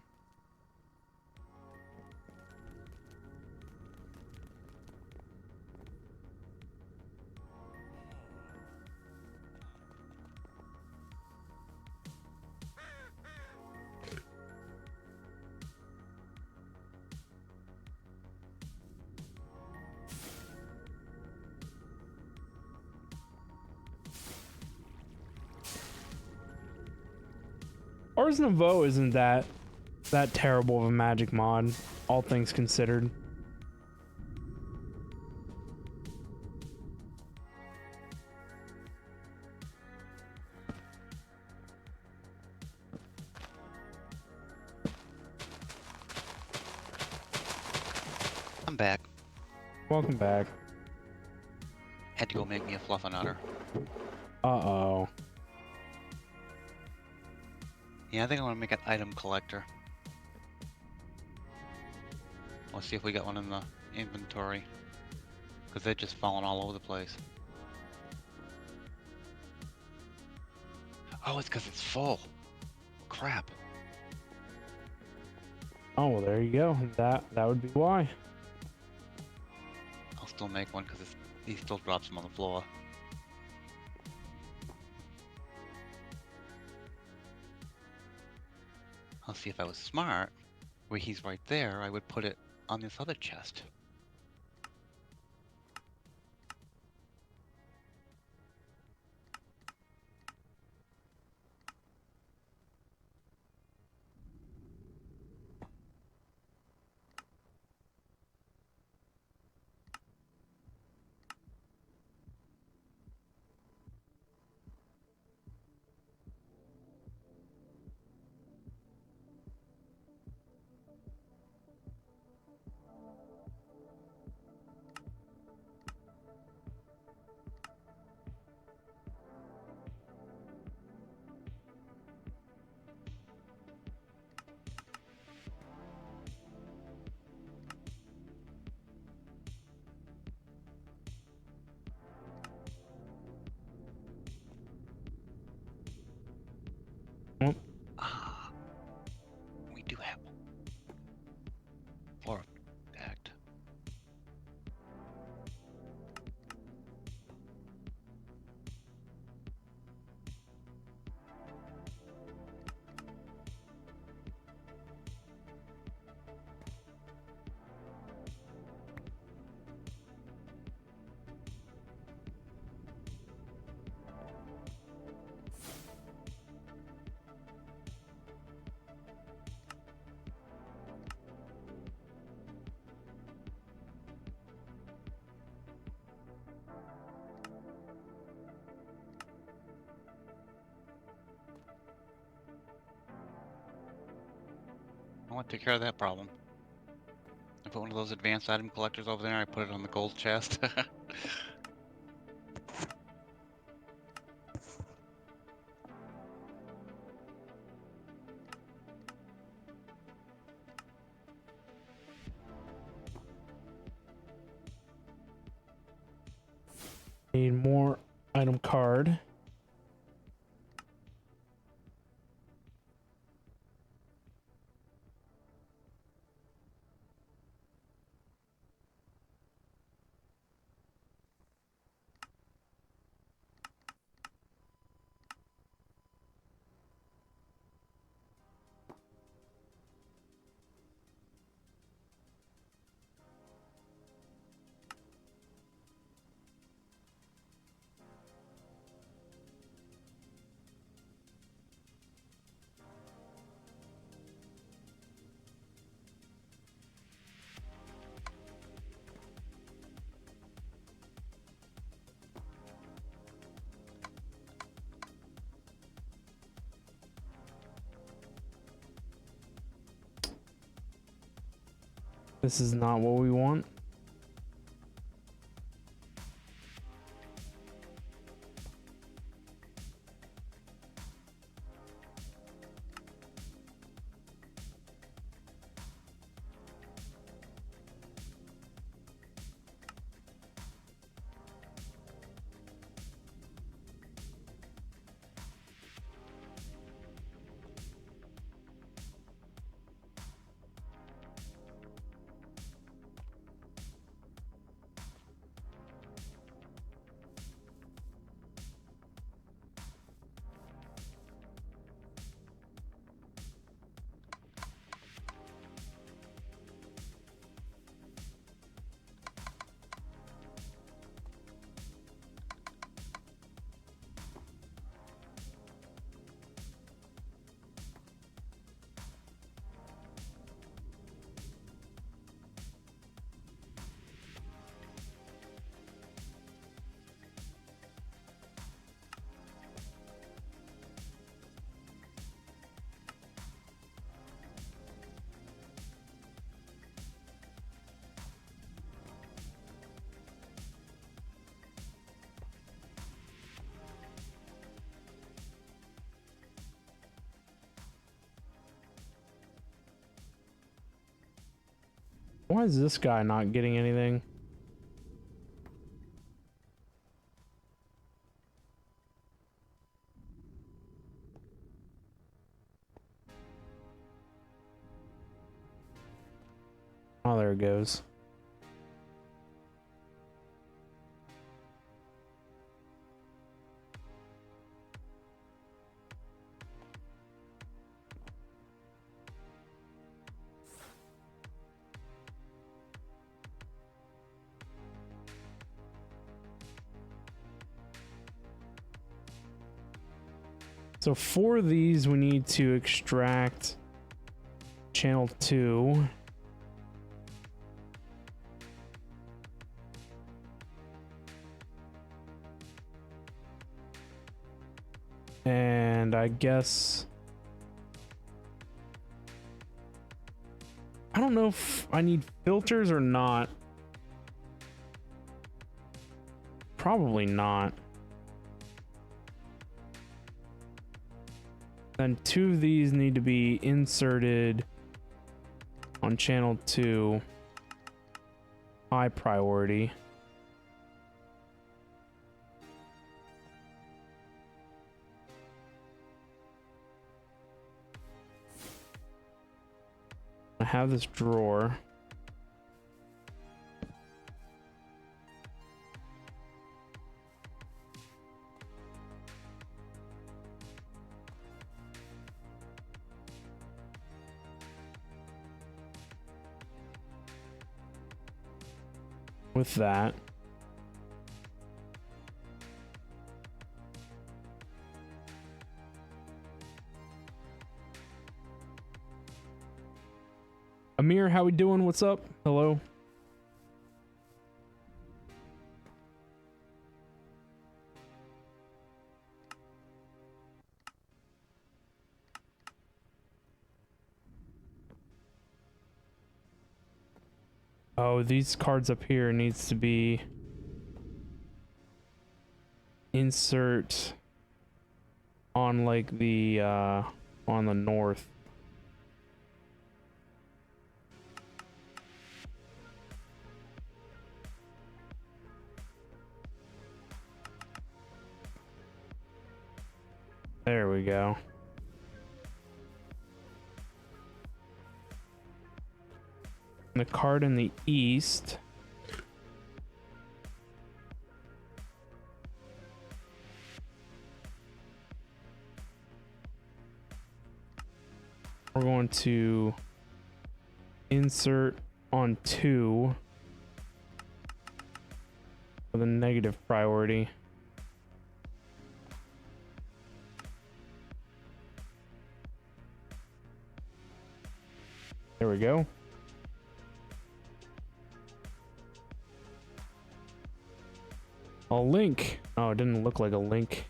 Ars Nouveau isn't that terrible of a magic mod, all things considered. I'm back. Welcome back. Had to go make me a fluffernutter. Uh-oh. Yeah, I think I want to make an item collector. Let's see if we got one in the inventory. Because they're just falling all over the place. Oh, it's because it's full. Crap. Oh, well, there you go. That would be why. I'll still make one because he still drops them on the floor. I'll see if I was smart. Where he's right there, I would put it on this other chest. Well, Ah, we do have 4 act. I want to take care of that problem. I put one of those advanced item collectors over there. I put it on the gold chest. need more item card. This is not what we want. Why is this guy not getting anything? Oh, there it goes. So for these, we need to extract channel 2. And I guess I don't know if I need filters or not. Probably not. Then 2 of these need to be inserted on channel 2, high priority. I have this drawer. With that, Amir, how we doing? What's up? Hello. Oh, these cards up here needs to be insert on like the on the north. There we go. The card in the east. We're going to insert on 2 with a negative priority. There we go. A link. Oh, it didn't look like a link.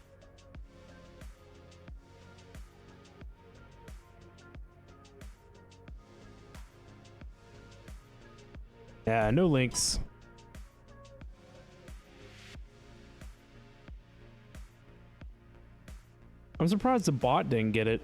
Yeah, no links. I'm surprised the bot didn't get it.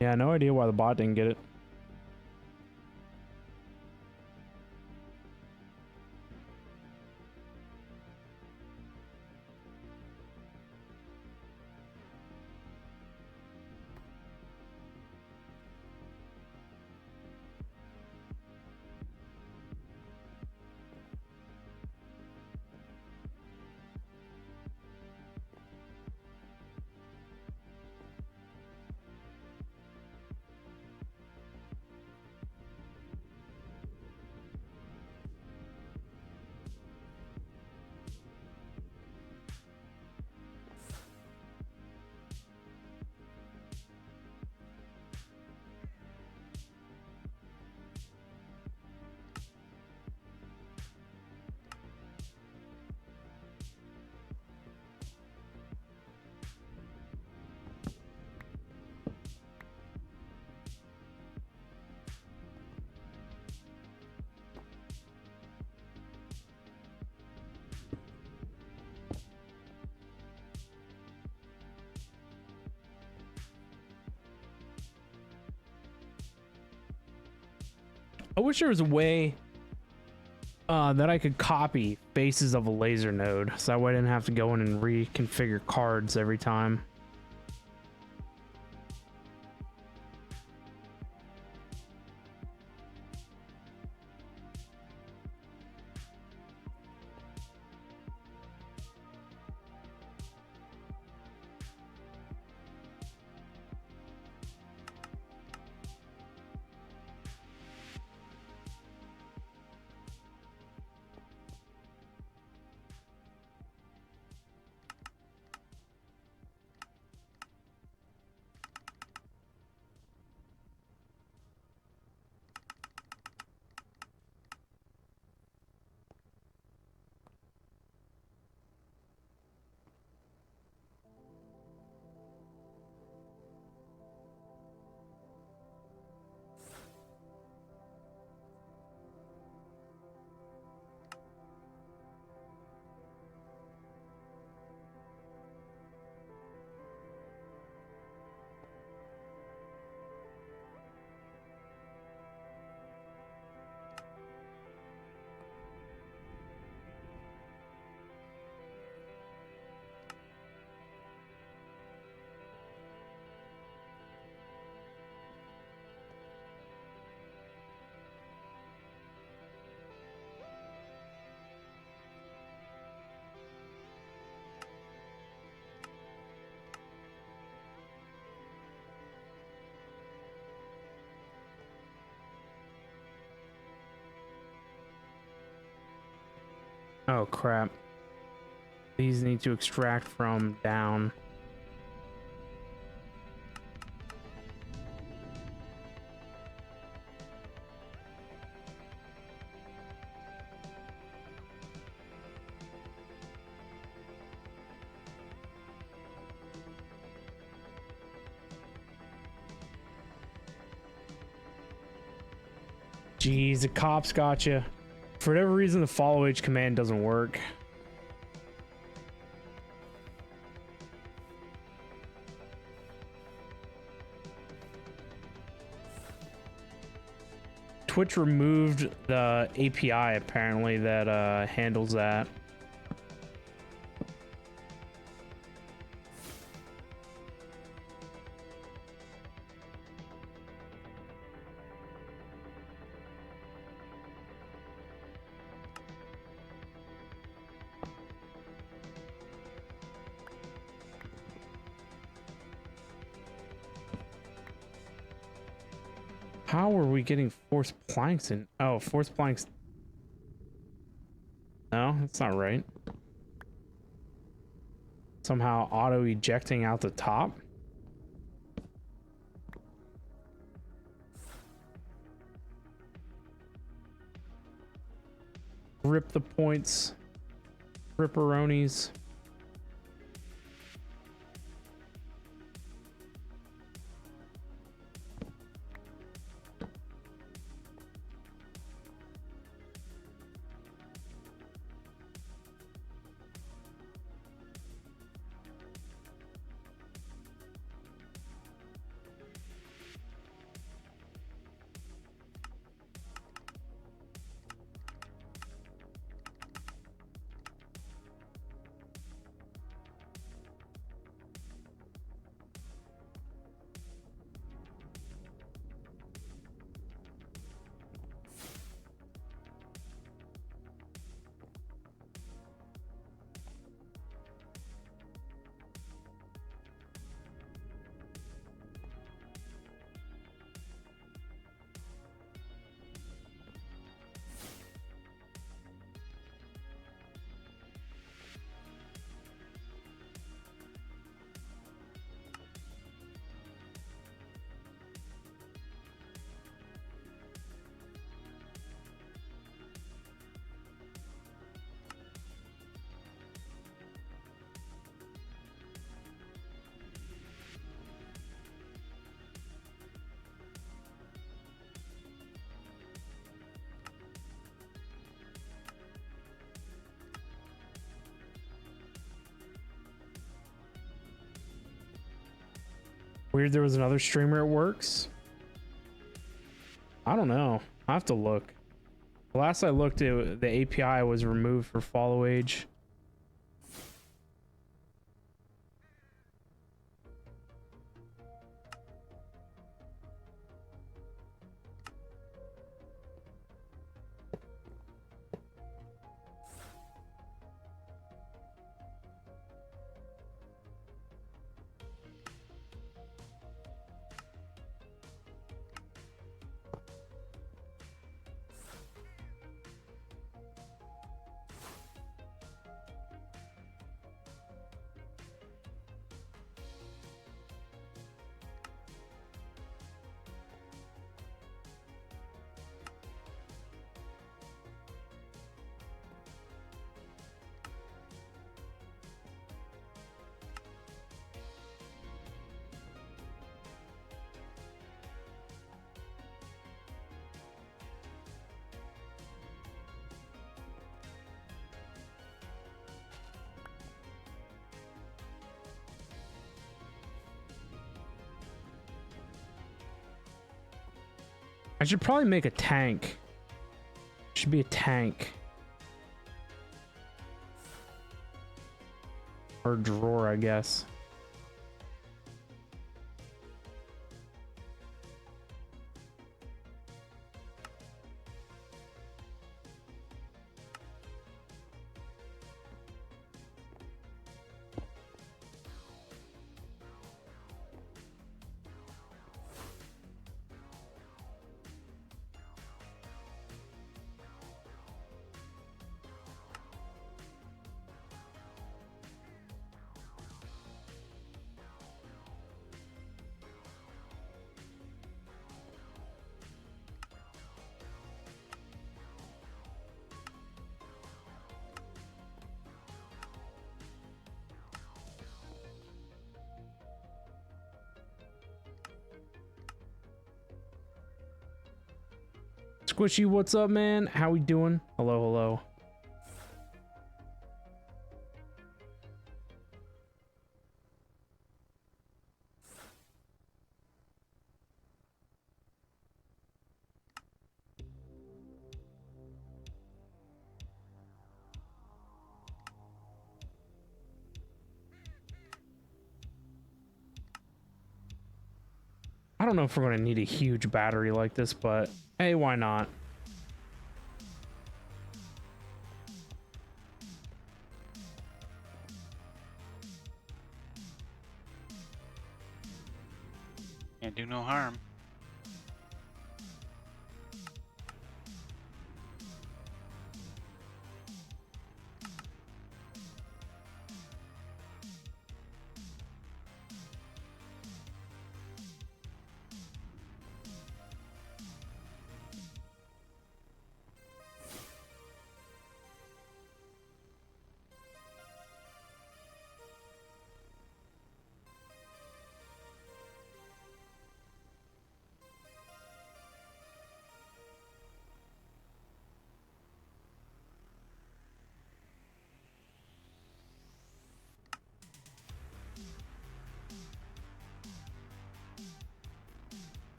Yeah, no idea why the bot didn't get it. I wish there was a way that I could copy faces of a laser node, so that way I didn't have to go in and reconfigure cards every time. Oh crap. These need to extract from down. Jeez, the cops got you. For whatever reason, the follow H command doesn't work. Twitch removed the API apparently that handles that. How are we getting forced planks in? Oh, forced planks. No, that's not right. Somehow auto ejecting out the top. Rip the points. Ripperonis. Weird there was another streamer at works. I don't know. I have to look. Last I looked, the API was removed for follow age. I should probably make a tank. Should be a tank. Or a drawer, I guess. Squishy, what's up, man? How we doing? Hello, hello. I don't know if we're going to need a huge battery like this, but hey, why not? Can't do no harm.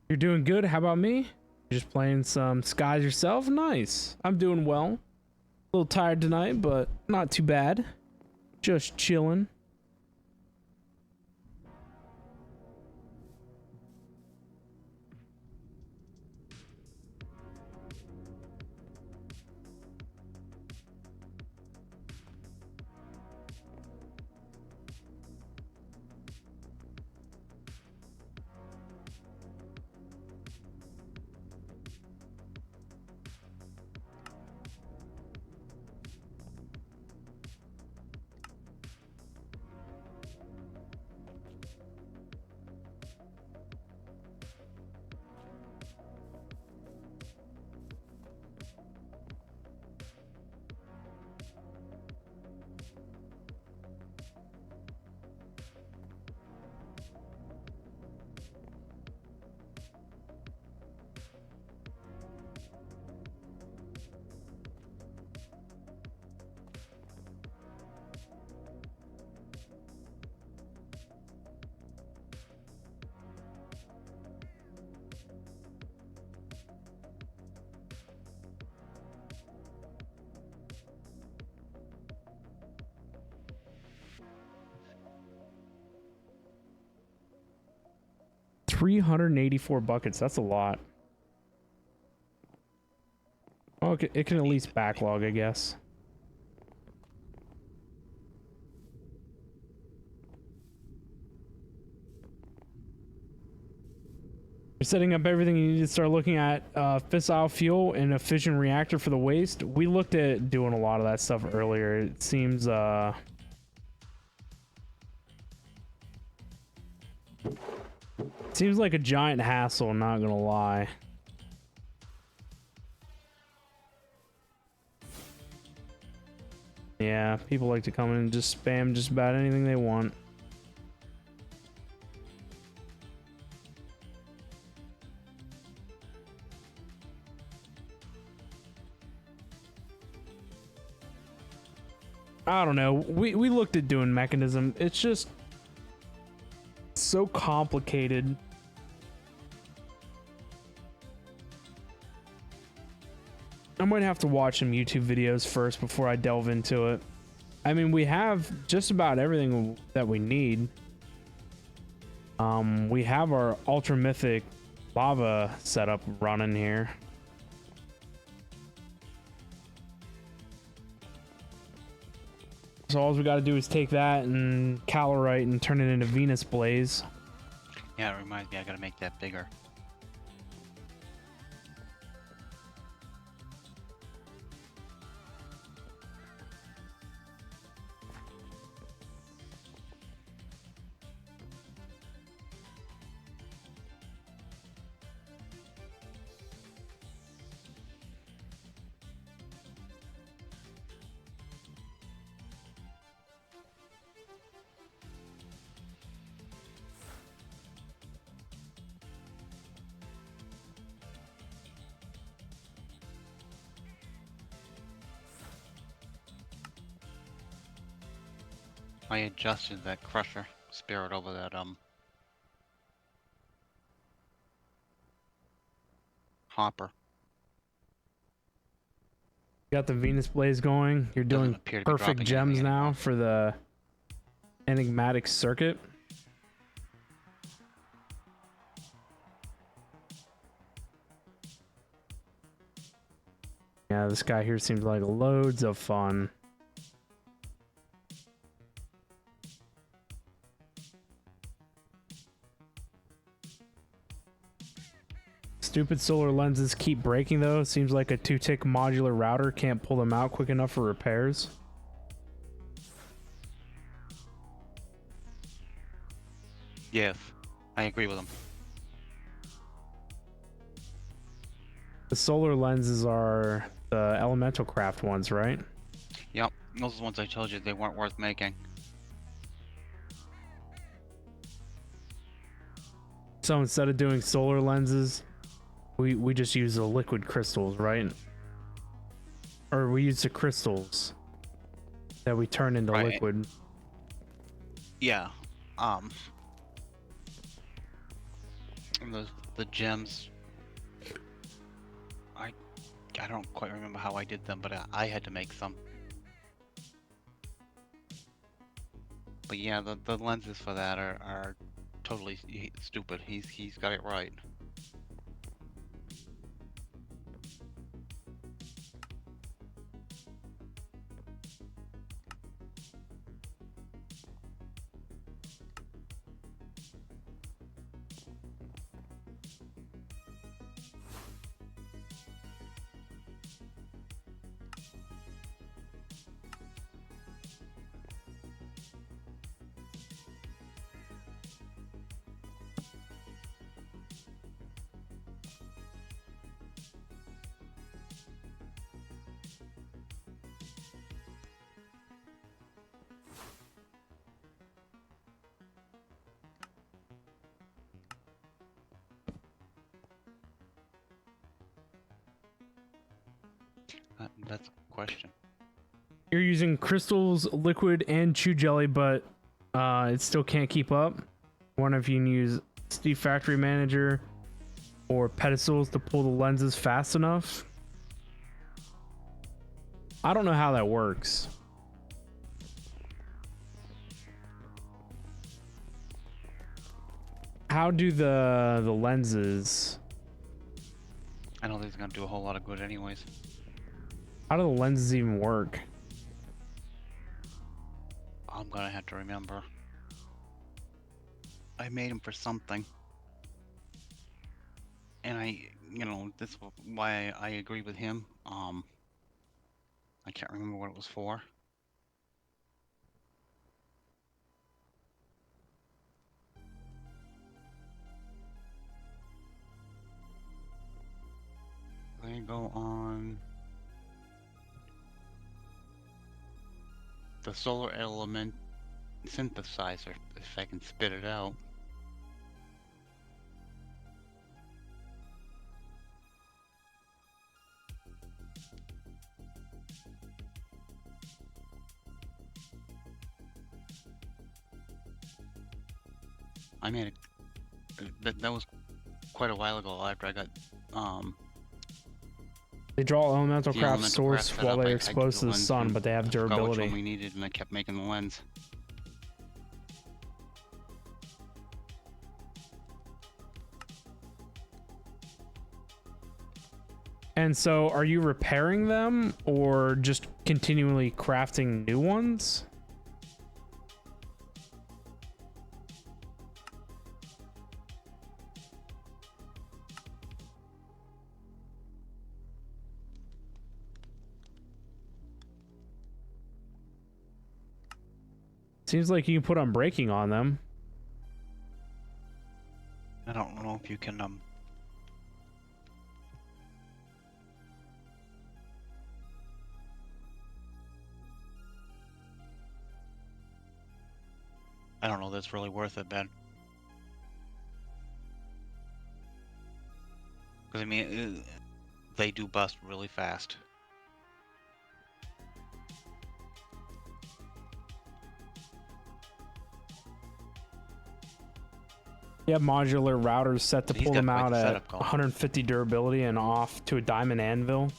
You're doing good. How about me? You're just playing some skies yourself? Nice. I'm doing well. A little tired tonight, but not too bad. Just chilling. 384 buckets. That's a lot. Okay, it can at least backlog, I guess. You're setting up everything. You need to start looking at fissile fuel and a fission reactor for the waste. We looked at doing a lot of that stuff earlier. It seems seems like a giant hassle, not gonna lie. Yeah, people like to come in and just spam just about anything they want. I don't know. We looked at doing mechanism. It's just so complicated. I might have to watch some YouTube videos first before I delve into it. I mean, we have just about everything that we need. We have our ultra mythic lava setup running here. So all we got to do is take that and calorite and turn it into Venus Blaze. Yeah, it reminds me, I gotta make that bigger. I adjusted that crusher spirit over that hopper. Got the Venus Blaze going. You're Doesn't doing appear to be perfect dropping gems anything now anymore. for the enigmatic circuit. Yeah, this guy here seems like loads of fun. Stupid solar lenses keep breaking though. Seems like a 2-tick modular router can't pull them out quick enough for repairs. Yes, I agree with him. The solar lenses are the elemental craft ones, right? Yep, those are the ones I told you they weren't worth making. So instead of doing solar lenses, we just use the liquid crystals, right? Or we use the crystals that we turn into Right. liquid. Yeah, and the gems. I don't quite remember how I did them, but I had to make some. But yeah, the lenses for that are totally stupid. He's got it right. That's a question. You're using crystals, liquid, and chew jelly, but it still can't keep up. Wonder if you can use Steve Factory Manager or pedestals to pull the lenses fast enough. I don't know how that works. how do the lenses? I don't think it's gonna do a whole lot of good anyways. How do the lenses even work? I'm gonna have to remember. I made them for something. And this is why I agree with him. I can't remember what it was for. Let me go on the solar element synthesizer, if I can spit it out. I made it. That was quite a while ago after I got They draw elemental the craft elemental source craft set while up. they're I exposed to did the lens sun, and but they have I forgot which one durability. we needed, and I kept making the lens. And so, are you repairing them or just continually crafting new ones? Seems like you can put unbreaking on them. I don't know if you can I don't know if that's really worth it, Ben. Because I mean, they do bust really fast. You have modular routers set to He's pull got them quite out the at setup going. 150 durability and off to a diamond anvil.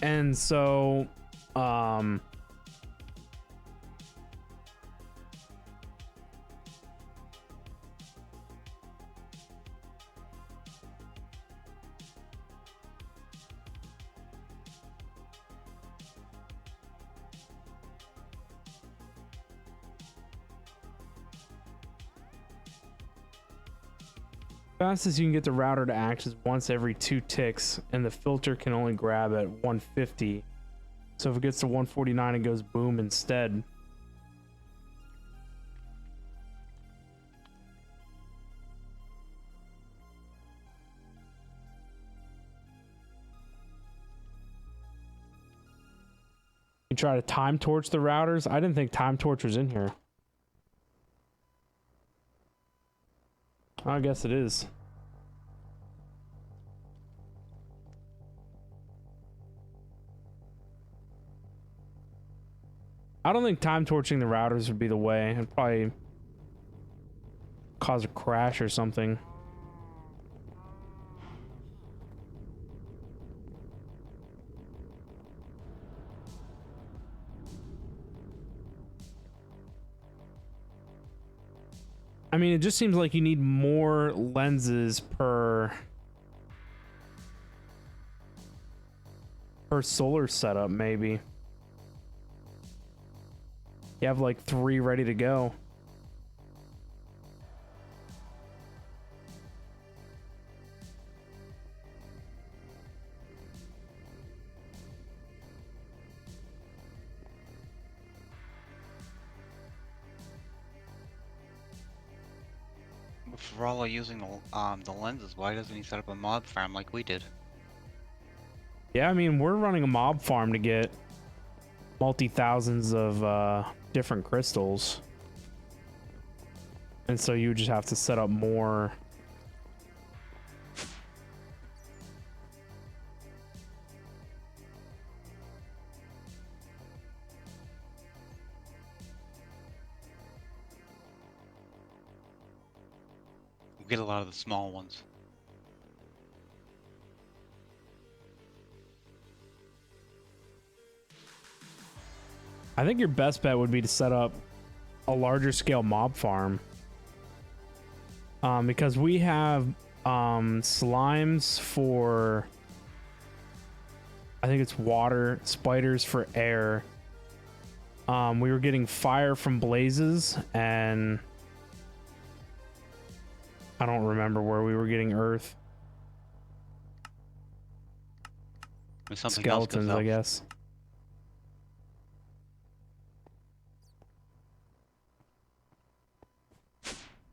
And so, fastest you can get the router to act is once every 2 ticks, and the filter can only grab at 150. So if it gets to 149, it goes boom instead. You try to time torch the routers? I didn't think time torch was in here. I guess it is. I don't think time torching the routers would be the way. It'd probably cause a crash or something. I mean, it just seems like you need more lenses per solar setup, maybe. You have like 3 ready to go. If Rollo using the lenses, why doesn't he set up a mob farm like we did? Yeah, I mean, we're running a mob farm to get multi-thousands of different crystals. And so you just have to set up more. We get a lot of the small ones. I think your best bet would be to set up a larger scale mob farm. Because we have slimes for, I think it's water, spiders for air. We were getting fire from blazes, and I don't remember where we were getting earth. There's something Skeletons, else I guess.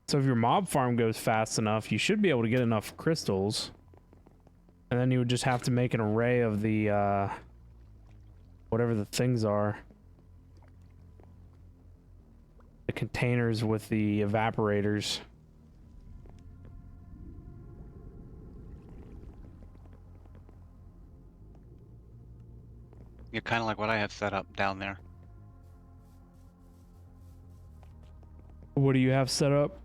So if your mob farm goes fast enough, you should be able to get enough crystals. And then you would just have to make an array of the, whatever the things are. The containers with the evaporators. You're kind of like what I have set up down there. What do you have set up?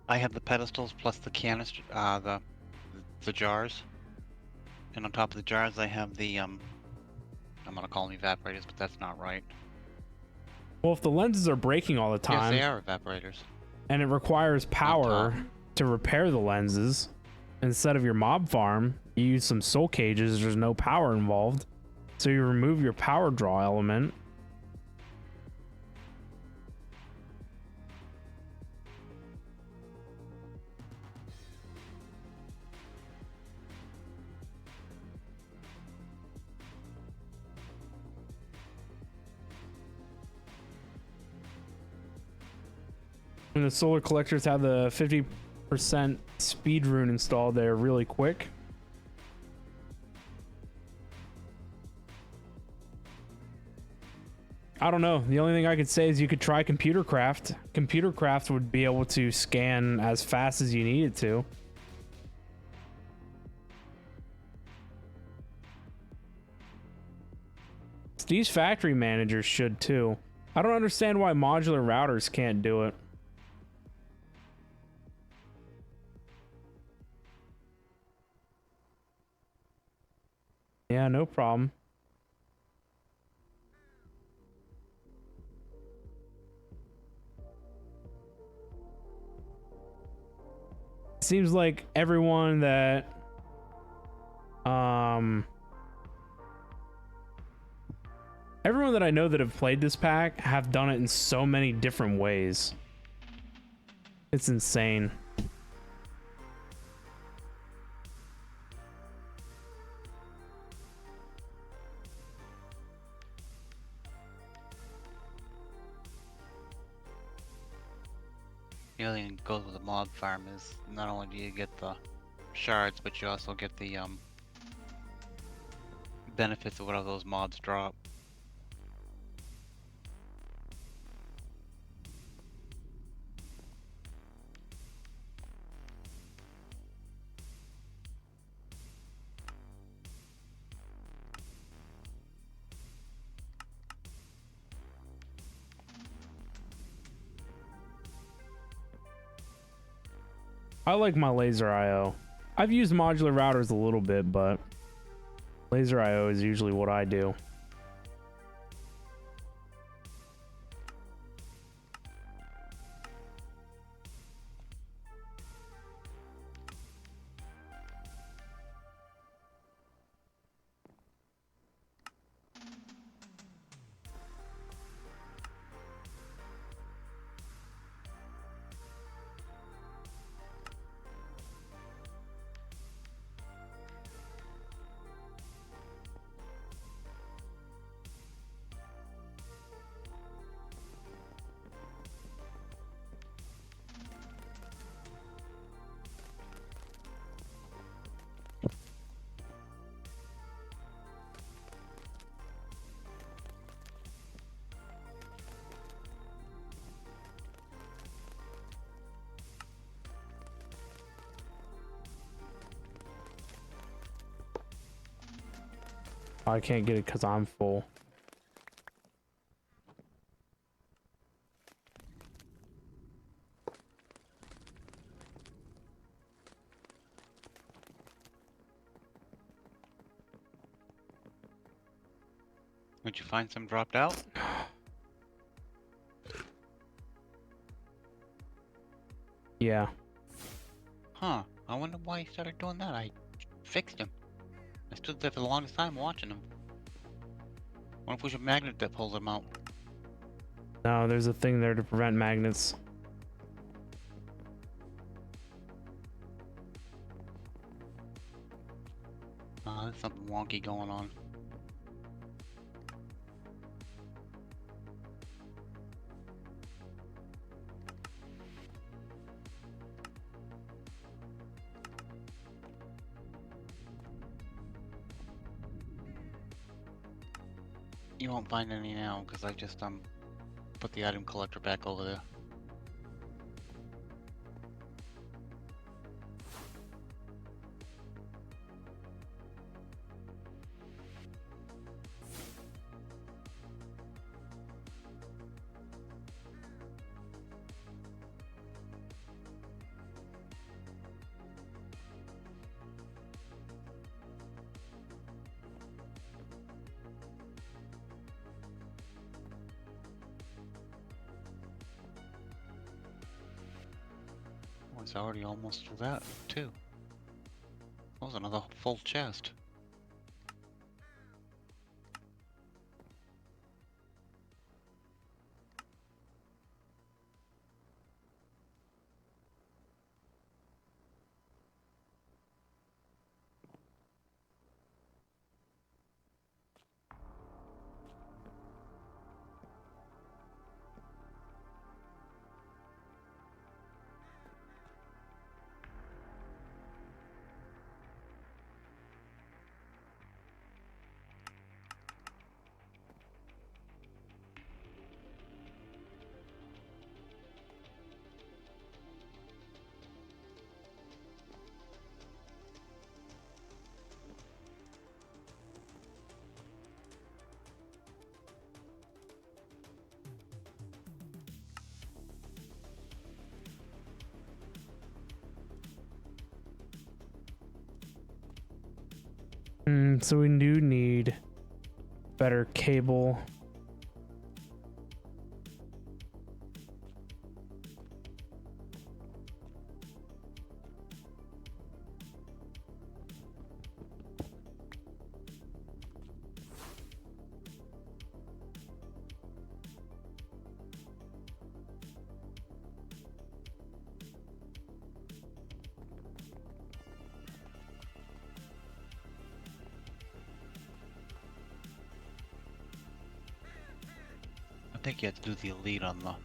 I have the pedestals plus the canister, the jars, and on top of the jars I have the I'm gonna call them evaporators, but that's not right. Well, if the lenses are breaking all the time, Yes, they are evaporators. and it requires power top. to repair the lenses, instead of your mob farm, you use some soul cages. There's no power involved, so you remove your power draw element. And the solar collectors have the 50% speed rune installed there really quick. I don't know. The only thing I could say is you could try computer craft. Computer craft would be able to scan as fast as you needed to. These factory managers should too. I don't understand why modular routers can't do it. Yeah, no problem. Seems like everyone that everyone that I know that have played this pack have done it in so many different ways. It's insane. The other thing that goes with the mob farm is not only do you get the shards, but you also get the benefits of whatever those mobs drop. I like my laser IO. I've used modular routers a little bit, but laser IO is usually what I do. I can't get it because I'm full. Did you find some dropped out? Yeah. Huh. I wonder why he started doing that. I fixed him. I stood there for the longest time watching him. Wonder if there's a magnet that pulls him out. No, there's a thing there to prevent magnets. There's something wonky going on. You won't find any now because I just put the item collector back over there. Oh, it's already almost through that too. That was another full chest. So we do need better cable. I think you have to do the elite on the.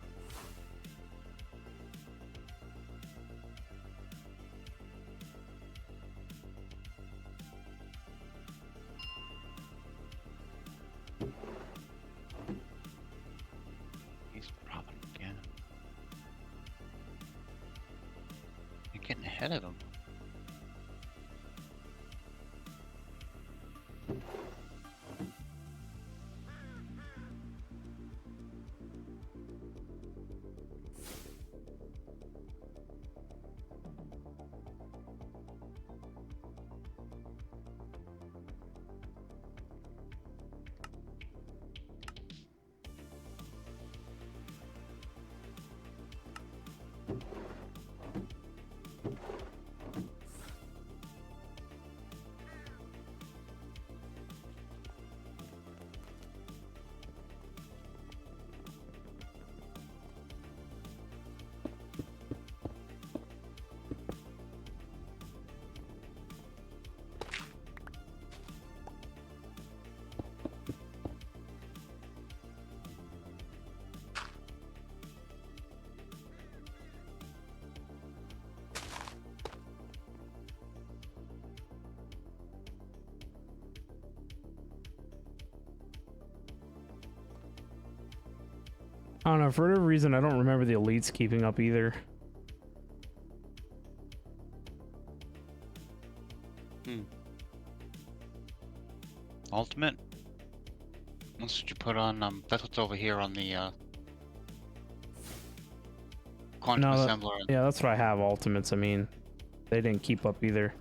He's dropping again. You're getting ahead of him. I don't know, for whatever reason, I don't remember the elites keeping up either. Ultimate? That's what you put on, that's what's over here on the, quantum No, assembler. yeah, that's what I have, ultimates. I mean, they didn't keep up either.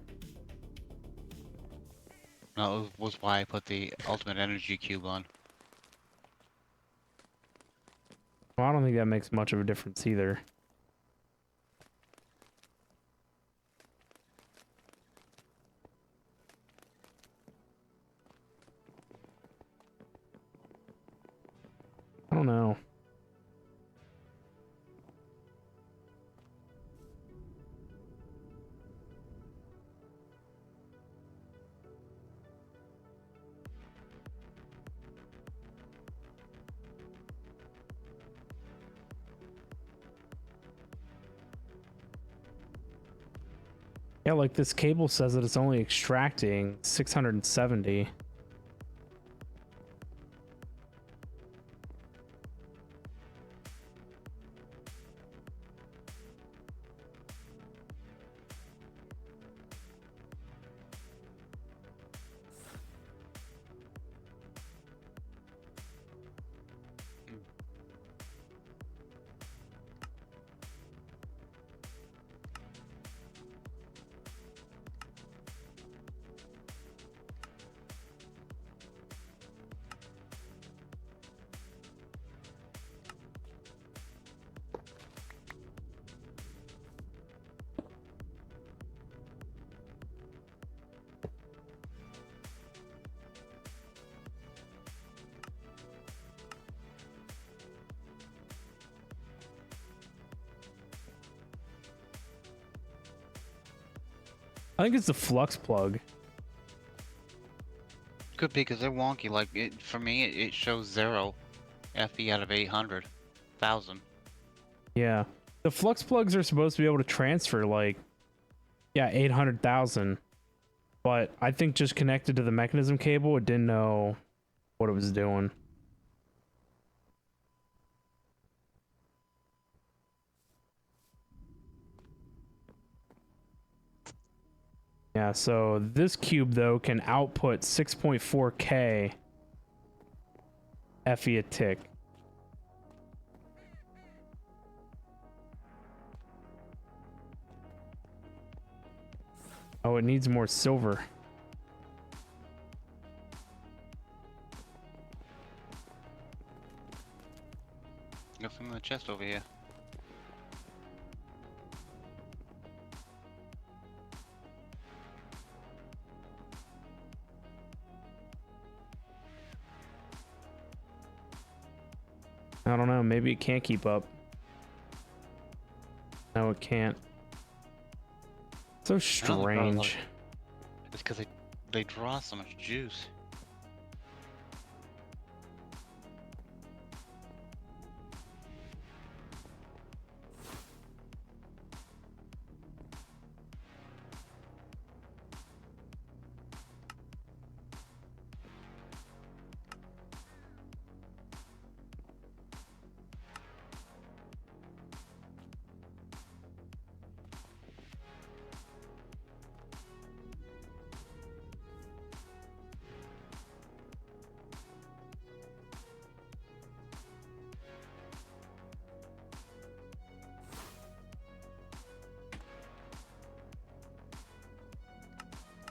No, it was why I put the ultimate energy cube on. Well, I don't think that makes much of a difference either. I don't know. Yeah, like this cable says that it's only extracting 670. I think it's the flux plug. Could be because they're wonky. Like it for me, it shows 0 FE out of 800,000. Yeah. The flux plugs are supposed to be able to transfer like, yeah, 800,000. But I think just connected to the mechanism cable, it didn't know what it was doing. Yeah, so this cube though can output 6.4K FE a tick. Oh, it needs more silver. Got some in the chest over here. I don't know, maybe it can't keep up. No, it can't. So strange. It's because they draw so much juice.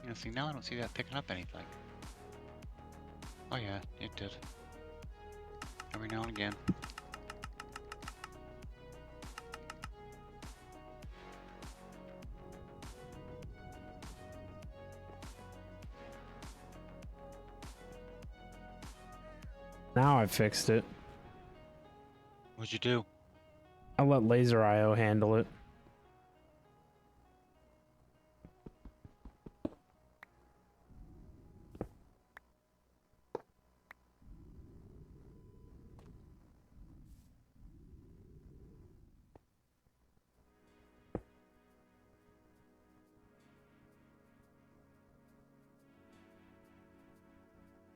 Yeah, see, now I don't see that picking up anything. Oh yeah, it did. Every now and again. Now I fixed it. What'd you do? I'll let Laser IO handle it.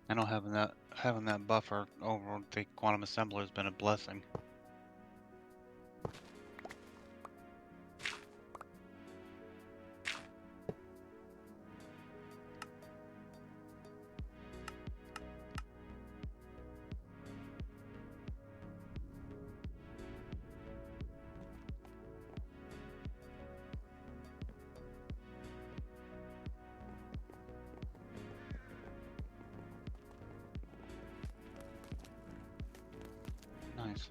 I know having that buffer over the quantum assembler has been a blessing. Nice.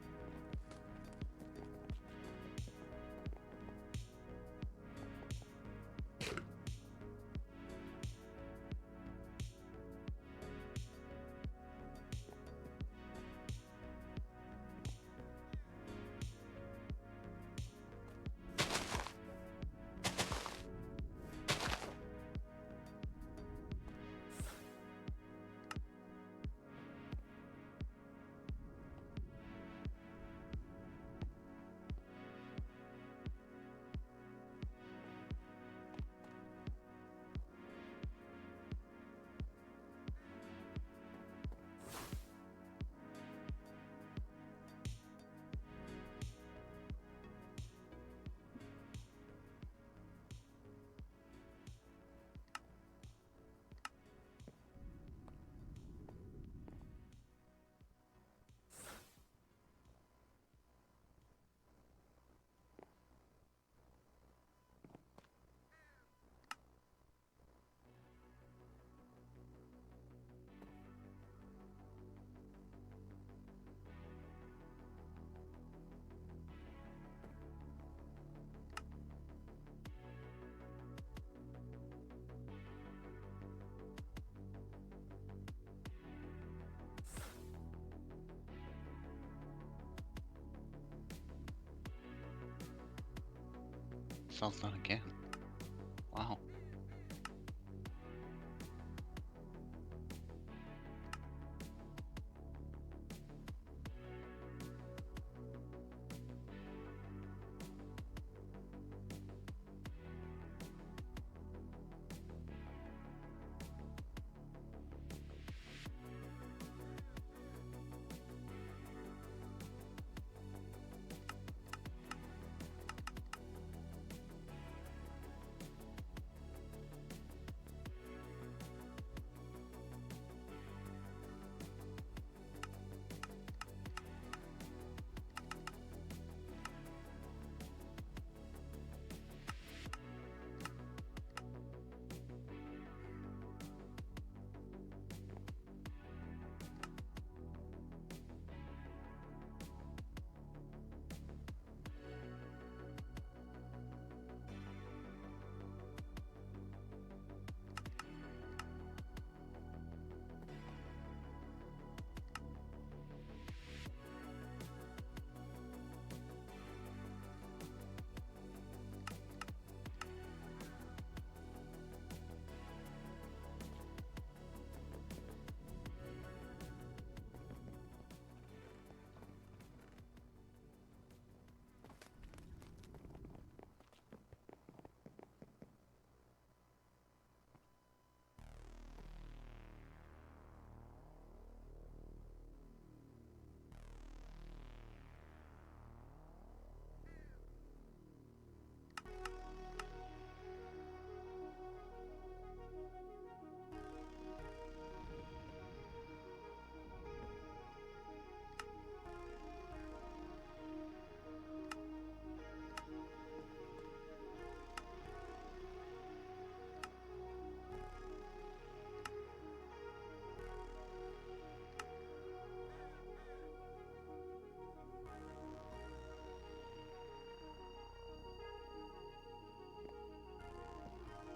Cell's done again. Wow.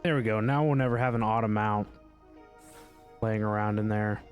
There we go. Now we'll never have an auto mount laying around in there.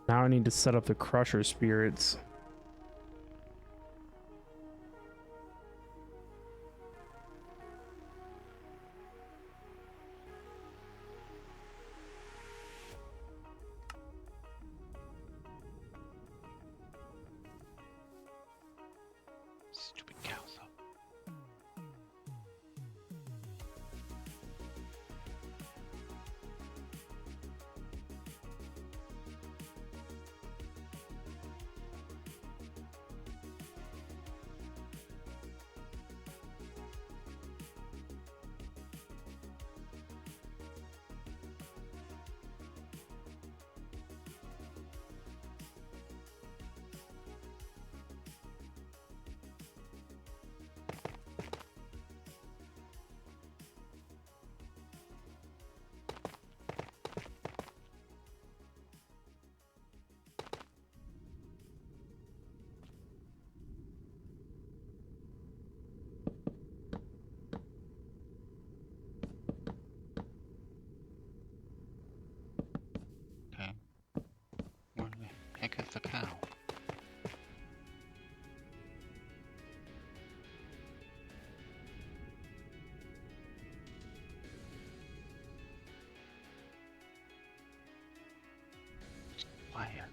Now I need to set up the crusher spirits. Stupid cows up. quiet.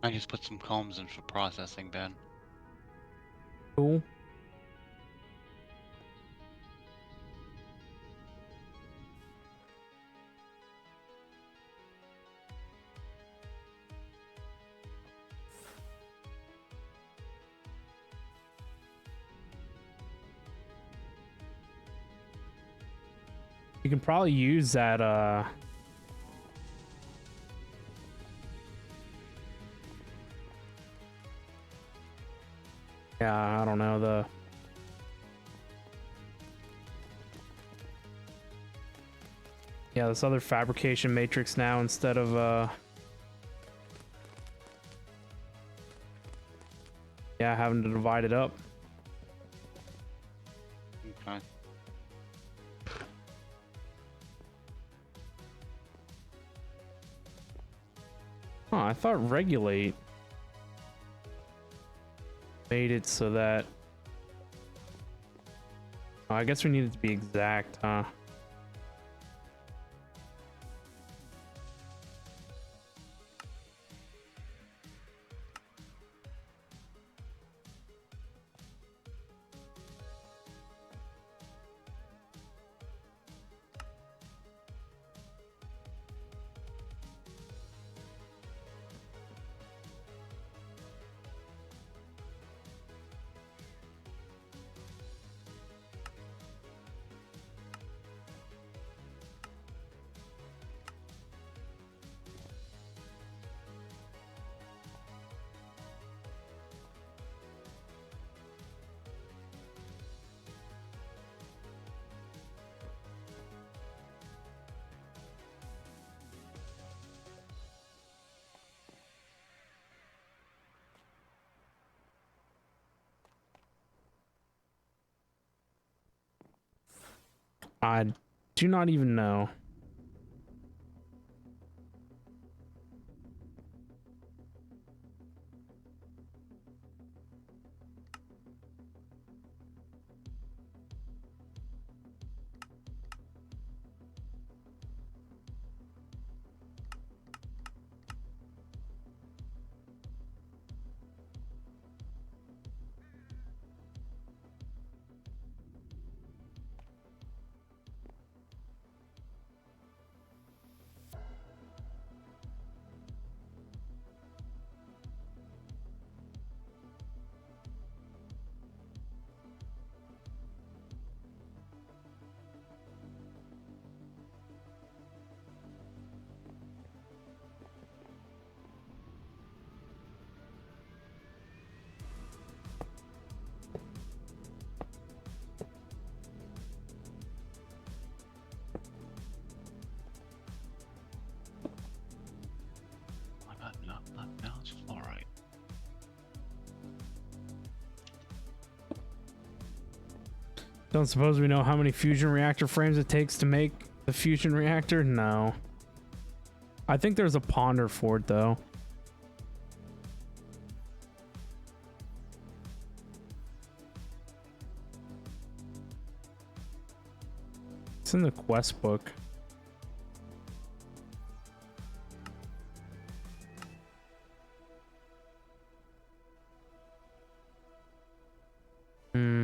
I just put some combs in for processing, Ben. Cool. You can probably use that Yeah, I don't know the. Yeah, this other fabrication matrix now instead of yeah, having to divide it up. Okay. Huh, I thought regulate made it so that. Oh, I guess we need it to be exact, huh? I do not even know. No, it's fluoride. Don't suppose we know how many fusion reactor frames it takes to make the fusion reactor? No. I think there's a ponder for it though. It's in the quest book.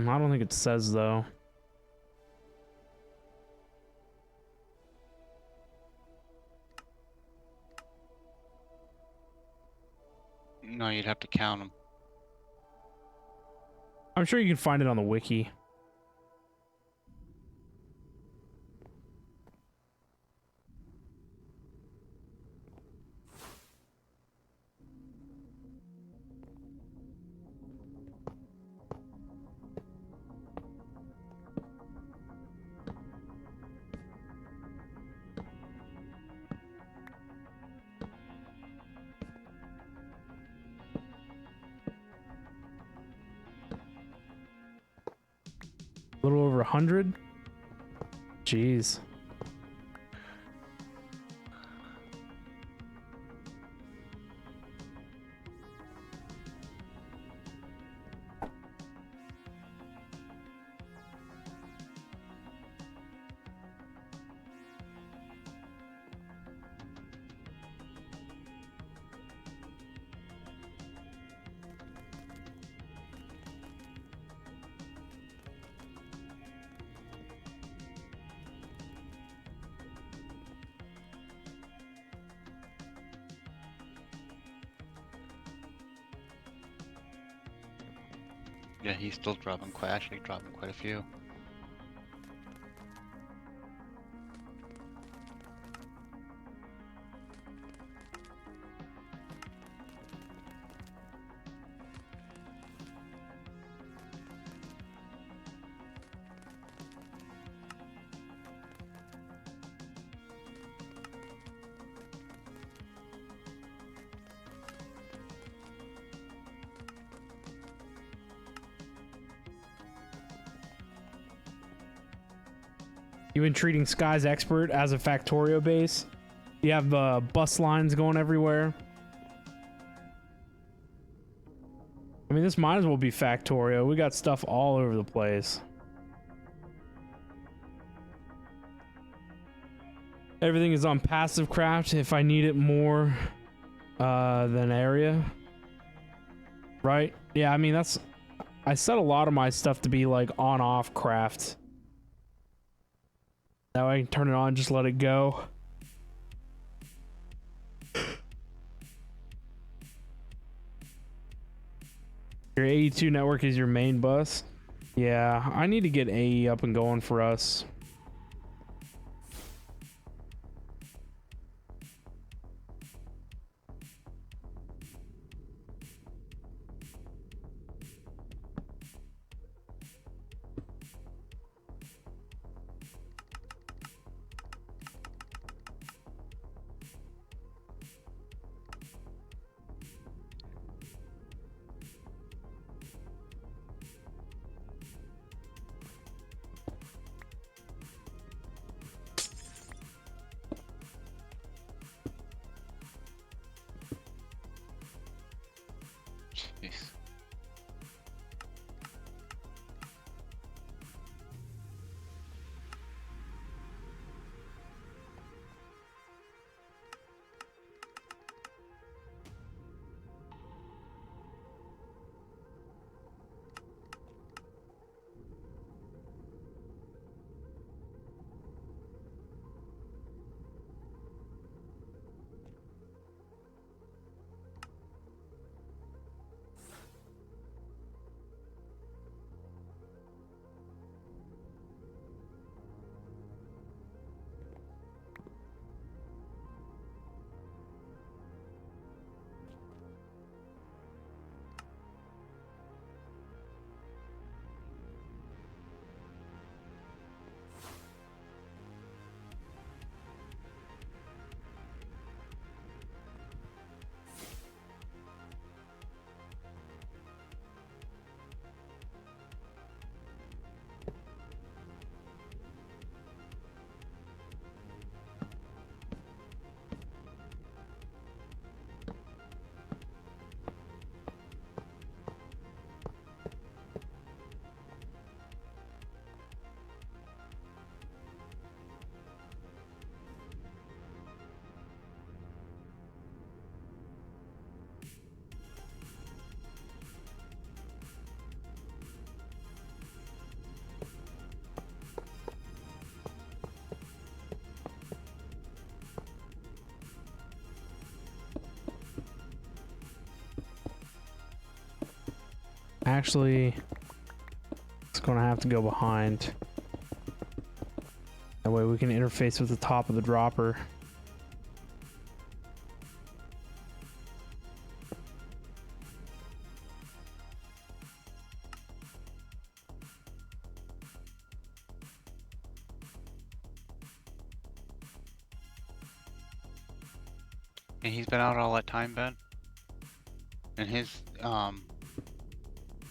I don't think it says though. No, you'd have to count them. I'm sure you can find it on the wiki. A little over 100? Jeez. Yeah, he's still dropping actually dropping quite a few. You been treating Sky's Expert as a Factorio base? You have bus lines going everywhere. I mean, this might as well be Factorio. We got stuff all over the place. Everything is on passive craft if I need it more than area. Right? Yeah, I mean, that's... I set a lot of my stuff to be like on-off craft. That way I can turn it on, just let it go. Your AE2 network is your main bus? Yeah, I need to get AE up and going for us. Jeez. Actually, it's gonna have to go behind. That way we can interface with the top of the dropper. And he's been out all that time, Ben? And his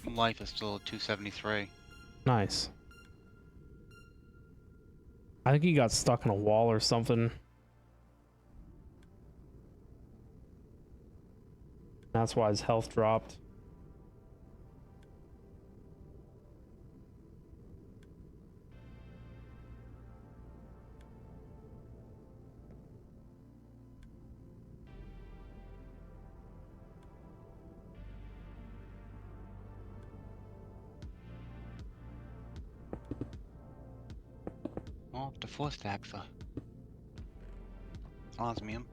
life is still 273. Nice. I think he got stuck in a wall or something. That's why his health dropped. Well, the 4 stacks are osmium.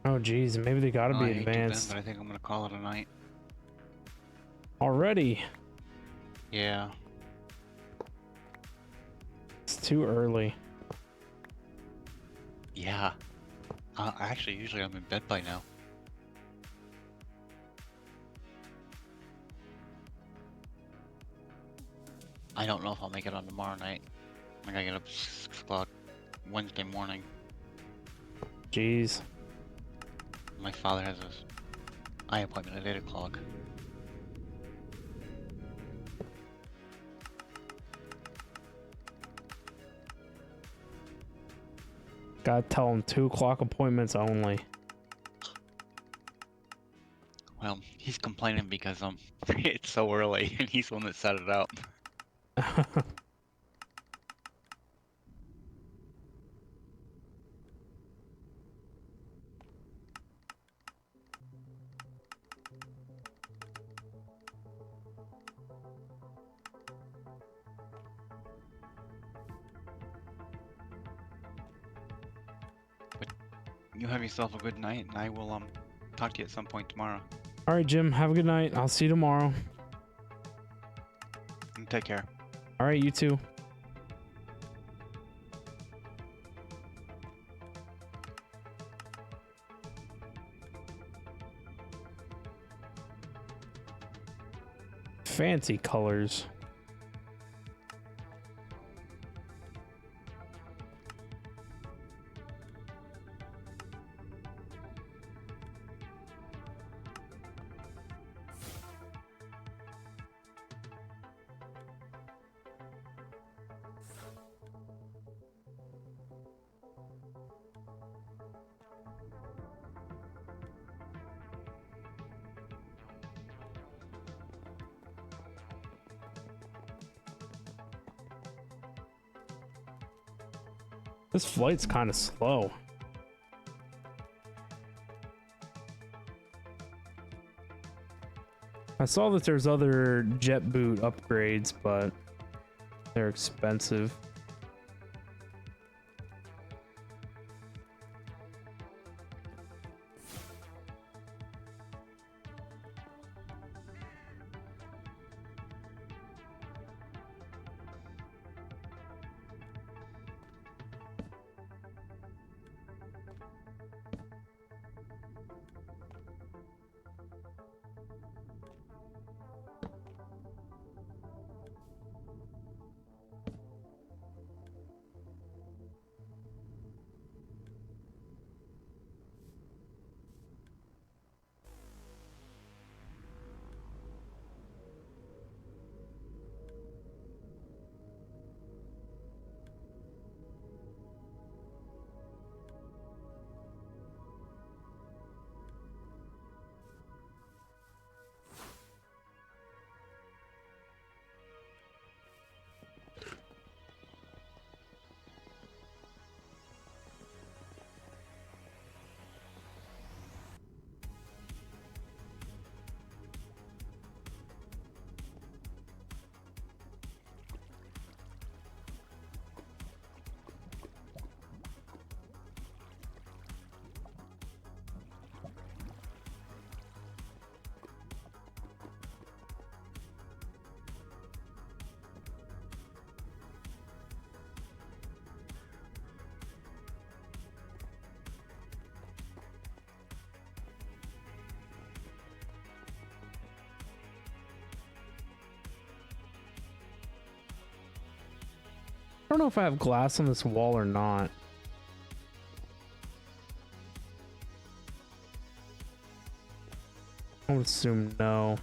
Oh, geez, maybe they gotta Oh, be I hate to, Ben, advanced but I think I'm gonna call it a night. already. Yeah. It's too early. Yeah. Actually, usually I'm in bed by now. I don't know if I'll make it on tomorrow night. I gotta get up 6 o'clock Wednesday morning. Jeez. My father has his eye appointment at 8 o'clock. Gotta tell him 2 o'clock appointments only. Well, he's complaining because it's so early, and he's the one that set it up. But you have yourself a good night, and I will talk to you at some point tomorrow. All right, Jim, have a good night. I'll see you tomorrow. And take care. All right, you too. Fancy colors. This flight's kind of slow. I saw that there's other jet boot upgrades, but they're expensive. I don't know if I have glass on this wall or not. I would assume no.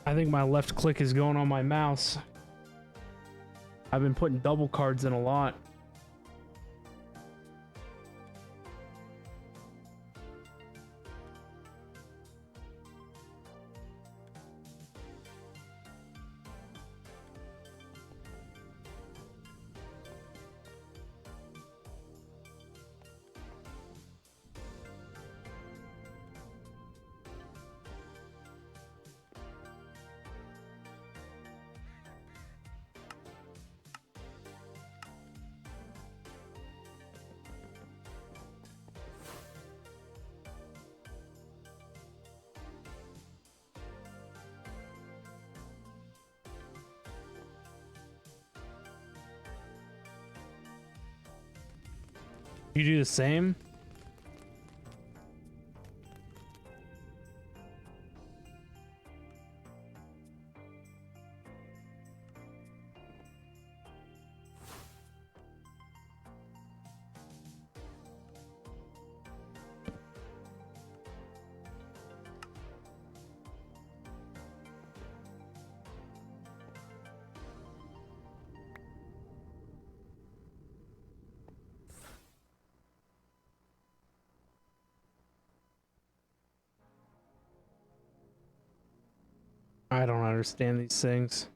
I think my left click is going on my mouse. I've been putting double cards in a lot. You do the same? I don't understand these things.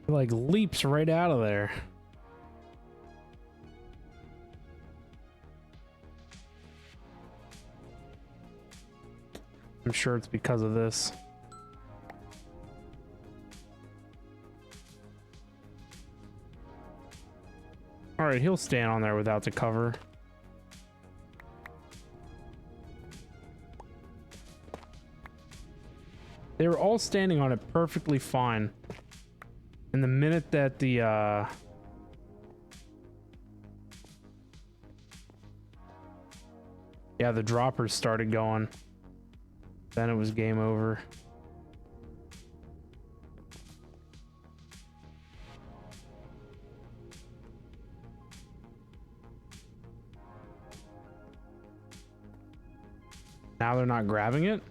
It like leaps right out of there. I'm sure it's because of this. All right, he'll stand on there without the cover. They were all standing on it perfectly fine. And the minute that the yeah, the droppers started going, then it was game over. Now they're not grabbing it?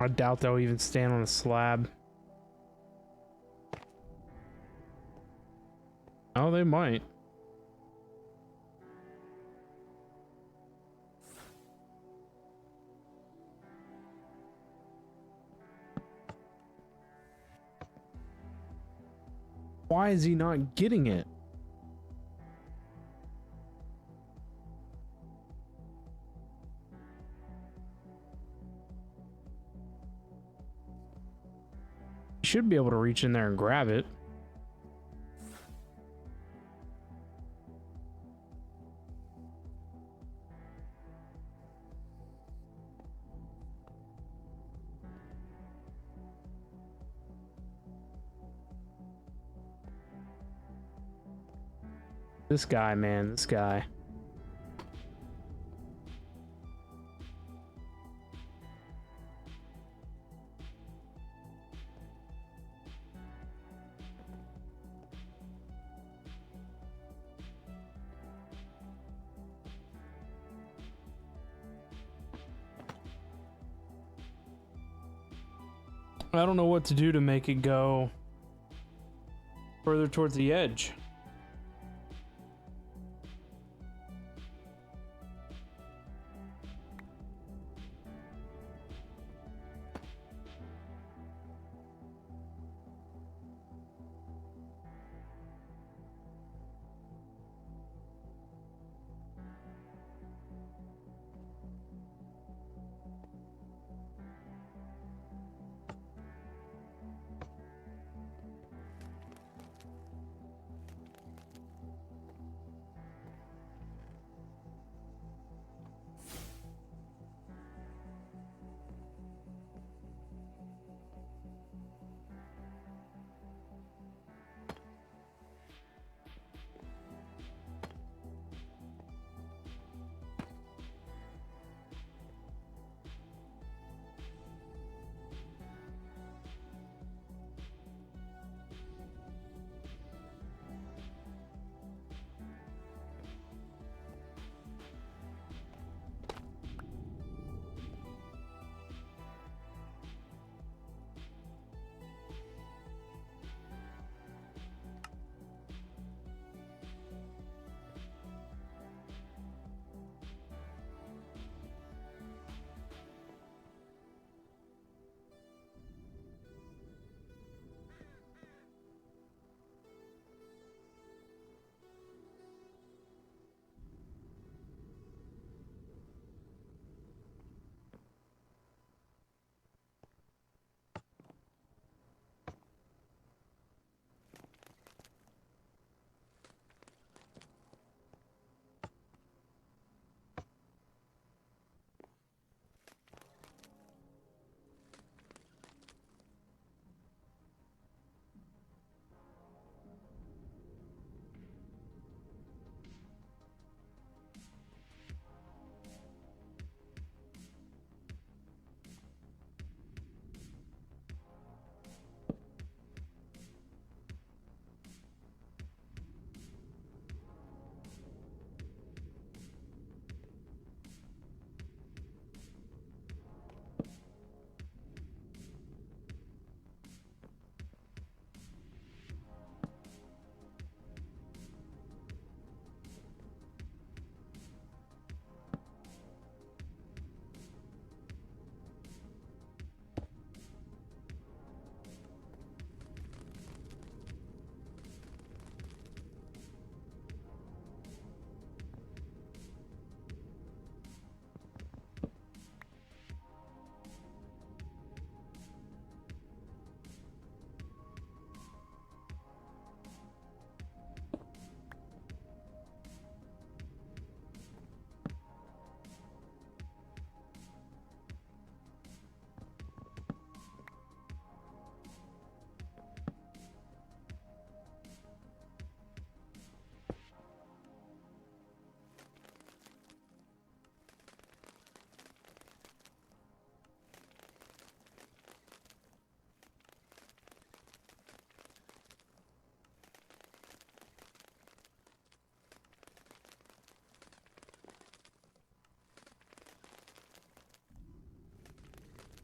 I doubt they'll even stand on a slab. Oh, they might. Why is he not getting it? Should be able to reach in there and grab it. This guy, man, this guy. I don't know what to do to make it go further towards the edge.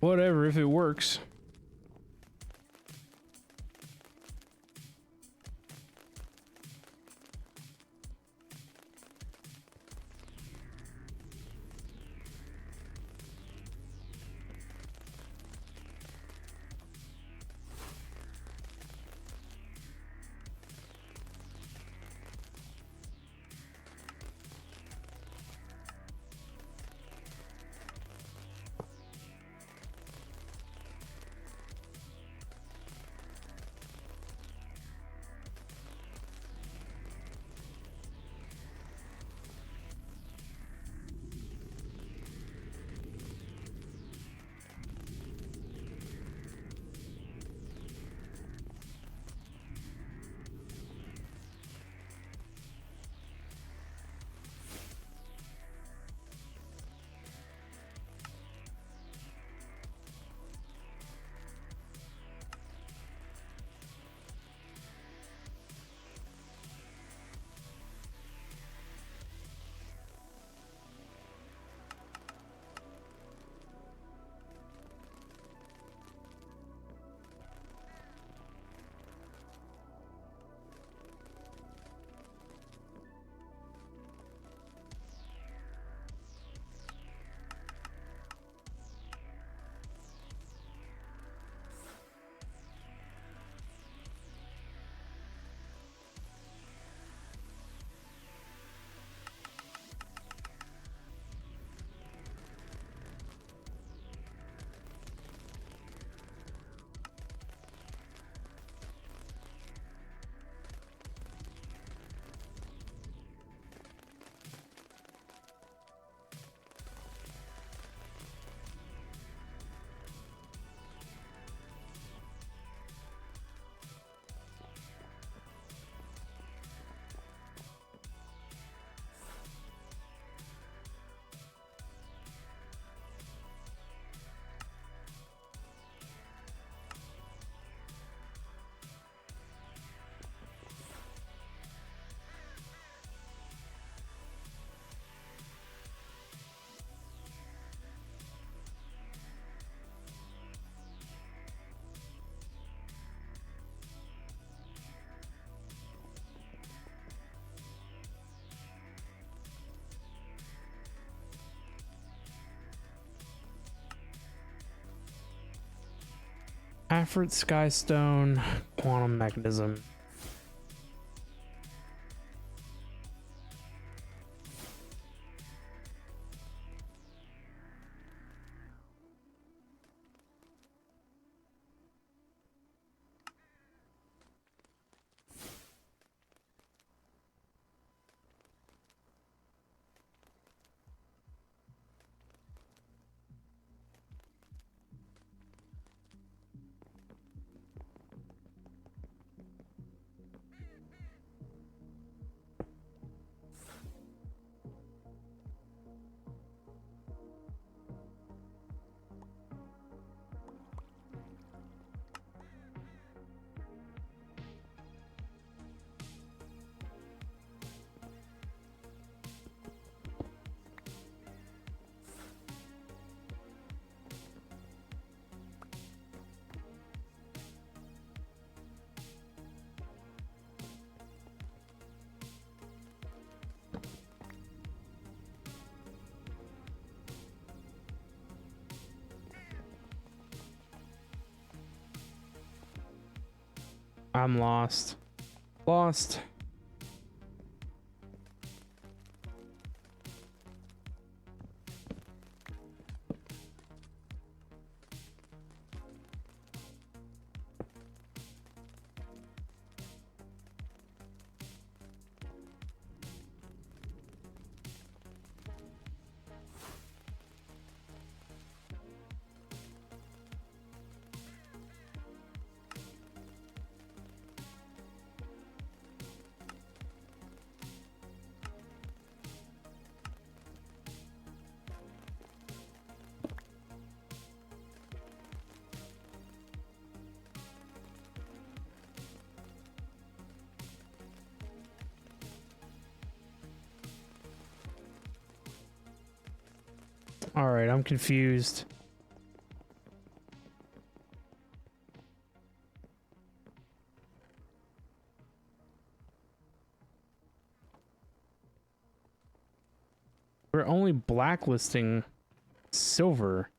Whatever, if it works. Afrit Skystone, quantum mechanism. I'm lost. Lost. All right, I'm confused. only blacklisting silver.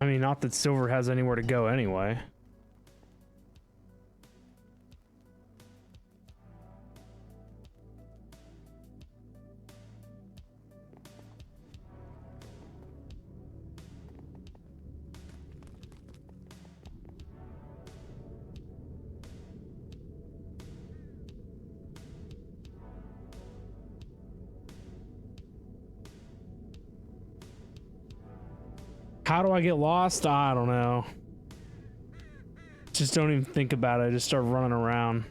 I mean, not that silver has anywhere to go anyway. How do I get lost? I don't know. Just don't even think about it. I just start running around.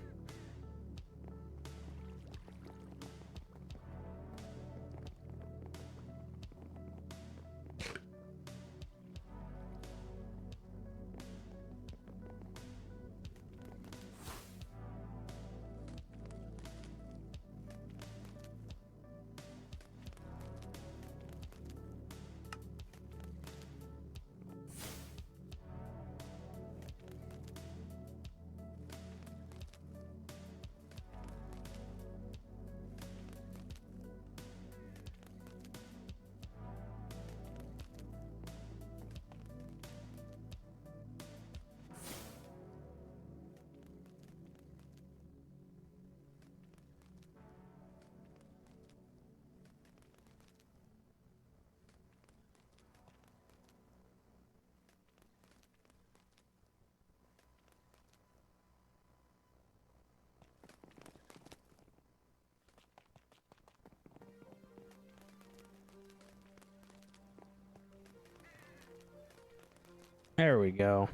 There we go.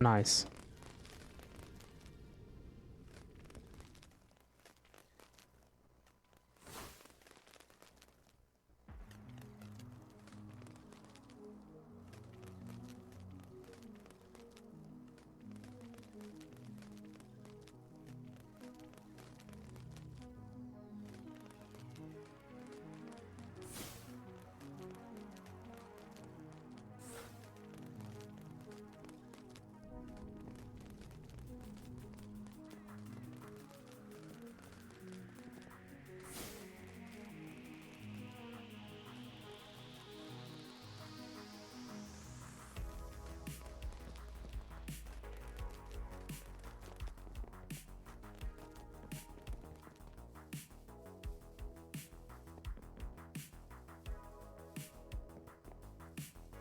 Nice.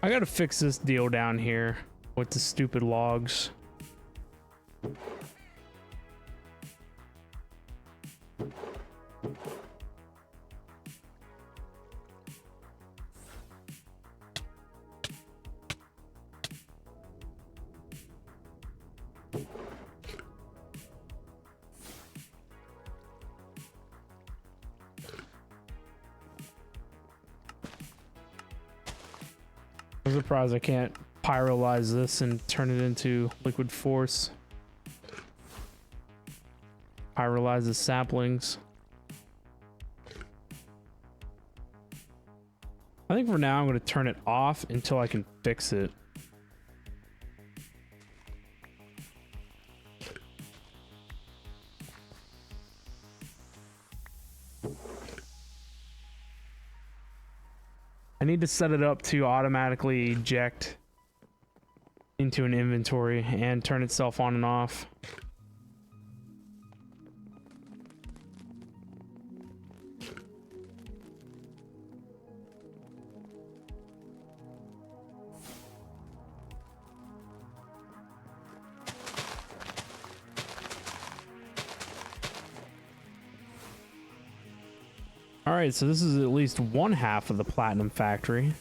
I gotta fix this deal down here with the stupid logs. I'm surprised I can't pyrolyze this and turn it into liquid force. Pyrolyze the saplings. I think for now I'm going to turn it off until I can fix it. I need to set it up to automatically eject into an inventory and turn itself on and off. All right, so this is at least one half of the platinum factory.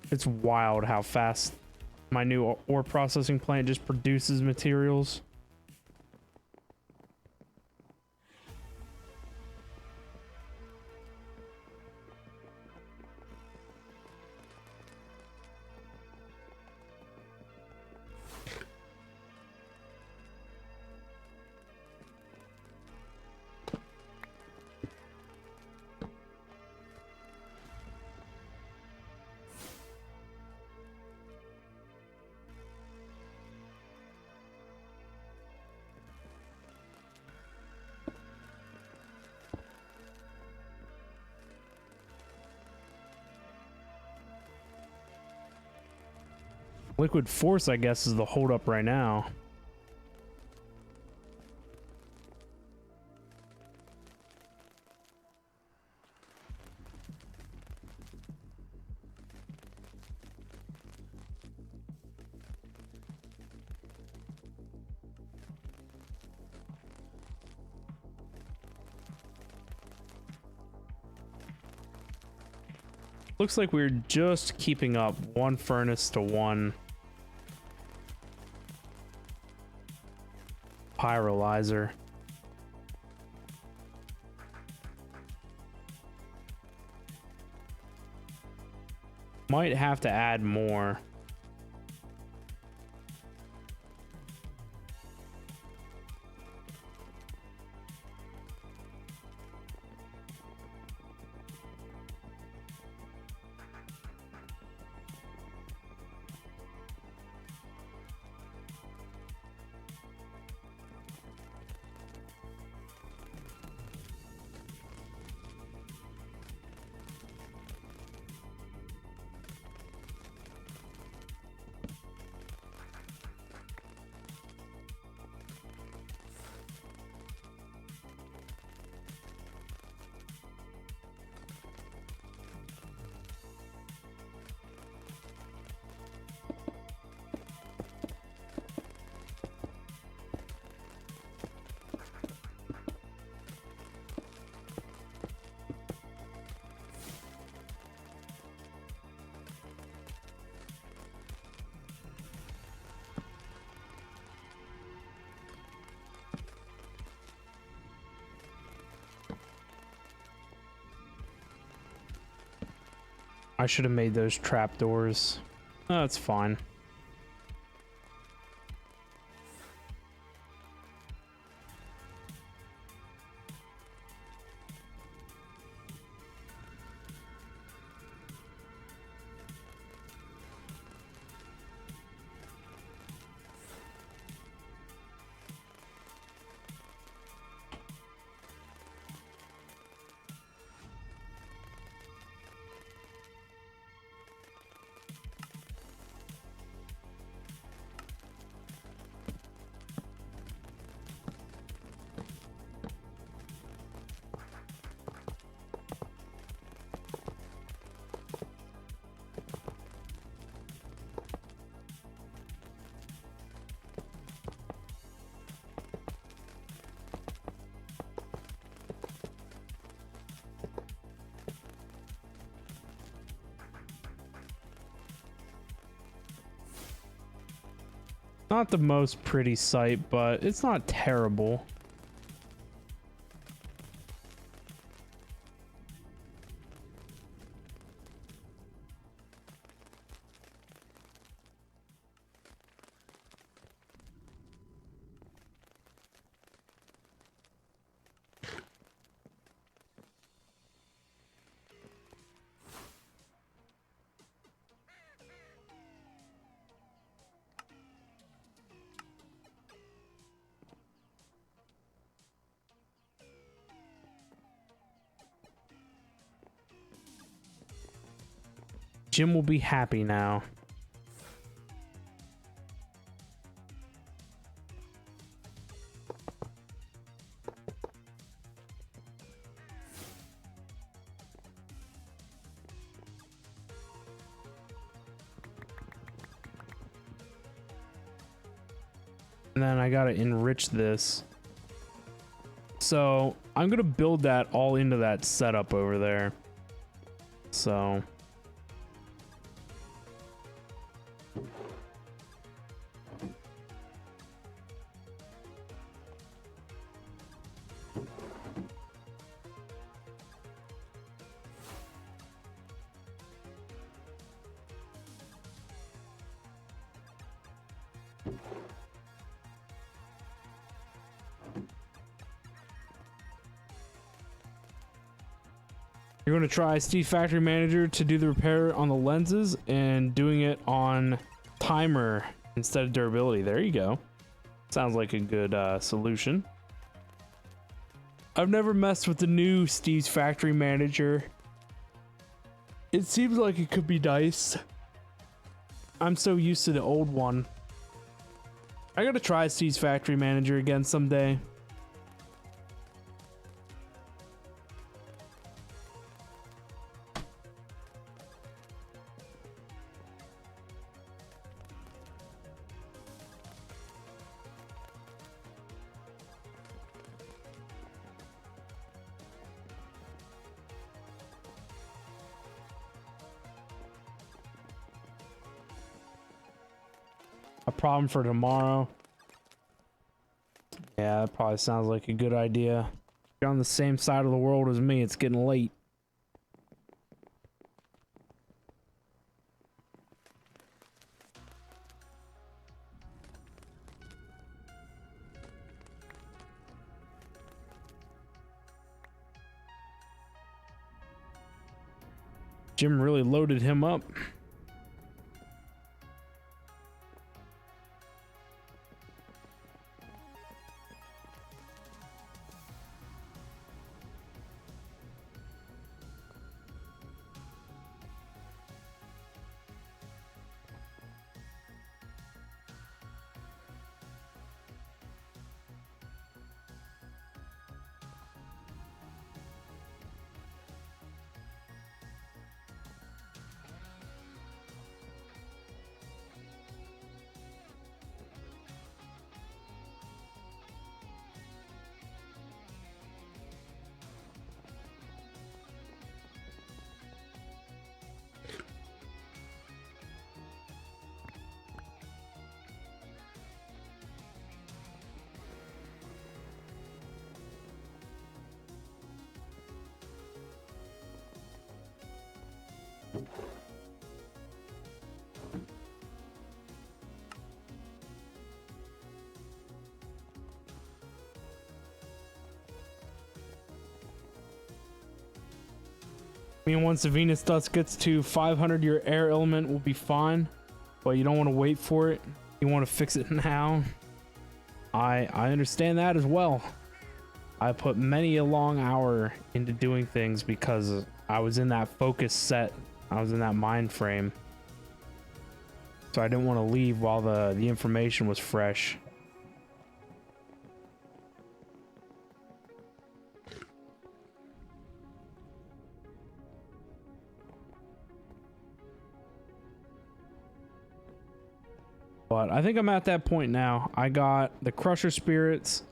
It's wild how fast my new ore processing plant just produces materials. Liquid force, I guess, is the holdup right now. Looks like we're just keeping up one furnace to one pyrolyzer. Might have to add more. I should have made those trapdoors. Oh, that's fine. Not the most pretty sight, but it's not terrible. Jim will be happy now. And then I gotta enrich this. So I'm gonna build that all into that setup over there. So you're going to try Steve Factory Manager to do the repair on the lenses and doing it on timer instead of durability. There you go. Sounds like a good solution. I've never messed with the new Steve's Factory Manager. It seems like it could be nice. I'm so used to the old one. I gotta try Steve's Factory Manager again someday. A problem for tomorrow. Yeah, that probably sounds like a good idea. You're on the same side of the world as me. It's getting late. Jim really loaded him up. I mean, once the Venus dust gets to 500, your air element will be fine, but you don't want to wait for it. You want to fix it now. I understand that as well. I put many a long hour into doing things because I was in that focus set. I was in that mind frame. So I didn't want to leave while the information was fresh. But I think I'm at that point now. I got the Crusher Spirits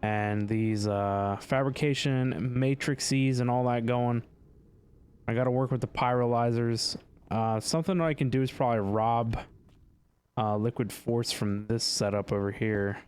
and these fabrication matrices and all that going. I got to work with the pyrolyzers. Something that I can do is probably rob liquid force from this setup over here.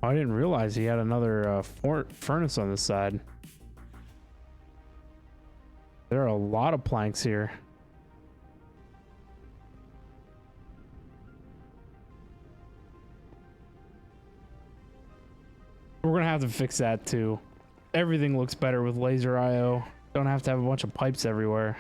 I didn't realize he had another furnace on this side. There are a lot of planks here. We're gonna have to fix that too. Everything looks better with laser IO. Don't have to have a bunch of pipes everywhere.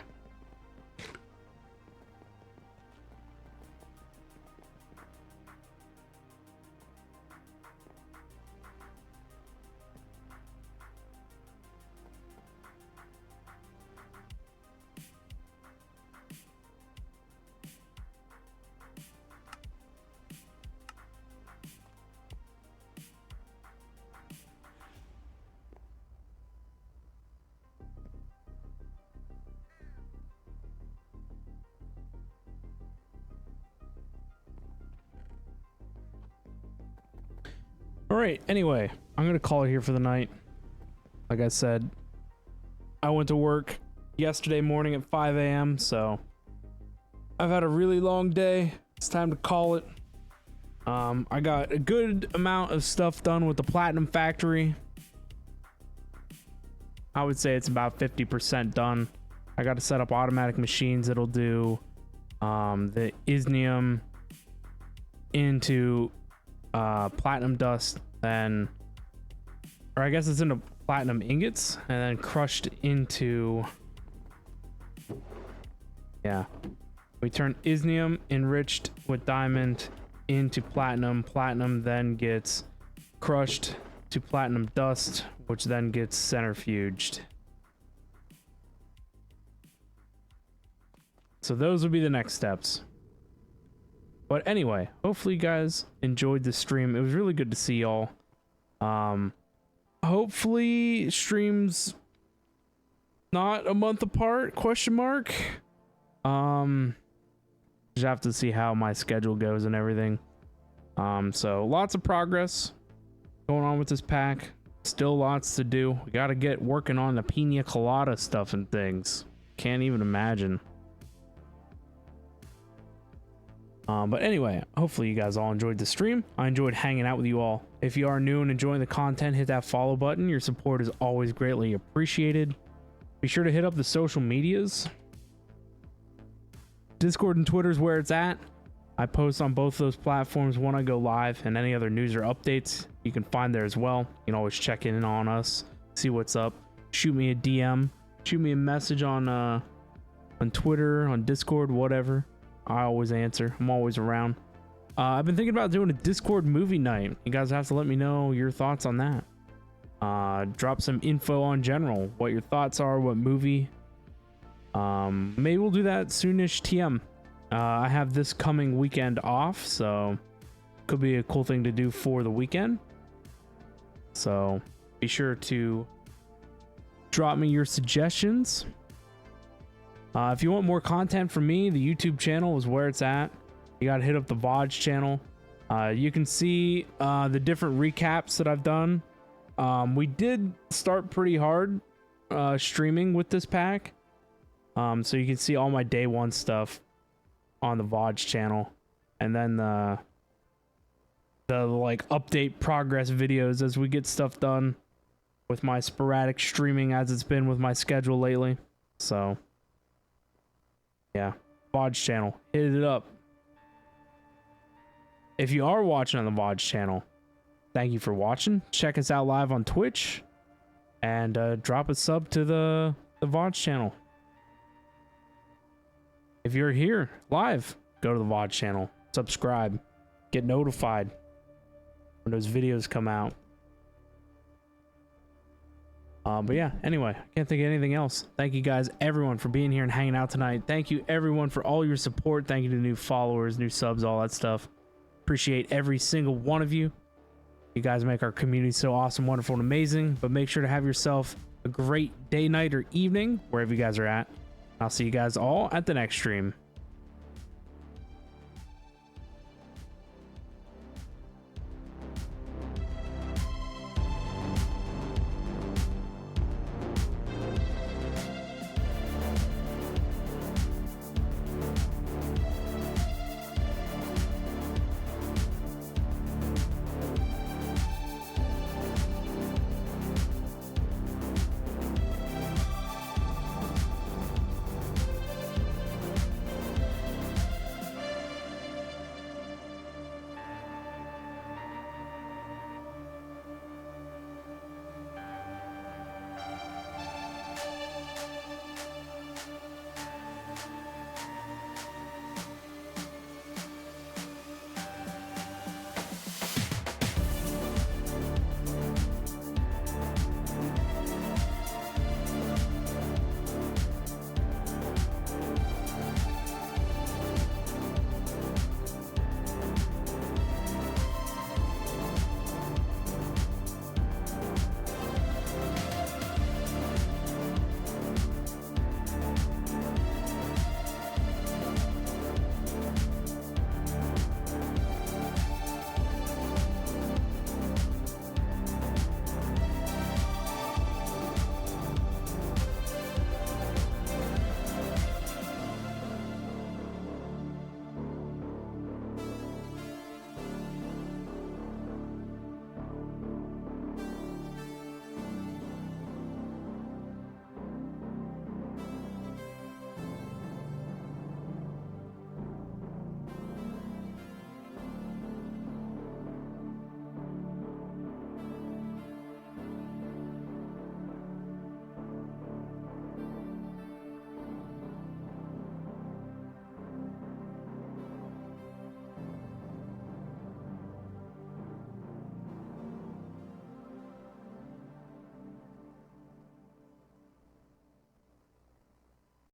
All right, anyway, I'm gonna call it here for the night. Like I said, I went to work yesterday morning at 5 a.m. so I've had a really long day. It's time to call it. I got a good amount of stuff done with the Platinum Factory. I would say it's about 50% done. I got to set up automatic machines that'll do the isnium into platinum dust, then, or I guess it's into platinum ingots and then crushed into, yeah, we turn isnium enriched with diamond into platinum. Platinum then gets crushed to platinum dust, which then gets centrifuged. So those would be the next steps. But anyway, hopefully you guys enjoyed the stream. It was really good to see y'all. Hopefully streams not a month apart, question mark. Just have to see how my schedule goes and everything. So lots of progress going on with this pack. Still lots to do. We got to get working on the pina colada stuff and things. Can't even imagine. But anyway, hopefully you guys all enjoyed the stream. I enjoyed hanging out with you all. If you are new and enjoying the content, hit that follow button. Your support is always greatly appreciated. Be sure to hit up the social medias. Discord and Twitter is where it's at. I post on both those platforms when I go live, and any other news or updates you can find there as well. You can always check in on us, see what's up. Shoot me a DM, shoot me a message on Twitter, on Discord, whatever. I always answer. I'm always around. I've been thinking about doing a Discord movie night. You guys have to let me know your thoughts on that. Drop some info on general, what your thoughts are, what movie. Maybe we'll do that soonish TM. I have this coming weekend off, so could be a cool thing to do for the weekend. So be sure to drop me your suggestions. If you want more content from me, the YouTube channel is where it's at. You gotta hit up the VOD channel. You can see the different recaps that I've done. We did start pretty hard streaming with this pack. So you can see all my day one stuff on the VOD channel. And then the like update progress videos as we get stuff done with my sporadic streaming as it's been with my schedule lately. So yeah, VOD channel, hit it up. If you are watching on the VOD channel, thank you for watching. Check us out live on Twitch and drop a sub to the VOD channel. If you're here live, go to the VOD channel. subscribe, get notified when those videos come out. But yeah, anyway, I can't think of anything else. Thank you guys, everyone, for being here and hanging out tonight. Thank you, everyone, for all your support. Thank you to new followers, new subs, all that stuff. Appreciate every single one of you. You guys make our community so awesome, wonderful, and amazing. But make sure to have yourself a great day, night, or evening, wherever you guys are at. I'll see you guys all at the next stream.